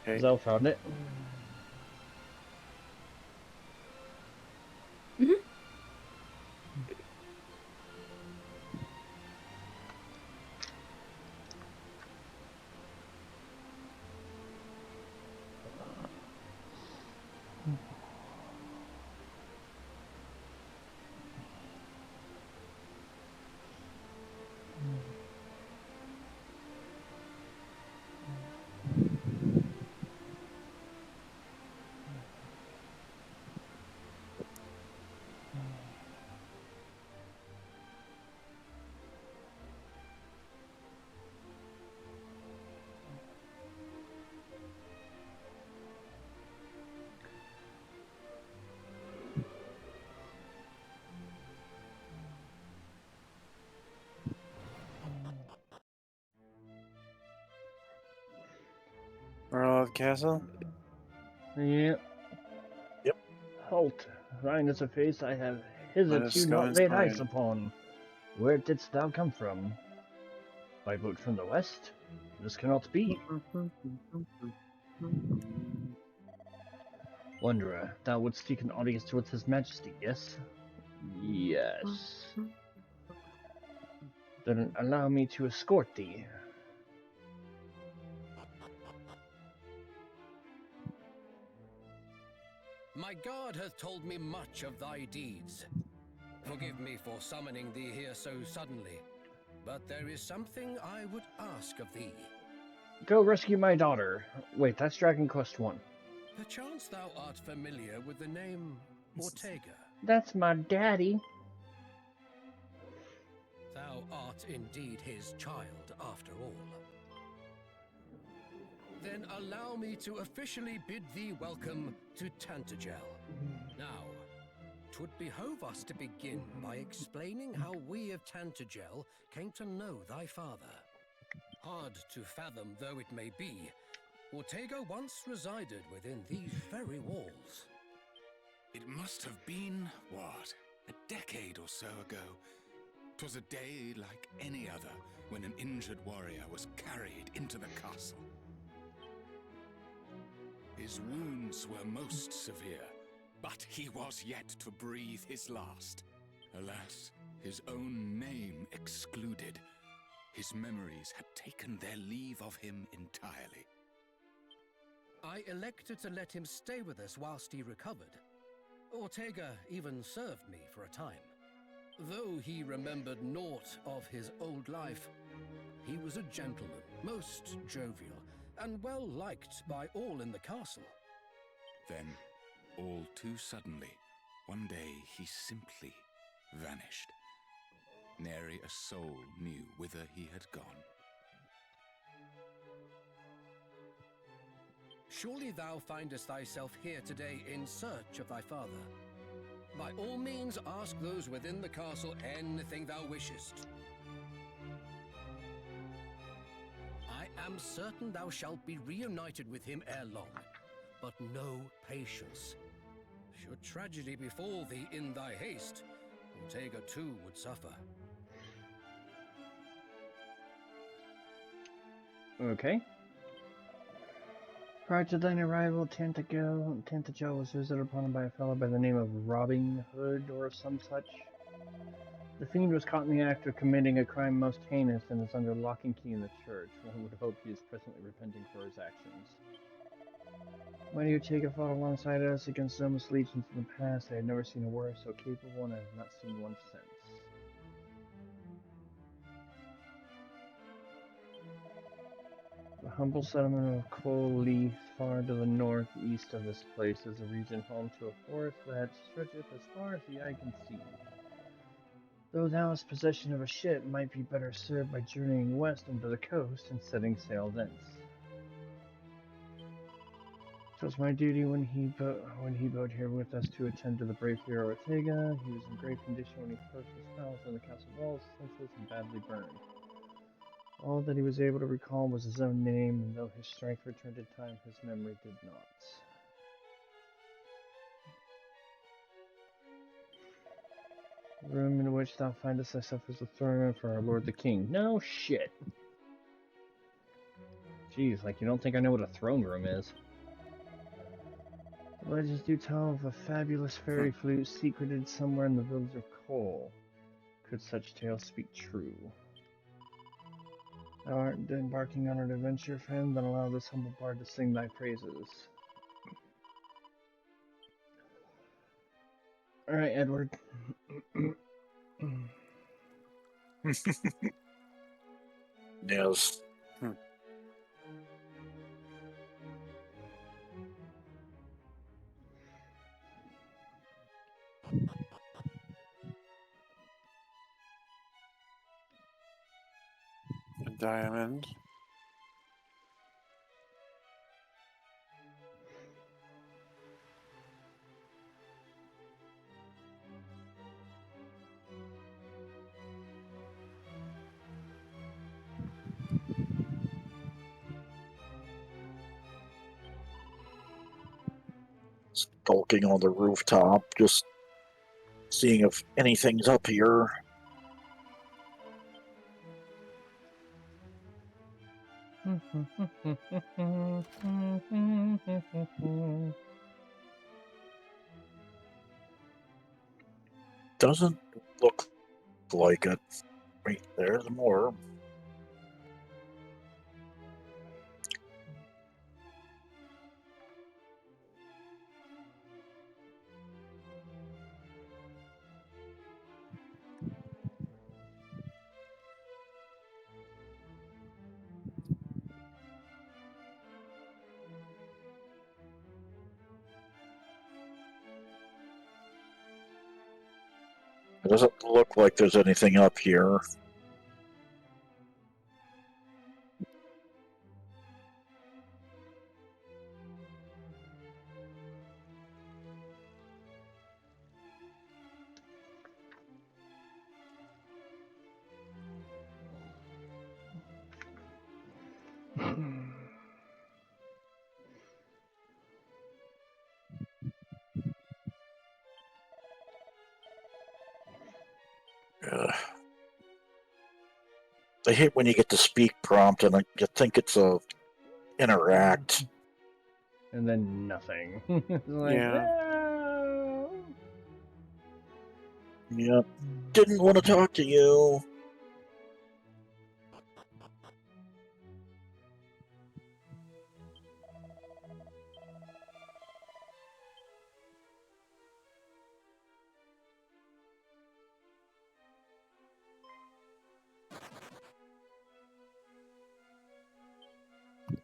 Okay. Zell found it. Orlov Castle? Yep. Yep. Halt. Thine is a face I have Let us hitherto go not laid inside. eyes upon. Where didst thou come from? By boat from the west? This cannot be. Wanderer, thou wouldst seek an audience with his majesty, yes? Yes. Then allow me to escort thee. My guard hath told me much of thy deeds. Forgive me for summoning thee here so suddenly, but there is something I would ask of thee. Go rescue my daughter. Wait, that's Dragon Quest 1. Perchance thou art familiar with the name Ortega. That's my daddy. Thou art indeed his child, after all. Then allow me to officially bid thee welcome to Tantagel. Now, 'twould behove us to begin by explaining how we of Tantagel came to know thy father. Hard to fathom though it may be, Ortega once resided within these very walls. It must have been, what, a decade or so ago. 'Twas a day like any other when an injured warrior was carried into the castle. His wounds were most severe, but he was yet to breathe his last. Alas, his own name excluded. His memories had taken their leave of him entirely. I elected to let him stay with us whilst he recovered. Ortega even served me for a time. Though he remembered naught of his old life, he was a gentleman, most jovial, and well liked by all in the castle. Then, all too suddenly, one day he simply vanished. Nary a soul knew whither he had gone. Surely thou findest thyself here today in search of thy father. By all means ask those within the castle anything thou wishest. I am certain thou shalt be reunited with him ere long, but know patience. Should tragedy befall thee in thy haste, Ortega too would suffer. Okay. Prior to thine arrival, Tantagel was visited upon by a fellow by the name of Robin Hood or some such. The fiend was caught in the act of committing a crime most heinous and is under lock and key in the church. One would hope he is presently repenting for his actions. Mighty Ortega fought alongside us against Zoma's legions in the past. I have never seen a warrior so capable, and I have not seen one since. The humble settlement of Coal far to the northeast of this place, is a region home to a forest that stretcheth as far as the eye can see. Though thou hast possession of a ship, might be better served by journeying west into the coast and setting sail thence. 'Twas my duty when he rode here with us to attend to the brave hero Ortega. He was in grave condition when he approached his palace in the castle walls, senseless and badly burned. All that he was able to recall was his own name, and though his strength returned in time, his memory did not. The room in which thou findest thyself is the throne room for our lord the king. No shit. Jeez, like you don't think I know what a throne room is. The legends do tell of a fabulous fairy flute secreted somewhere in the village of Cole. Could such tales speak true? Thou art embarking on an adventure, friend, then allow this humble bard to sing thy praises. Alright, Edward. Yes. A diamond. Skulking on the rooftop, just seeing if anything's up here. Doesn't look like it. Wait, there's more. It doesn't look like there's anything up here. I hate when you get the speak prompt and you think it's a interact. and then nothing. Like, Yeah. "Ah." Yep. Didn't want to talk to you.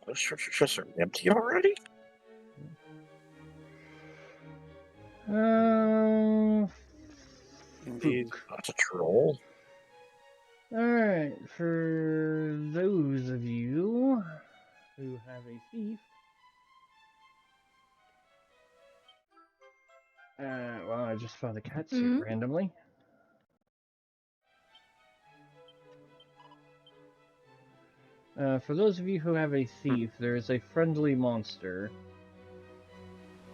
Those shirts are empty already? Indeed. That's a troll. Alright, for those of you who have a thief, well, I just found a cat suit randomly. For those of you who have a thief, there is a friendly monster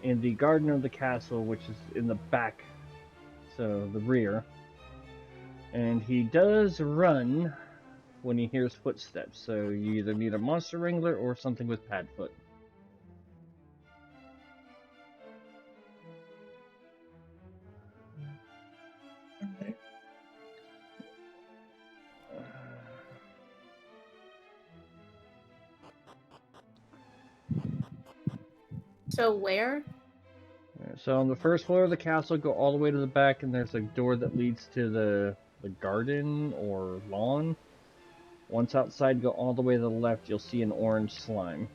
in the garden of the castle, which is in the back, so the rear. And he does run when he hears footsteps, so you either need a monster wrangler or something with Padfoot. So where? So on the first floor of the castle, go all the way to the back, and there's a door that leads to the garden or lawn. Once outside, go all the way to the left, you'll see an orange slime.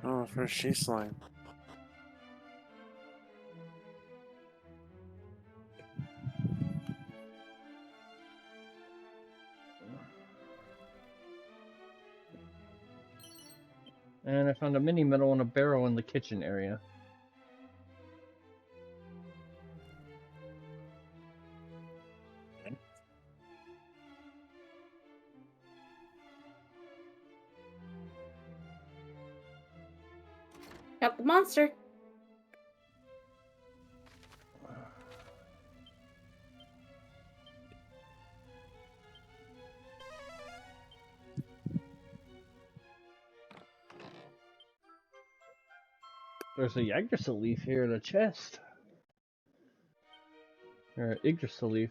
Oh, first she slime. And I found a mini metal and a barrel in the kitchen area. Got the monster. There's a Yggdrasil leaf here in a chest. Or an Yggdrasil leaf.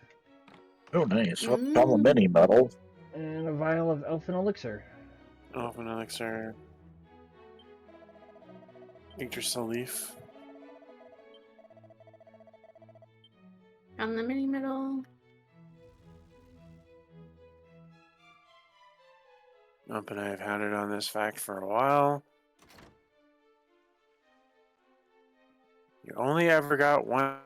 Oh, nice. Found a mini metal. And a vial of elfin elixir. Elfin elixir. Yggdrasil leaf. On the mini metal. Up and I have had it on this fact for a while. You only ever got one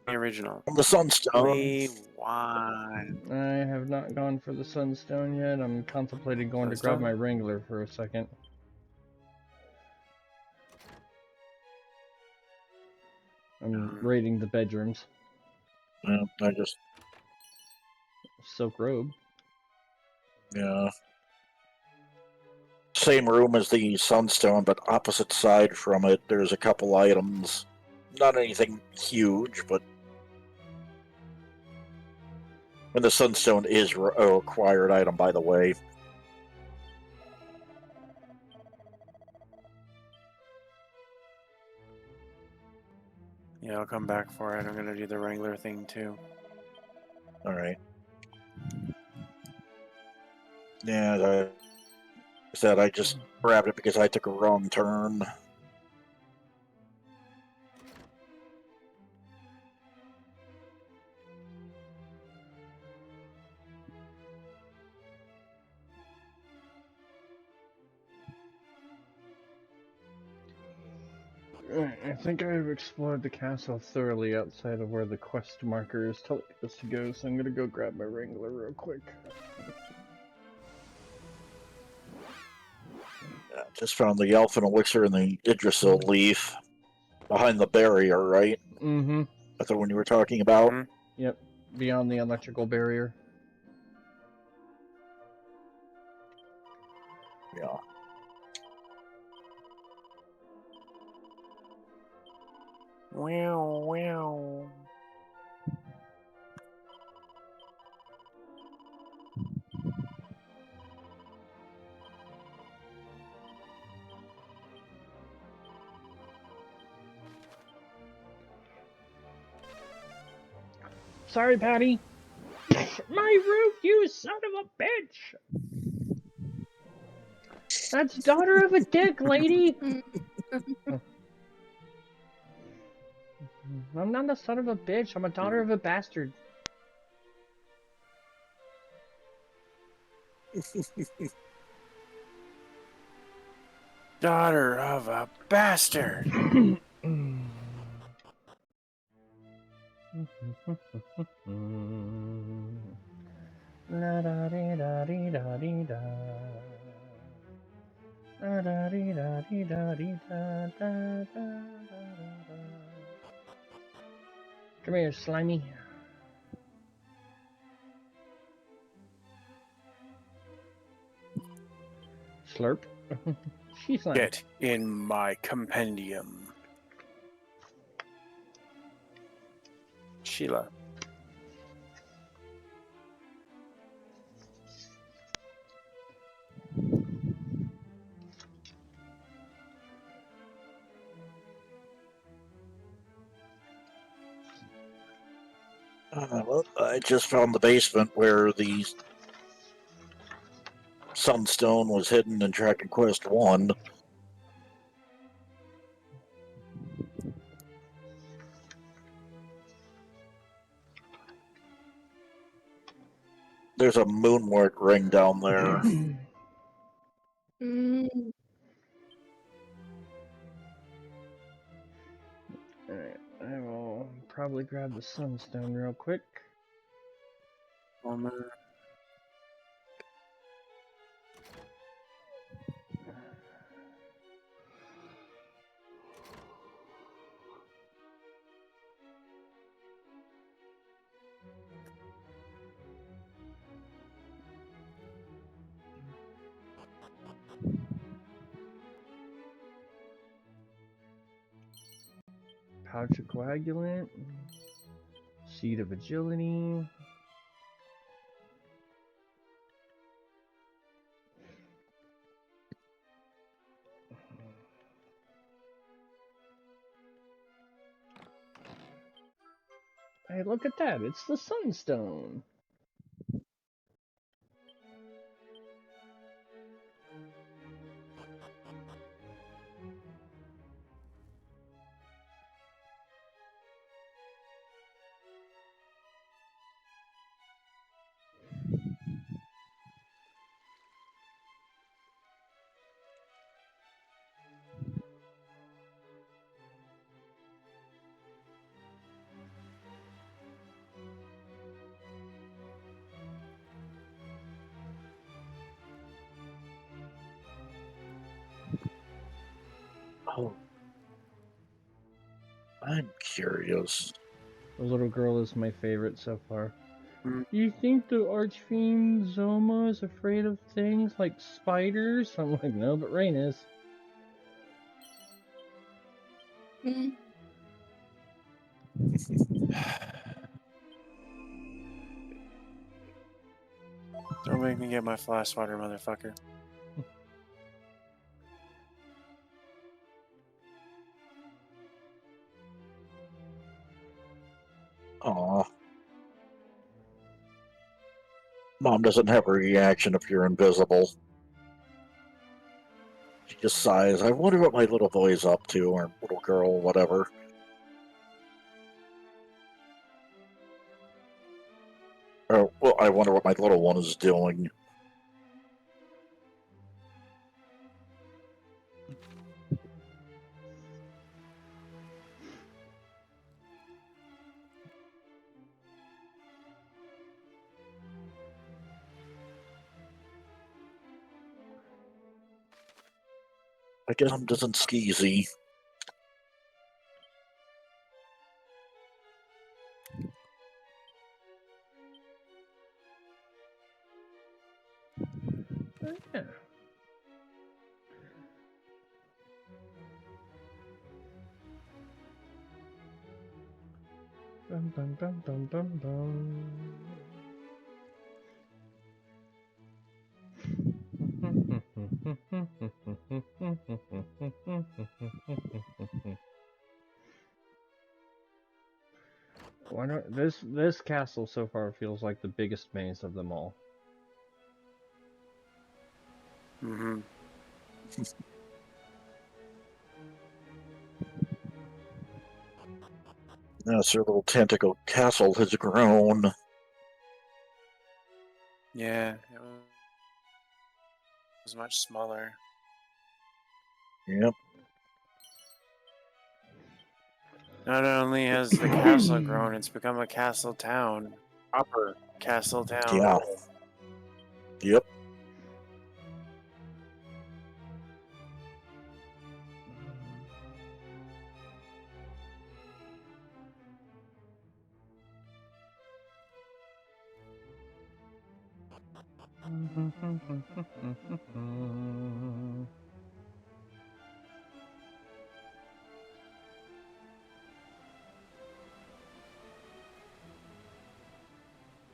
original. From the Sunstone. Only one. I have not gone for the Sunstone yet. I'm contemplating going to grab my Wrangler for a second. I'm raiding the bedrooms. Yeah, I just... Silk robe. Yeah. Same room as the Sunstone, but opposite side from it, there's a couple items. Not anything huge, but... And the Sunstone is a required item, by the way. Yeah, I'll come back for it. I'm gonna do the Wrangler thing too. Alright. Yeah, I said I just grabbed it because I took a wrong turn. I think I've explored the castle thoroughly outside of where the quest marker is telling us to go, so I'm gonna go grab my Wrangler real quick. Yeah, just found the Elfin Elixir and the Yggdrasil leaf behind the barrier, right? Mm-hmm. That's the one you were talking about? Mm-hmm. Yep, beyond the electrical barrier. Yeah. Wow, wow. Sorry, Patty. My roof, you son of a bitch! That's daughter of a dick, lady! I'm not a son of a bitch, I'm a daughter of a bastard. Daughter of a bastard! La da dee da dee da dee da. Da da dee da dee da dee da da da da. Come here, slimy. Slurp. She's like. Get in my compendium. Sheila. Well, I just found the basement where the Sunstone was hidden in Dragon Quest 1. There's a moonwort ring down there. Alright, I will probably grab the Sunstone real quick. Pouch of Coagulant. Seed of Agility. Hey, look at that. It's the Sunstone. Oh. I'm curious. The little girl is my favorite so far. You think the Archfiend Zoma is afraid of things like spiders? I'm like, no, but Rayn is. Don't make me get my fly swatter, motherfucker. Aw. Mom doesn't have a reaction if you're invisible. She just sighs. I wonder what my little boy's up to, or little girl, whatever. Oh, well, I wonder what my little one is doing. I guess I'm just skeezy. Yeah. Bum, bum, bum, bum, bum, bum. Why don't this castle so far feels like the biggest maze of them all. Mm-hmm. Yes, your little tentacle castle has grown. Yeah, it was much smaller. Yep. Not only has the castle grown, it's become a castle town. Proper castle town. Yeah. Yep.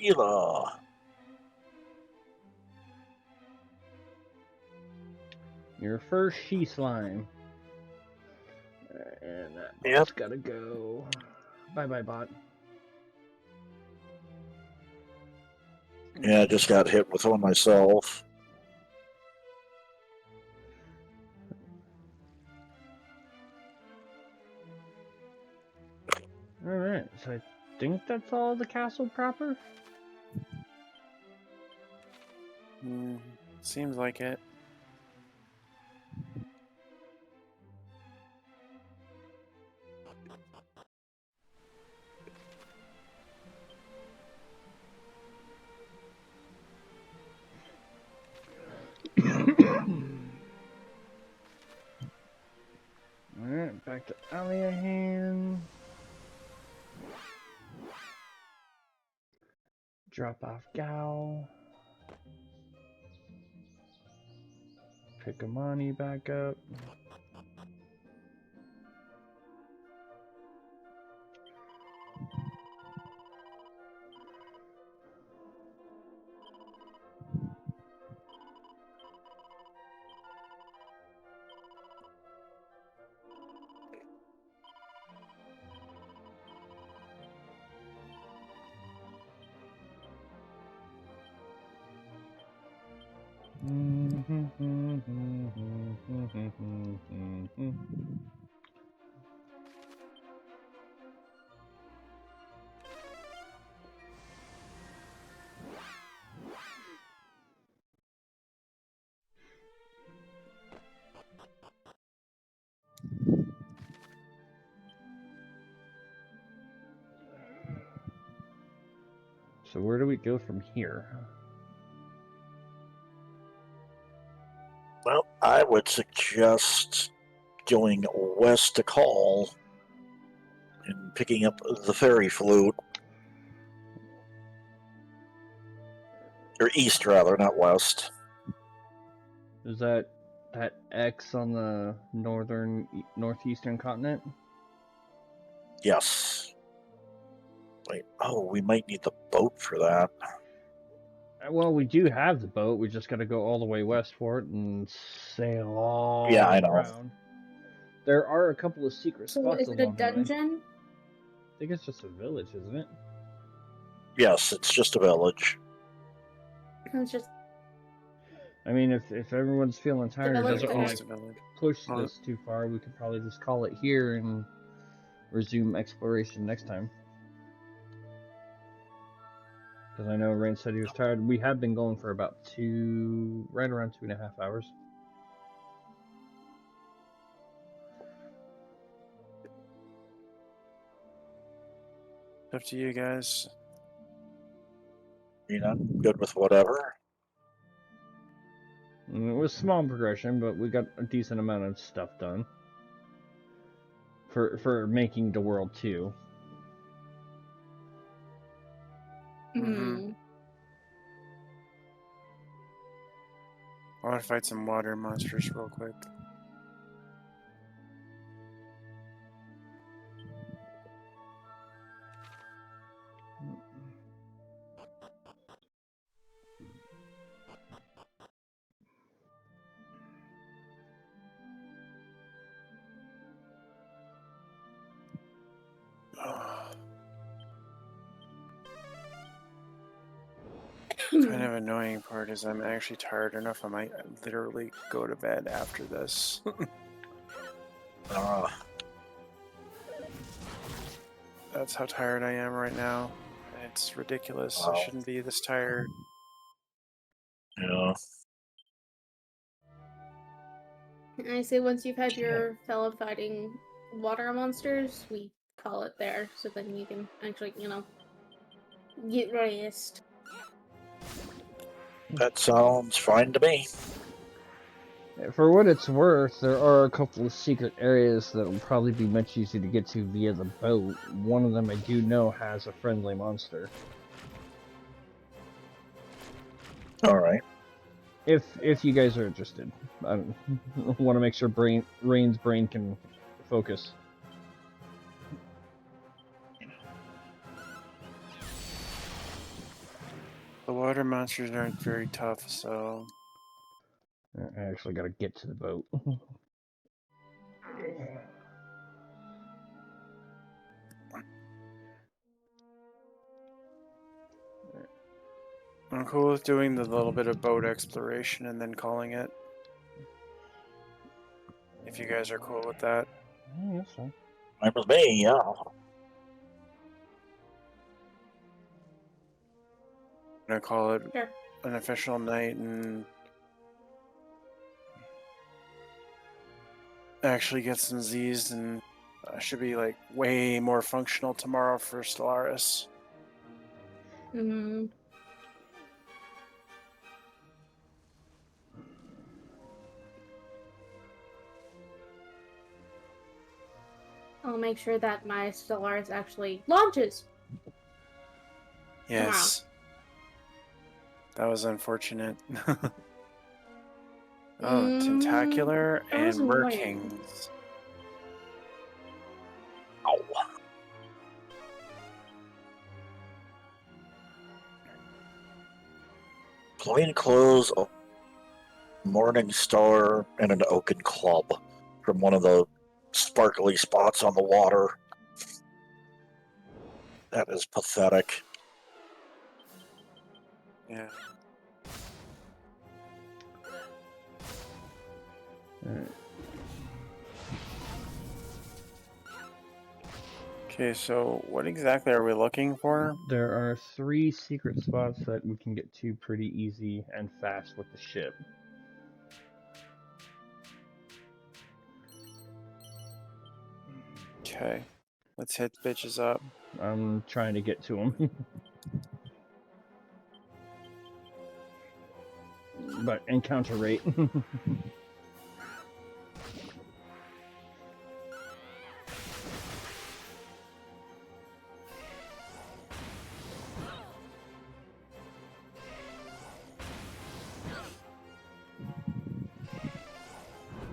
Ela. Your first she slime. And that Yep. bot's gotta go. Bye bye, bot. Yeah, I just got hit with one myself. Alright, so I think that's all the castle proper? Seems like it. Alright, back to Aliahan. Drop off Gal. Pick Amani back up. So where do we go from here? Well, I would suggest going west to Call and picking up the fairy flute. Or east, rather, not west. Is that X on the northeastern continent? Yes. Wait, we might need the boat for that. Well, we do have the boat. We just got to go all the way west for it and sail all Yeah, the way I know. around. There are a couple of secret So spots is it a along the way. dungeon? I think it's just a village, isn't it? Yes, it's just a village. It's just I mean, if everyone's feeling tired and village, doesn't want Just to a village. push this too far, we could probably just call it here and resume exploration next time. Because I know Rayn said he was tired. We have been going for about right around 2.5 hours. Up to you guys. You know, good with whatever. It was small progression, but we got a decent amount of stuff done. For making the world 2. Mm-hmm. I want to fight some water monsters real quick. kind of annoying part is I'm actually tired enough I might literally go to bed after this. That's how tired I am right now. It's ridiculous. I shouldn't be this tired. Yeah. I say once you've had your fellow fighting water monsters, we call it there, so then you can actually, get rest. That sounds fine to me. For what it's worth, there are a couple of secret areas that will probably be much easier to get to via the boat. One of them I do know has a friendly monster. Alright. If you guys are interested. I want to make sure Rayn's brain can focus. The water monsters aren't very tough, so... I actually gotta get to the boat. I'm cool with doing the little bit of boat exploration and then calling it. If you guys are cool with that. Yeah, that's fine. That was me, yeah. I'm gonna call it Sure. an official night and actually get some Z's, and should be like way more functional tomorrow for Stellaris. Mm-hmm. I'll make sure that my Stellaris actually launches. Yes. That was unfortunate. Tentacular that was and annoying. Merkings. Ow. Plain clothes, a morning star, and an oaken club from one of the sparkly spots on the water. That is pathetic. Yeah. Okay, so what exactly are we looking for? There are 3 secret spots that we can get to pretty easy and fast with the ship. Okay, let's hit bitches up. I'm trying to get to them. But encounter rate.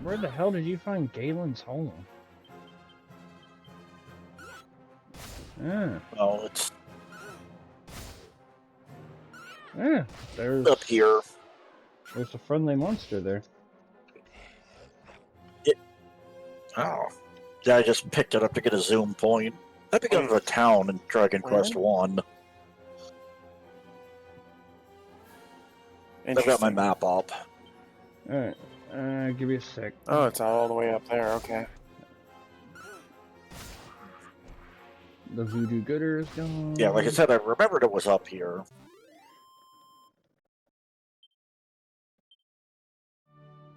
Where the hell did you find Galen's home? Oh, it's There's up here. There's a friendly monster there. Oh. Yeah, I just picked it up to get a zoom point. I picked up a town in Dragon Quest 1. I've got my map up. Alright, give me a sec. Oh, it's all the way up there, okay. The voodoo gooder is gone. Yeah, like I said, I remembered it was up here.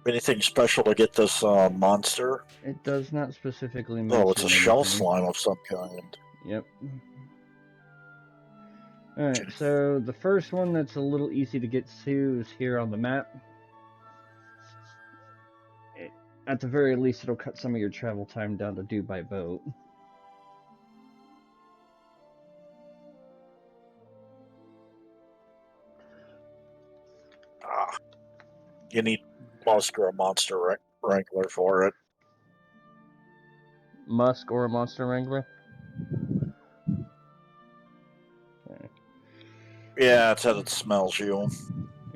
Anything special to get this monster? It does not specifically mention Oh, it's a shell anything. slime of some kind. Yep. Alright, so the first one that's a little easy to get to is here on the map. At the very least, it'll cut some of your travel time down to do by boat. You need Musk or a monster wrangler for it. Musk or a monster wrangler? Okay. Yeah, it says it smells you.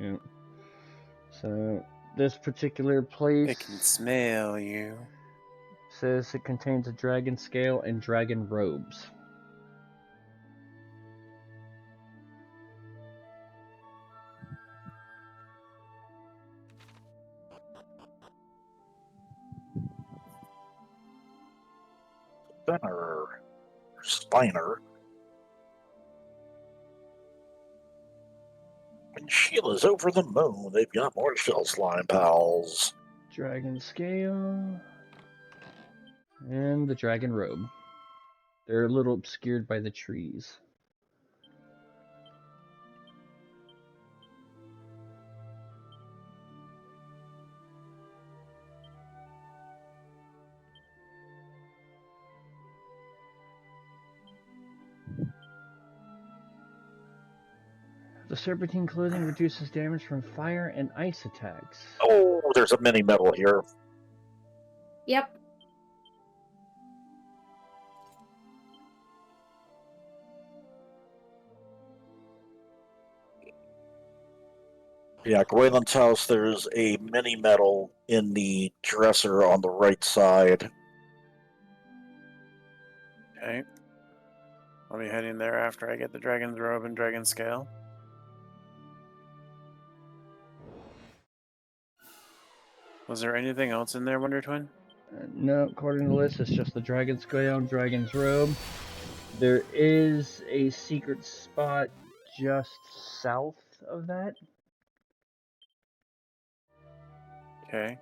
Yeah. So, this particular place... It can smell you. Says it contains a dragon scale and dragon robes. Spiner. And Sheila's over the moon. They've got more shell slime pals. Dragon scale. And the dragon robe. They're a little obscured by the trees. The serpentine clothing reduces damage from fire and ice attacks. Oh, there's a mini medal here. Yep. Yeah, Gwayland's house, there's a mini medal in the dresser on the right side. Okay. I'll be heading there after I get the dragon's robe and dragon scale. Was there anything else in there, Wonder Twin? No, according to the list, it's just the dragon scale and dragon's robe. There is a secret spot just south of that. Okay.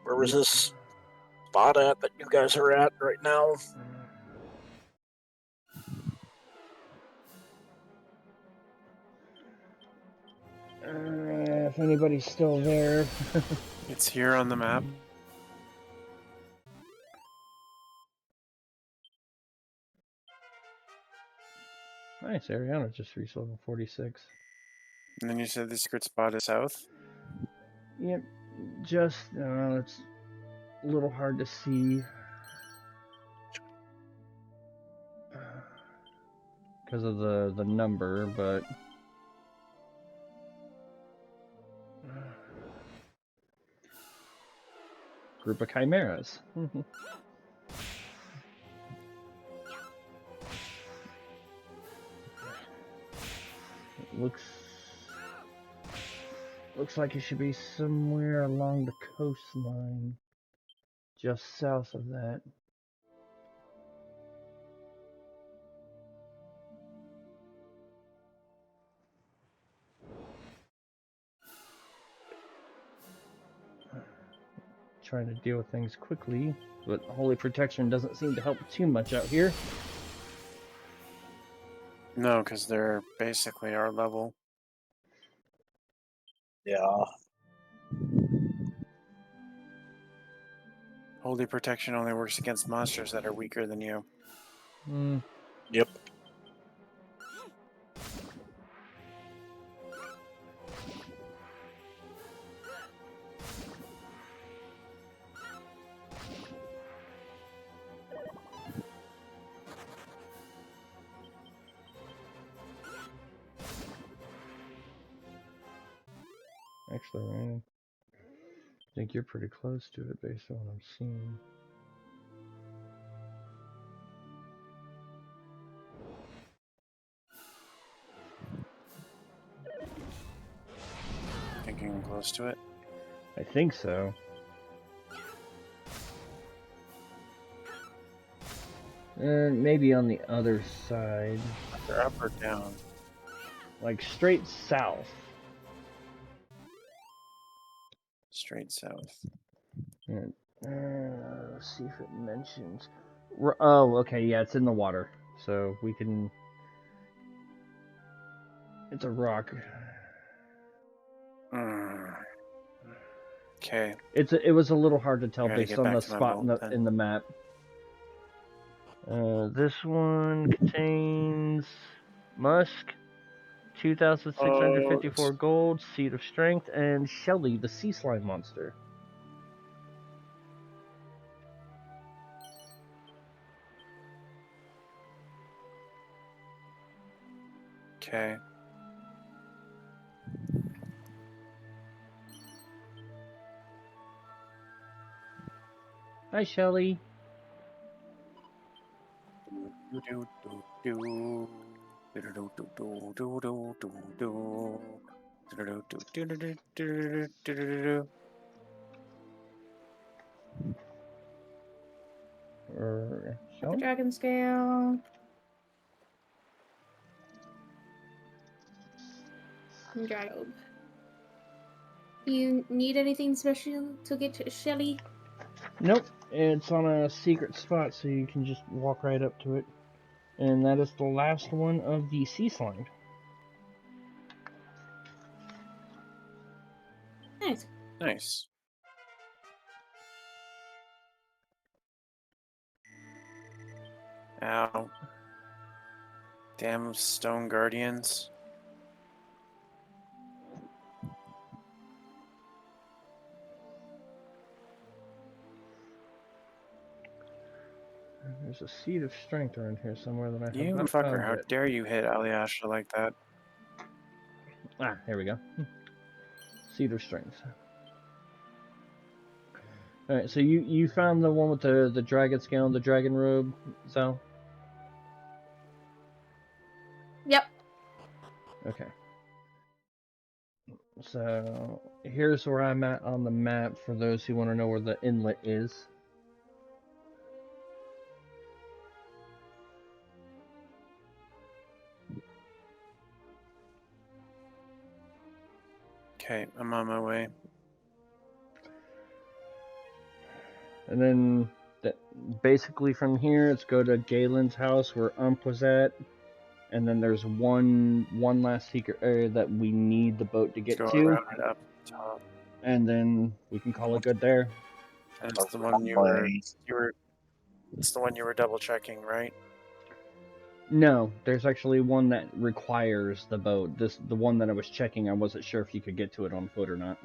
Where was this spot at that you guys are at right now? If anybody's still there. It's here on the map. Nice, Ariana just reached level 46. And then you said the secret spot is south? Yep, just, it's a little hard to see. Because of the number, but... Group of chimeras. Looks like it should be somewhere along the coastline, just south of that. Trying to deal with things quickly, but Holy Protection doesn't seem to help too much out here. No, because they're basically our level. Yeah. Holy Protection only works against monsters that are weaker than you. Yep. Actually, Rayn, I think you're pretty close to it based on what I'm seeing. Thinking I'm close to it? I think so. Maybe on the other side. They're up or down? Like straight south. Straight south. Yeah. Let's see if it mentions. Oh, okay, yeah, it's in the water, so we can. It's a rock. Okay. It was a little hard to tell I gotta based get on back the to my spot vault, then. in the map. This one contains musk, 2,654 gold, seed of strength, and Shelly, the sea slime monster. Okay. Hi, Shelly. Or At the dragon scale. Dragon. You need anything special to get to Shelly? Nope. It's on a secret spot, so you can just walk right up to it. And that is the last one of the sea slime. Nice. Nice. Ow. Damn stone guardians. There's a seed of strength around here somewhere that I have You not fucker, found how yet. dare you hit Alyasha like that? Ah, here we go. Seed of strength. Alright, so you found the one with the dragon scale and the dragon robe, Zal? Yep. Okay. So, here's where I'm at on the map for those who want to know where the inlet is. Okay, I'm on my way. And then, basically from here, it's go to Galen's house where was at. And then there's one last secret area that we need the boat to get Go to. around it up top. And then we can call it good there. And it's the one you were it's the one you were double checking, right? No, there's actually one that requires the boat. The one that I was checking, I wasn't sure if you could get to it on foot or not.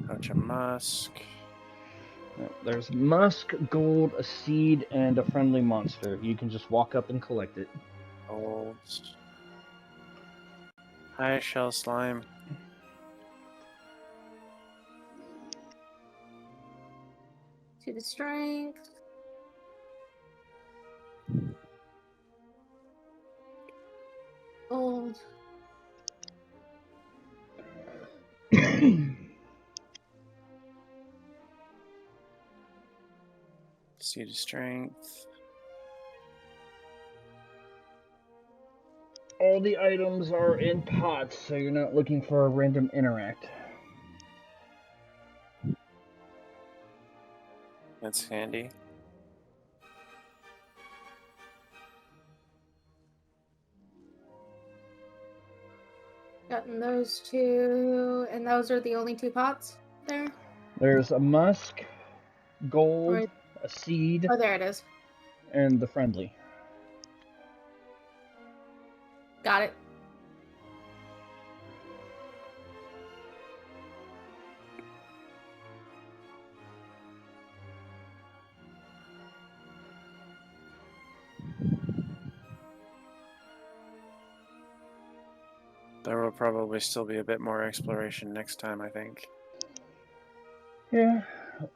Bunch of musk. There's musk, gold, a seed, and a friendly monster. You can just walk up and collect it. Gold. Hi, shell slime. To the strength. Gold. Seed of strength. All the items are in pots, so you're not looking for a random interact. That's handy. Gotten those two, and those are the only two pots there? There's a musk, gold, Right. a seed, Oh, there it is. and the friendly. Got it. There will probably still be a bit more exploration next time, I think. Yeah,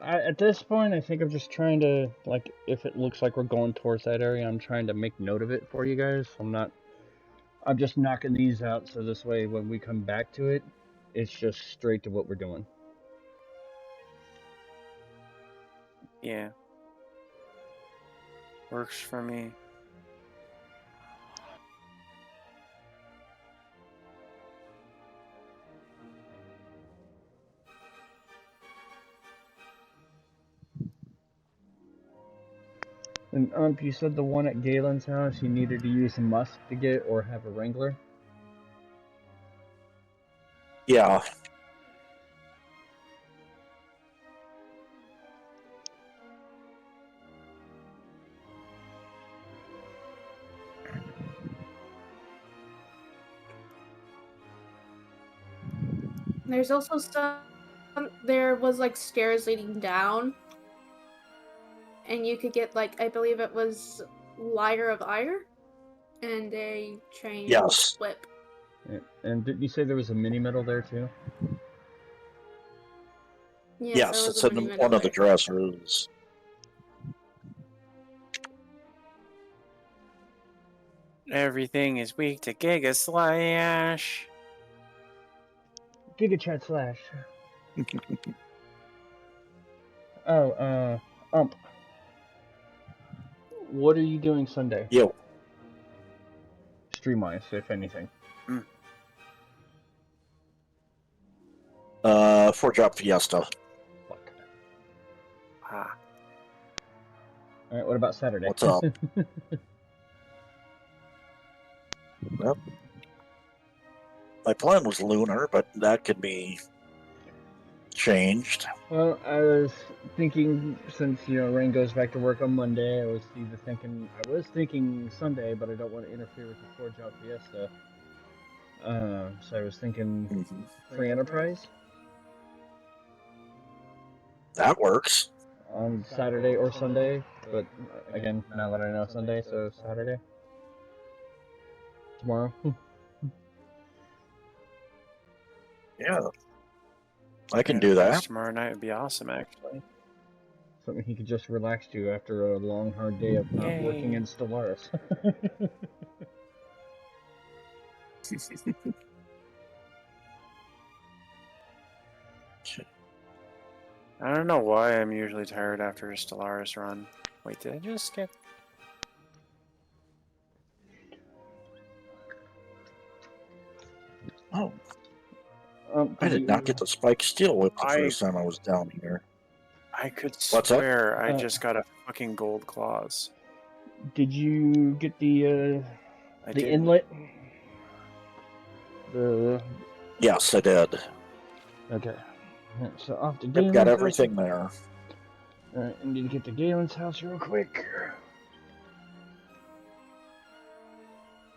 at this point, I think I'm just trying to, like, if it looks like we're going towards that area, I'm trying to make note of it for you guys. I'm just knocking these out, so this way, when we come back to it, it's just straight to what we're doing. Yeah. Works for me. And you said the one at Galen's house, you needed to use a musk to get, or have a wrangler? Yeah. There's also there was like stairs leading down, and you could get like, I believe it was Liar of Ire and a chain whip. Yeah. And didn't you say there was a mini medal there too? Yes, it's in one of the dressers. Everything is weak to Giga Slash. Giga Chat Slash. Oh, what are you doing Sunday? Yo. Stream-wise, if anything. For Job Fiesta. Fuck. Ah. Alright, what about Saturday? What's up? Well, my plan was lunar, but that could be changed. Well, I was thinking, since, Rayn goes back to work on Monday, I was thinking Sunday, but I don't want to interfere with the Forge Out Fiesta. So I was thinking Free Enterprise? That works. On Saturday or Sunday, but again, now that I know Sunday, so Saturday. Tomorrow. Yeah. I can do that. Tomorrow night would be awesome, actually. Something he could just relax to after a long, hard day of not working in Stellaris. I don't know why I'm usually tired after a Stellaris run. Wait, did I just skip? Oh. I did not get the Spike Steel Whip the first time I was down here. I could What's swear up? I just got a fucking gold claws. Did you get the inlet? Yes, I did. Okay. So off to I've Galen's got house. everything there. Alright, I need to get to Galen's house real quick.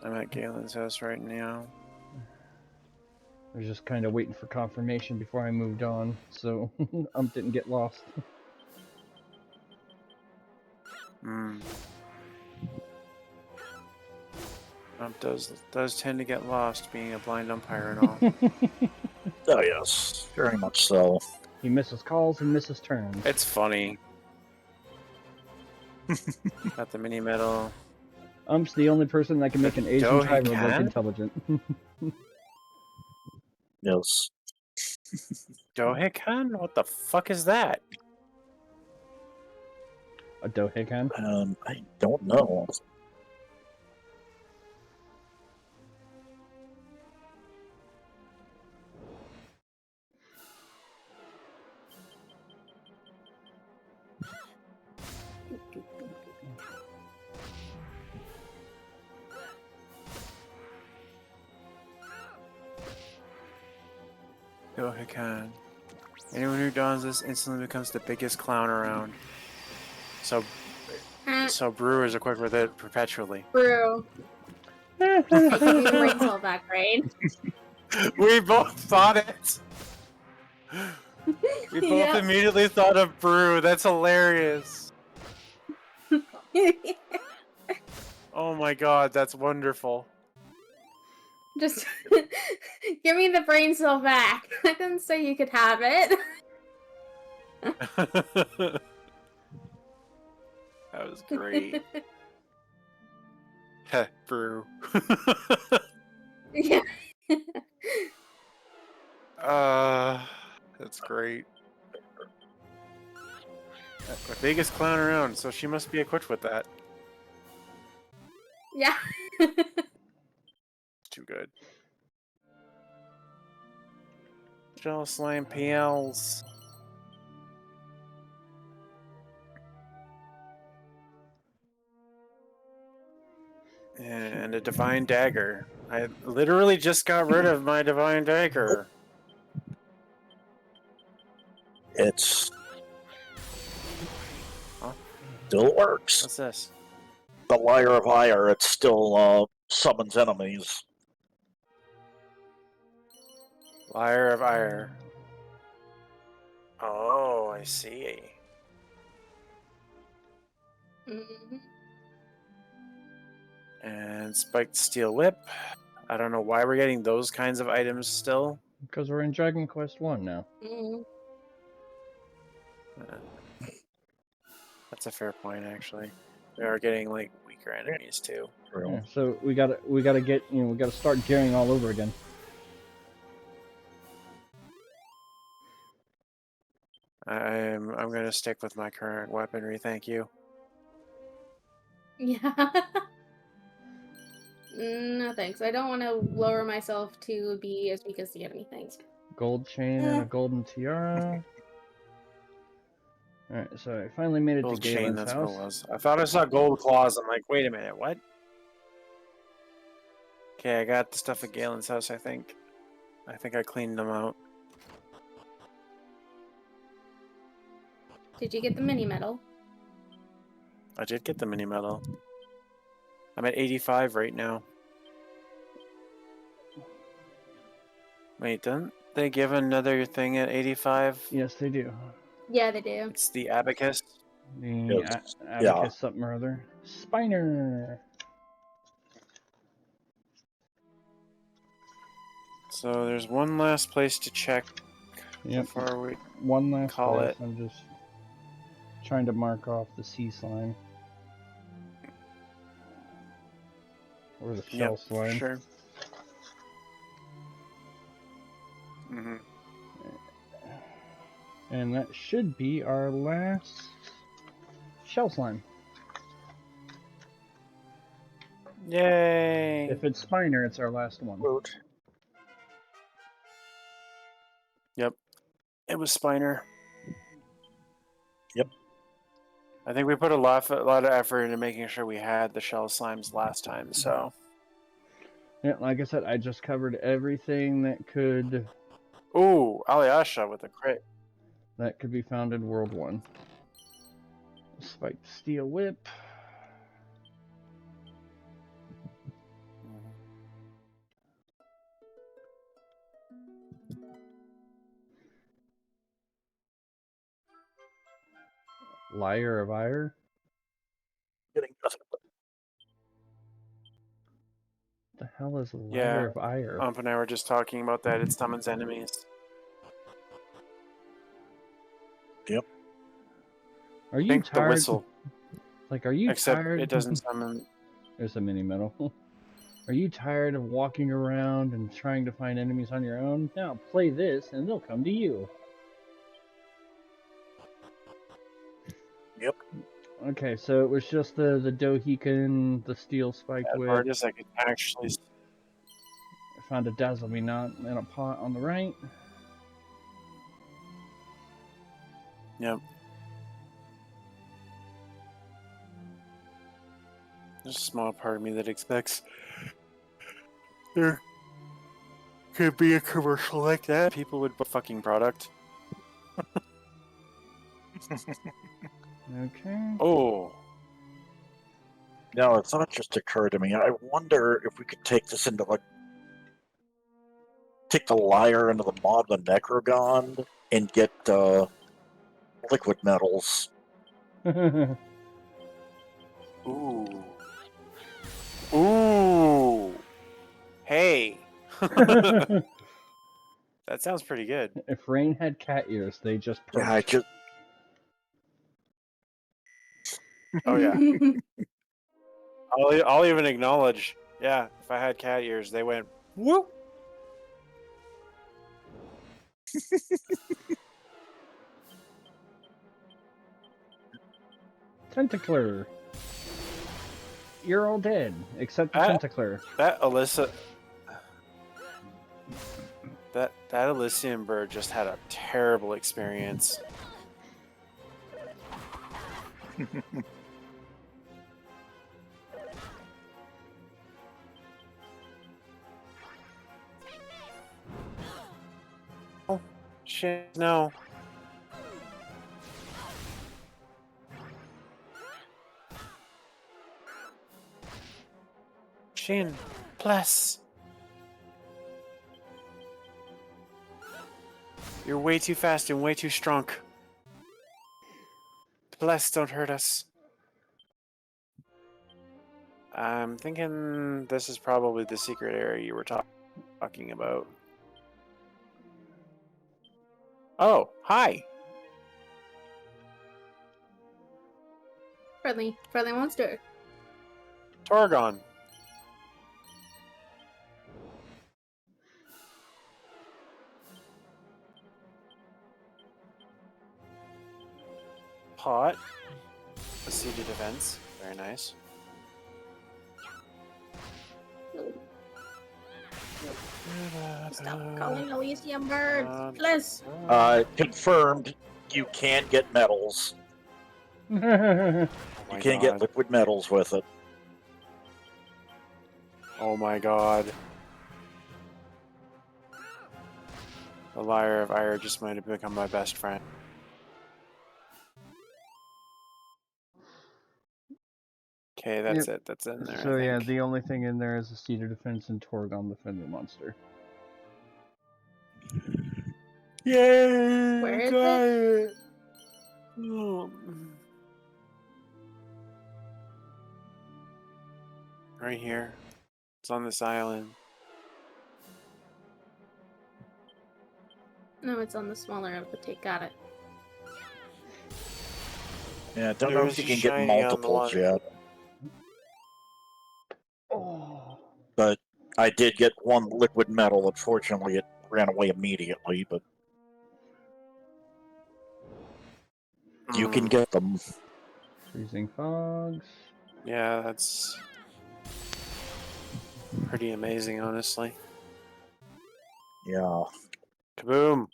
I'm at Galen's house right now. I was just kind of waiting for confirmation before I moved on, so didn't get lost. Does tend to get lost being a blind umpire and all. Oh yes, very much so. He misses calls and misses turns. It's funny. Got the mini medal. Ump's the only person that can make an Asian driver look intelligent. Yes. Dohikan? What the fuck is that? A Dohikan? I don't know. Dohikan. Anyone who dons this instantly becomes the biggest clown around. So Brew is equipped with it perpetually. Brew. You bring all back, Rayn. We both thought it. We both immediately thought of Brew. That's hilarious. Oh my god, that's wonderful. Just give me the brain cell back. I didn't say you could have it. That was great. Heh, Brew. Yeah. That's great. The biggest clown around, so she must be equipped with that. Yeah. Too good. Gel Slime PLs. And a Divine Dagger. I literally just got rid of my Divine Dagger. It's... still works. What's this? The Liar of Ire, it still summons enemies. Liar of Ire. Oh, I see. Mm-hmm. And Spiked Steel Whip. I don't know why we're getting those kinds of items still. Because we're in Dragon Quest 1 now. Mm-hmm. That's a fair point, actually. We are getting like weaker enemies too. Yeah, so we gotta get we gotta start gearing all over again. I'm gonna stick with my current weaponry, thank you. Yeah. No thanks. I don't want to lower myself to be as weak as the enemy. Thanks. Gold chain and a golden tiara. Alright, so I finally made it Gold to chain, Galen's that's house. what it was. I thought I saw gold claws. I'm like, wait a minute, what? Okay, I got the stuff at Galen's house, I think. I think I cleaned them out. Did you get the mini medal? I did get the mini medal. I'm at 85 right now. Wait, don't they give another thing at 85? Yes, they do. Yeah, they do. It's the abacus. The Yes. abacus something or other. Spiner! So there's one last place to check before we one last call place. it. I'm just trying to mark off the sea slime. Or the shell slime. Sure. Mm-hmm. And that should be our last shell slime. Yay! If it's Spiner, it's our last one. Yep. It was Spiner. Yep. I think we put a lot of effort into making sure we had the shell slimes last time, so. Yeah, like I said, I just covered everything that could... Ooh, Alyasha with a crit. That could be found in World 1. Spiked Steel Whip. Liar of Ire. Getting nothing. What the hell is Liar of Ire? Ump and I were just talking about that. It summons enemies. Yep. Are you Think tired? the whistle. Like, are you Except tired? it doesn't summon. There's a mini medal. Are you tired of walking around and trying to find enemies on your own? Now play this and they'll come to you. Yep. Okay, so it was just the Dohican, the steel spiked As whip. hard as I could actually. I found a Dazzle Me Not in a pot on the right. Yep. There's a small part of me that expects there could be a commercial like that. People would buy fucking product. Okay. Oh. Now, a thought just occurred to me. I wonder if we could take this into, like, take the Liar into the Mod the Necrogon and get liquid metals. Ooh. Ooh. Hey. That sounds pretty good. If Rayn had cat ears, they just Yeah, I perked. just... Oh yeah. I'll even acknowledge. Yeah, if I had cat ears, they went whoop. Tentacler. You're all dead, except the Tentacler. That Alyssa. That Elysian bird just had a terrible experience. Oh shit! No. Shin, plus. You're way too fast and way too strong. Plus, don't hurt us. I'm thinking this is probably the secret area you were talking about. Oh, hi. Friendly monster. Torgon. pot. A seeded defense. Very nice. Stop calling Elysium birds. Please. Confirmed, you can get medals. Oh You can get liquid medals with it. Oh my god. The Liar of Ire just might have become my best friend. Okay, that's it. That's in there. So I yeah, think. the only thing in there is a Cedar Defense and Torgon the Friendly Monster. Yay! Where is got it? it? Oh. Right here. It's on this island. No, it's on the smaller of the take. Got it. Yeah, I don't know if you can get shining on the multiples one. yet. Oh. But I did get one liquid metal. Unfortunately, it ran away immediately, but you can get them. Freezing Fogs. Yeah, that's pretty amazing, honestly. Yeah. Kaboom!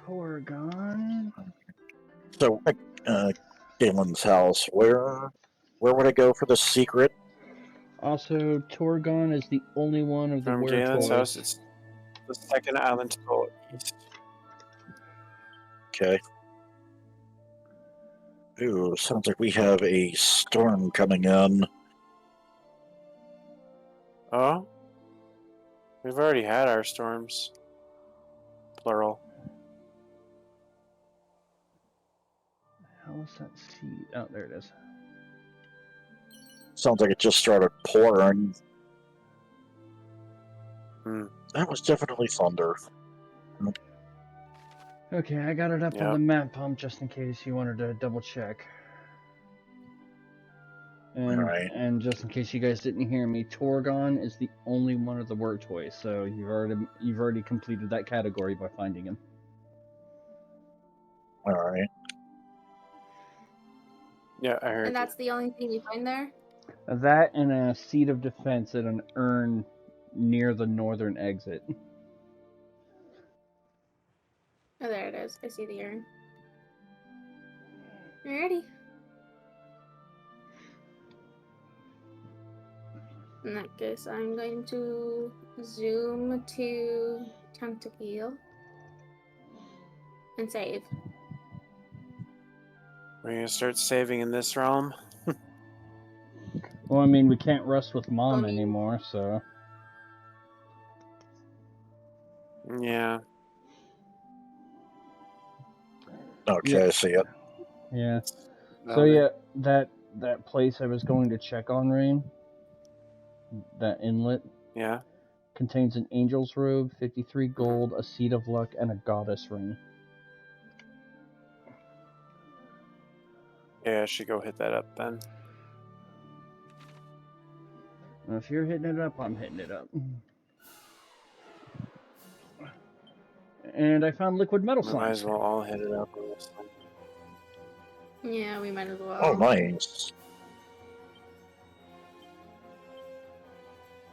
Torgon. So, Galen's house. Where would I go for the secret? Also, Torgon is the only one of the From were Galen's house, toys. it's the second island to go east. Okay. Ooh, sounds like we have a storm coming in. Oh? We've already had our storms. Plural. How was that seed? Oh, there it is. Sounds like it just started pouring. Hmm. That was definitely thunder. Okay, I got it up on Yep. the map pump just in case you wanted to double check. And, Alright. and just in case you guys didn't hear me, Torgon is the only one of the were toys, so you've already completed that category by finding him. Alright. Yeah, I heard. And that's the only thing you find there? That and a seat of defense at an urn near the northern exit. Oh, there it is. I see the urn. Alrighty. In that case, I'm going to zoom to Tentacle and save. We're gonna start saving in this realm. Well, I mean, we can't rest with Mom I mean- anymore, so... Yeah. Okay, Yeah. I see it. Yeah. So yeah, that place I was going to check on, Rayn, that inlet, Yeah. contains an angel's robe, 53 gold, a seed of luck, and a goddess ring. Yeah, I should go hit that up then. Now, if you're hitting it up, I'm hitting it up. And I found liquid metal We might slimes. as well all hit it up on this one. Yeah, we might as well. Oh, nice.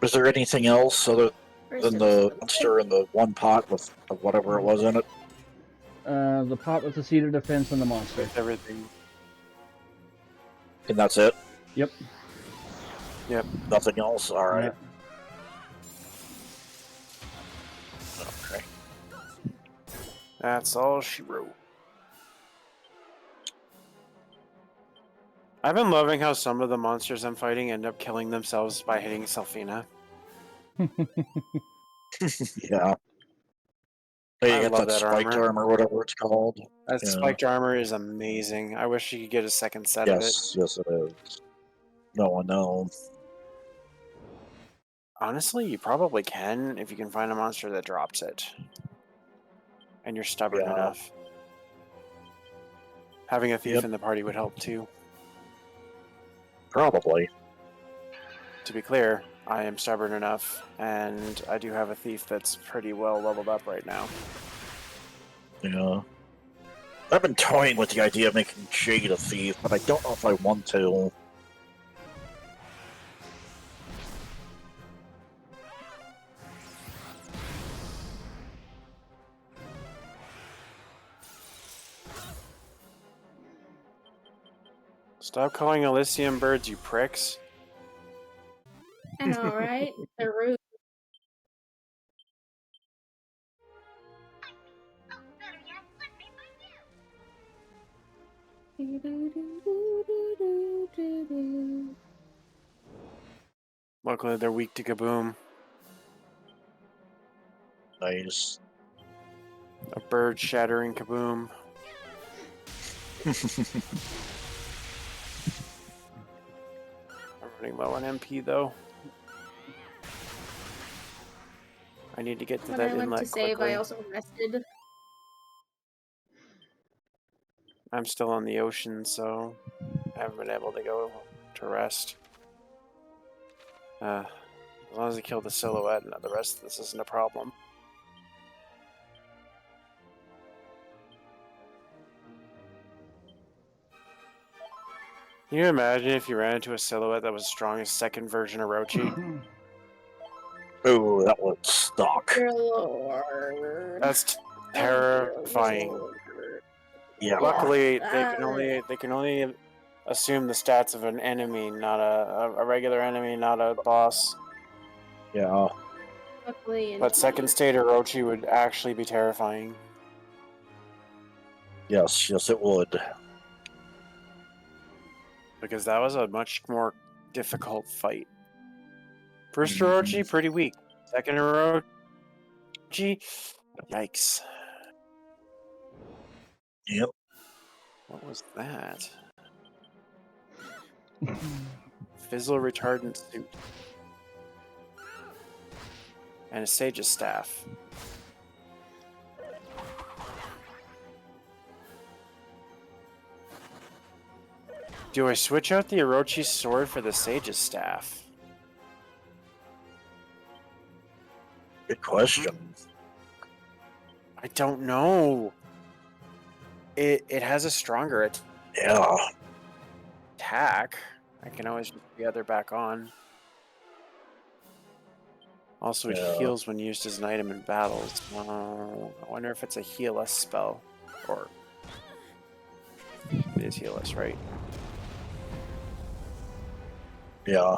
Was there anything else other than the monster and the one pot with whatever it was in it? The pot with the seed of defense and the monster. With everything. And that's it? Yep. Yep. Nothing else? Alright. Yeah. Okay. That's all she wrote. I've been loving how some of the monsters I'm fighting end up killing themselves by hitting Selfina. Yeah. Hey, I you get love that that spiked armor. armor, whatever it's called. That Yeah. spiked armor is amazing. I wish you could get a second set of it. Yes, it is. No, I know. Honestly, you probably can if you can find a monster that drops it. and you're stubborn enough. Having a thief in the party would help too. Probably. To be clear, I am stubborn enough, and I do have a thief that's pretty well leveled up right now. Yeah. I've been toying with the idea of making Jade a thief, but I don't know if I want to. Stop calling Elysium birds, you pricks. I know, right? They're rude. Luckily, they're weak to kaboom. Nice. A bird shattering kaboom. I'm running low on MP though. I need to get to When that I went inlet to save, quickly. I also rested. I'm still on the ocean, so I haven't been able to go to rest. As long as I kill the silhouette, and the rest of this isn't a problem. Can you imagine if you ran into a silhouette that was as strong as second version of Orochi? Ooh, that would suck. Dear Lord. That's terrifying. Yeah. Luckily, they can only assume the stats of an enemy, not a regular enemy, not a boss. Yeah. Luckily, But second state Orochi would actually be terrifying. Yes, it would. Because that was a much more difficult fight. First Orochi, pretty weak. Second Orochi, yikes. Yep. What was that? Fizzle retardant suit. And a sage's staff. Do I switch out the Orochi sword for the sage's staff? Good question. I don't know. It has a stronger attack. I can always put the other back on. Also, it heals when used as an item in battles. I wonder if it's a heal us spell. Or it is heal us, right? Yeah.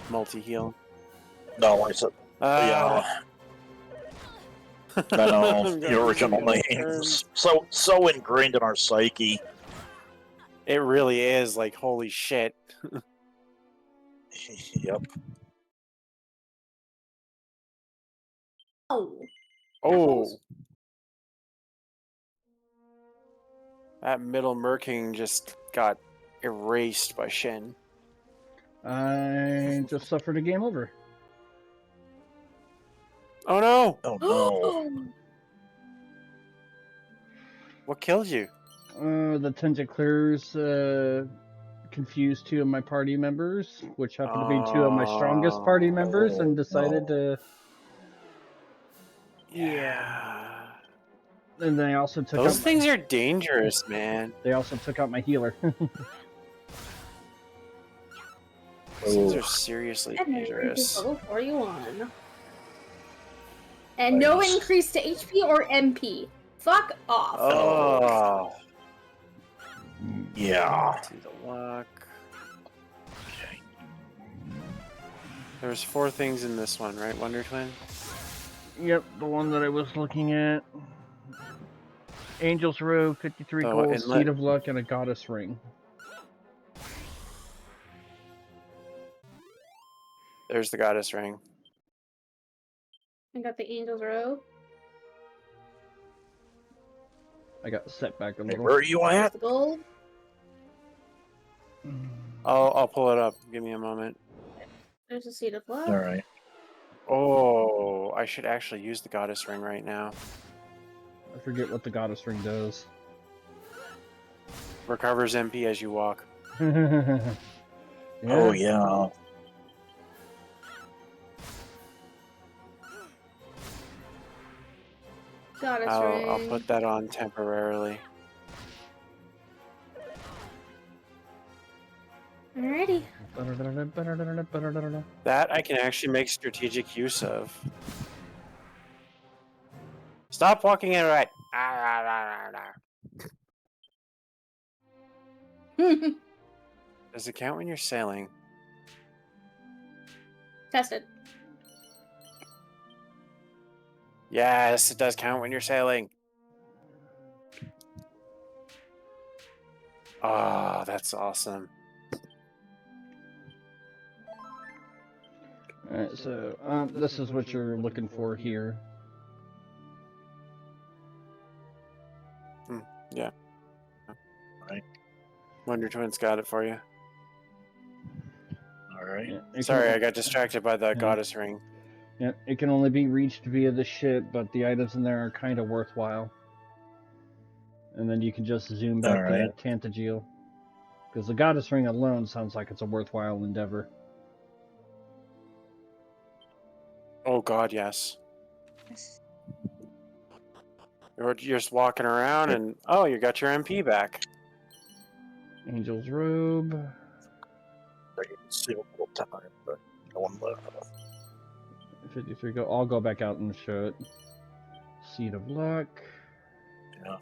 Multi-heal. No, I said... yeah. I know, the original names. So ingrained in our psyche. It really is, like, holy shit. Yep. Oh. That middle Merking just got erased by Shin. I just suffered a game over. Oh no! Oh no. What killed you? The Tentaclers confused two of my party members, which happened to be two of my strongest party members, and decided to... Yeah. And they also took Those things are dangerous, man. They also took out my healer. Those things are seriously dangerous. Level 41. And no increase to HP or MP. Fuck off. Oh. Yeah. To the luck. Okay. There's 4 things in this one, right, Wonder Twin? Yep, the one that I was looking at. Angel's Robe, 53 gold, Seed of Luck, and a Goddess Ring. There's the Goddess Ring. I got the Angel's Robe. I got set back a little. Where are you at? The gold. I'll pull it up. Give me a moment. There's a Seed of Luck. Alright. Oh, I should actually use the Goddess Ring right now. forget what the goddess ring does. Recovers MP as you walk. Yeah. Oh, yeah. Goddess I'll ring. put that on temporarily. Alrighty. That I can actually make strategic use of. Stop walking in right. Does it count when you're sailing? Tested. Yes, it does count when you're sailing. Oh, that's awesome. Alright, so this is what you're looking for here. Yeah. Right. Wonder Twins got it for you. All right. Yeah, Sorry, I got distracted by the Yeah. goddess ring. Yeah, it can only be reached via the ship, but the items in there are kind of worthwhile. And then you can just zoom back to Alright. Tantagel. Because the goddess ring alone sounds like it's a worthwhile endeavor. Oh god, yes. You're just walking around and oh, you got your MP back. Angel's robe. I can see a little time, but no one left. 53 go. I'll go back out and show it. Seed of luck. Yeah.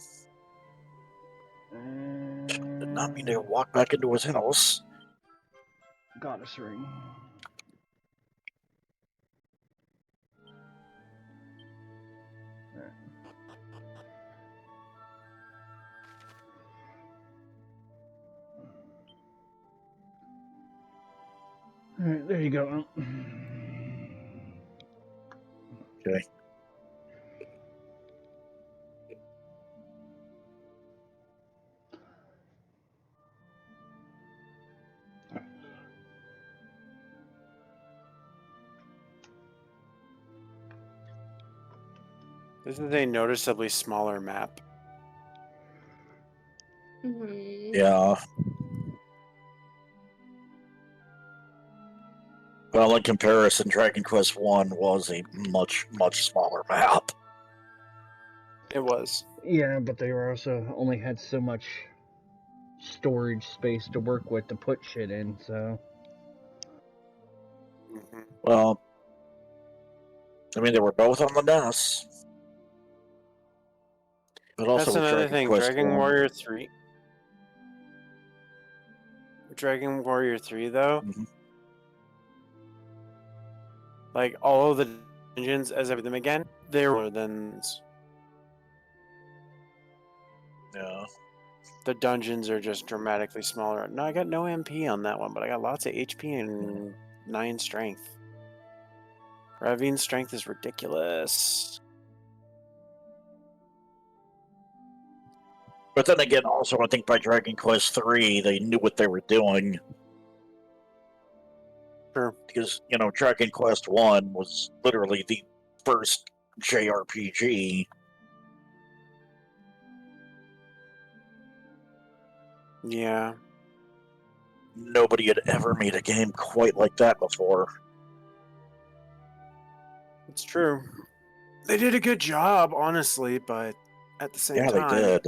Did not mean to walk back into his house. Goddess ring. Alright, there you go. Okay. This is a noticeably smaller map. Yeah. Well, in comparison, Dragon Quest I was a much, much smaller map. It was. Yeah, but they were also only had so much storage space to work with to put shit in, so. Well, I mean, they were both on the NES. But also That's another Dragon thing. Quest Dragon I. Warrior 3. Dragon Warrior 3, though. Like, all of the dungeons, as I read them again, they're more than. Yeah. The dungeons are just dramatically smaller. No, I got no MP on that one, but I got lots of HP and 9 strength. Ravine's strength is ridiculous. But then again, also, I think by Dragon Quest III, they knew what they were doing. Sure. Because, you know, Dragon Quest I was literally the first JRPG. Yeah. Nobody had ever made a game quite like that before. It's true. They did a good job, honestly, but at the same time, they did.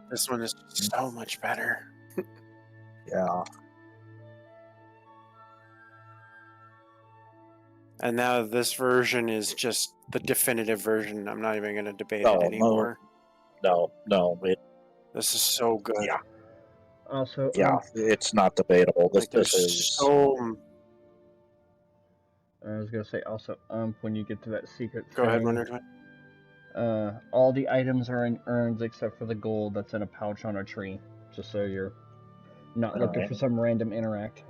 This one is so much better. Yeah. And now this version is just the definitive version. I'm not even going to debate it anymore. No. This is so good. Yeah. Also, it's not debatable. This is so. I was gonna say also, when you get to that secret Go ahead, Wonder Twin. All the items are in urns except for the gold that's in a pouch on a tree. Just so you're not looking for some random interact.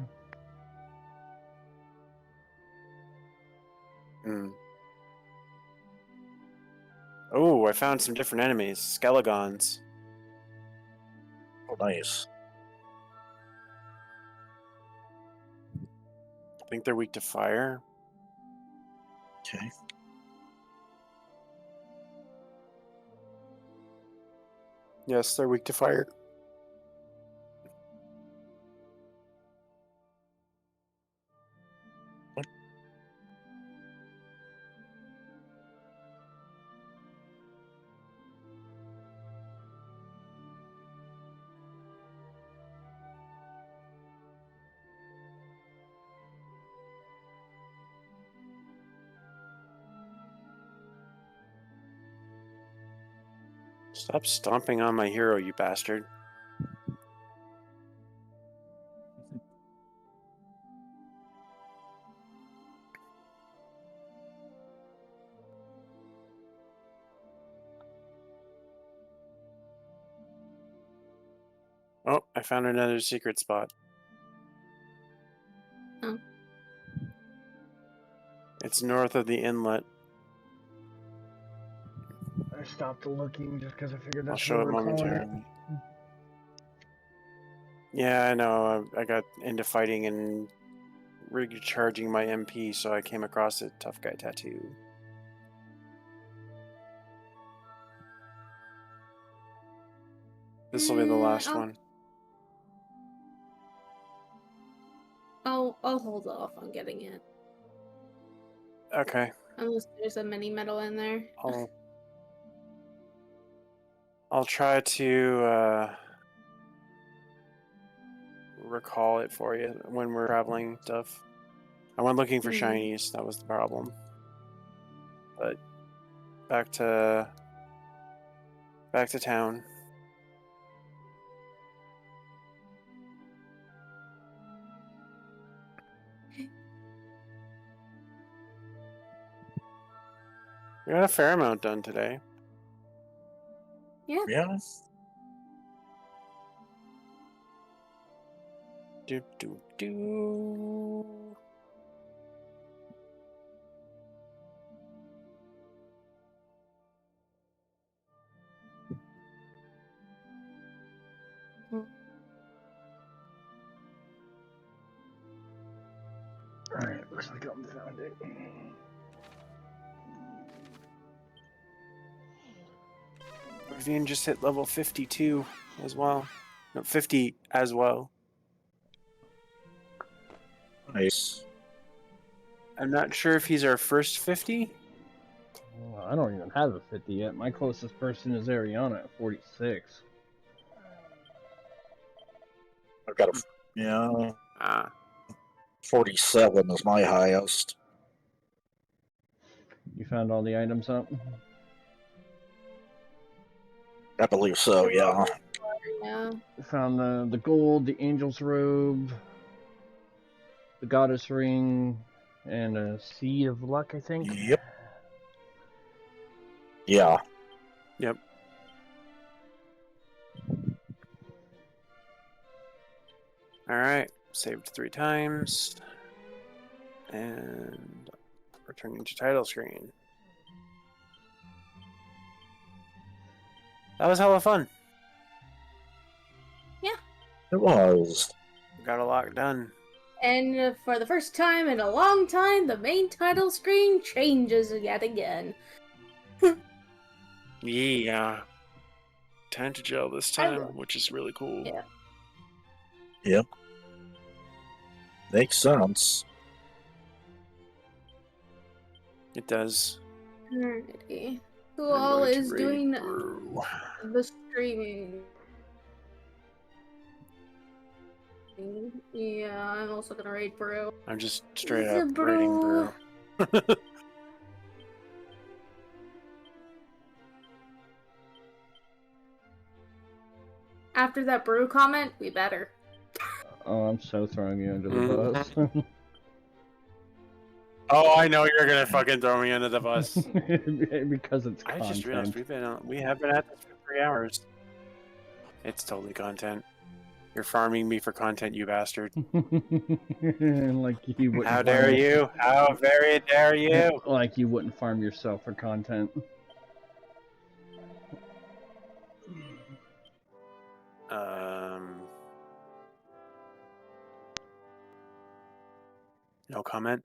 Oh, I found some different enemies. Skelegons. Oh, nice. I think they're weak to fire. Okay. Yes, they're weak to fire. Stop stomping on my hero, you bastard. Oh, I found another secret spot. Oh. It's north of the inlet. I stopped looking just because I figured that's I'll show what it we're calling it. momentarily. Yeah, I know. I got into fighting and recharging my MP, so I came across a tough guy tattoo. This will be the last one. I'll hold off on getting it. Okay. Unless there's a mini medal in there. I'll try to recall it for you when we're traveling stuff. I went looking for shinies, that was the problem. But back to town. We got a fair amount done today. Yeah. Yeah. Do do do. Alright, looks like I found it. Vivian just hit level 52 as well. No, 50 as well. Nice. I'm not sure if he's our first 50. Well, I don't even have a 50 yet. My closest person is Ariana at 46. I've got a... Yeah. 47 is my highest. You found all the items up? I believe so, yeah. Yeah. Found the gold, the angel's robe, the goddess ring, and a seed of luck, I think. Yep. Yeah. Yep. Alright, saved 3 times. And returning to title screen. That was hella fun. Yeah. It was. Got a lot done. And for the first time in a long time, the main title screen changes yet again. Yeah. Tantagel this time, which is really cool. Yeah. Yep. Makes sense. It does. Alrighty. Who all is doing Brew. the streaming? Yeah, I'm also gonna raid Brew. I'm just straight up raiding Brew. After that Brew comment, we better. Oh, I'm so throwing you under the bus. Oh, I know you're gonna fucking throw me under the bus. Because it's content. I just realized we have been at this for 3 hours. It's totally content. You're farming me for content, you bastard. Like you wouldn't. How dare you? How very dare you? Like you wouldn't farm yourself for content. No comment.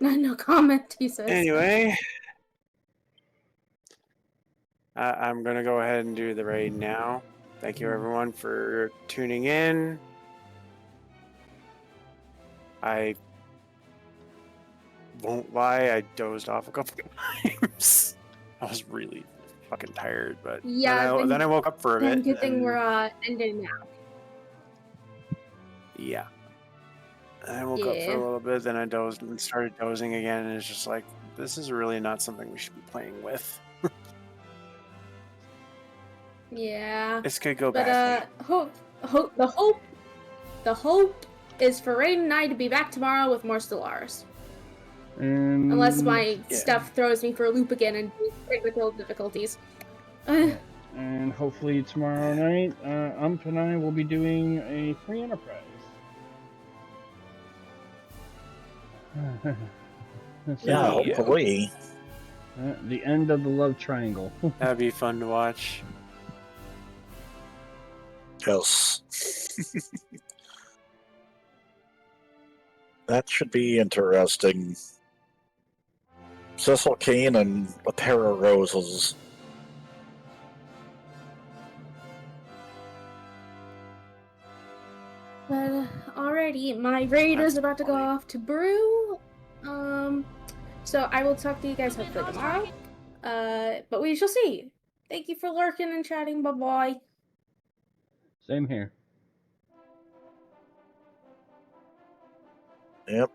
No comment, he says. Anyway, I'm going to go ahead and do the raid now. Thank you, everyone, for tuning in. I won't lie, I dozed off a couple times. I was really fucking tired, but Yeah, then I woke up for a bit. Good thing we're ending now. Yeah. And I woke up for a little bit, then I dozed and started dozing again, and it's just like, this is really not something we should be playing with. Yeah. This could go badly. The hope is for Rayn and I to be back tomorrow with more Stellaris. Unless my stuff throws me for a loop again and technical difficulties. And hopefully tomorrow night, Ump and I will be doing a free Enterprise. Yeah, hopefully. The end of the love triangle. That'd be fun to watch. Yes. That should be interesting. Cecil Kane and a pair of roses. But alrighty, my raid is about to go off to brew. So I will talk to you guys hopefully tomorrow. But we shall see. Thank you for lurking and chatting. Bye bye. Same here. Yep.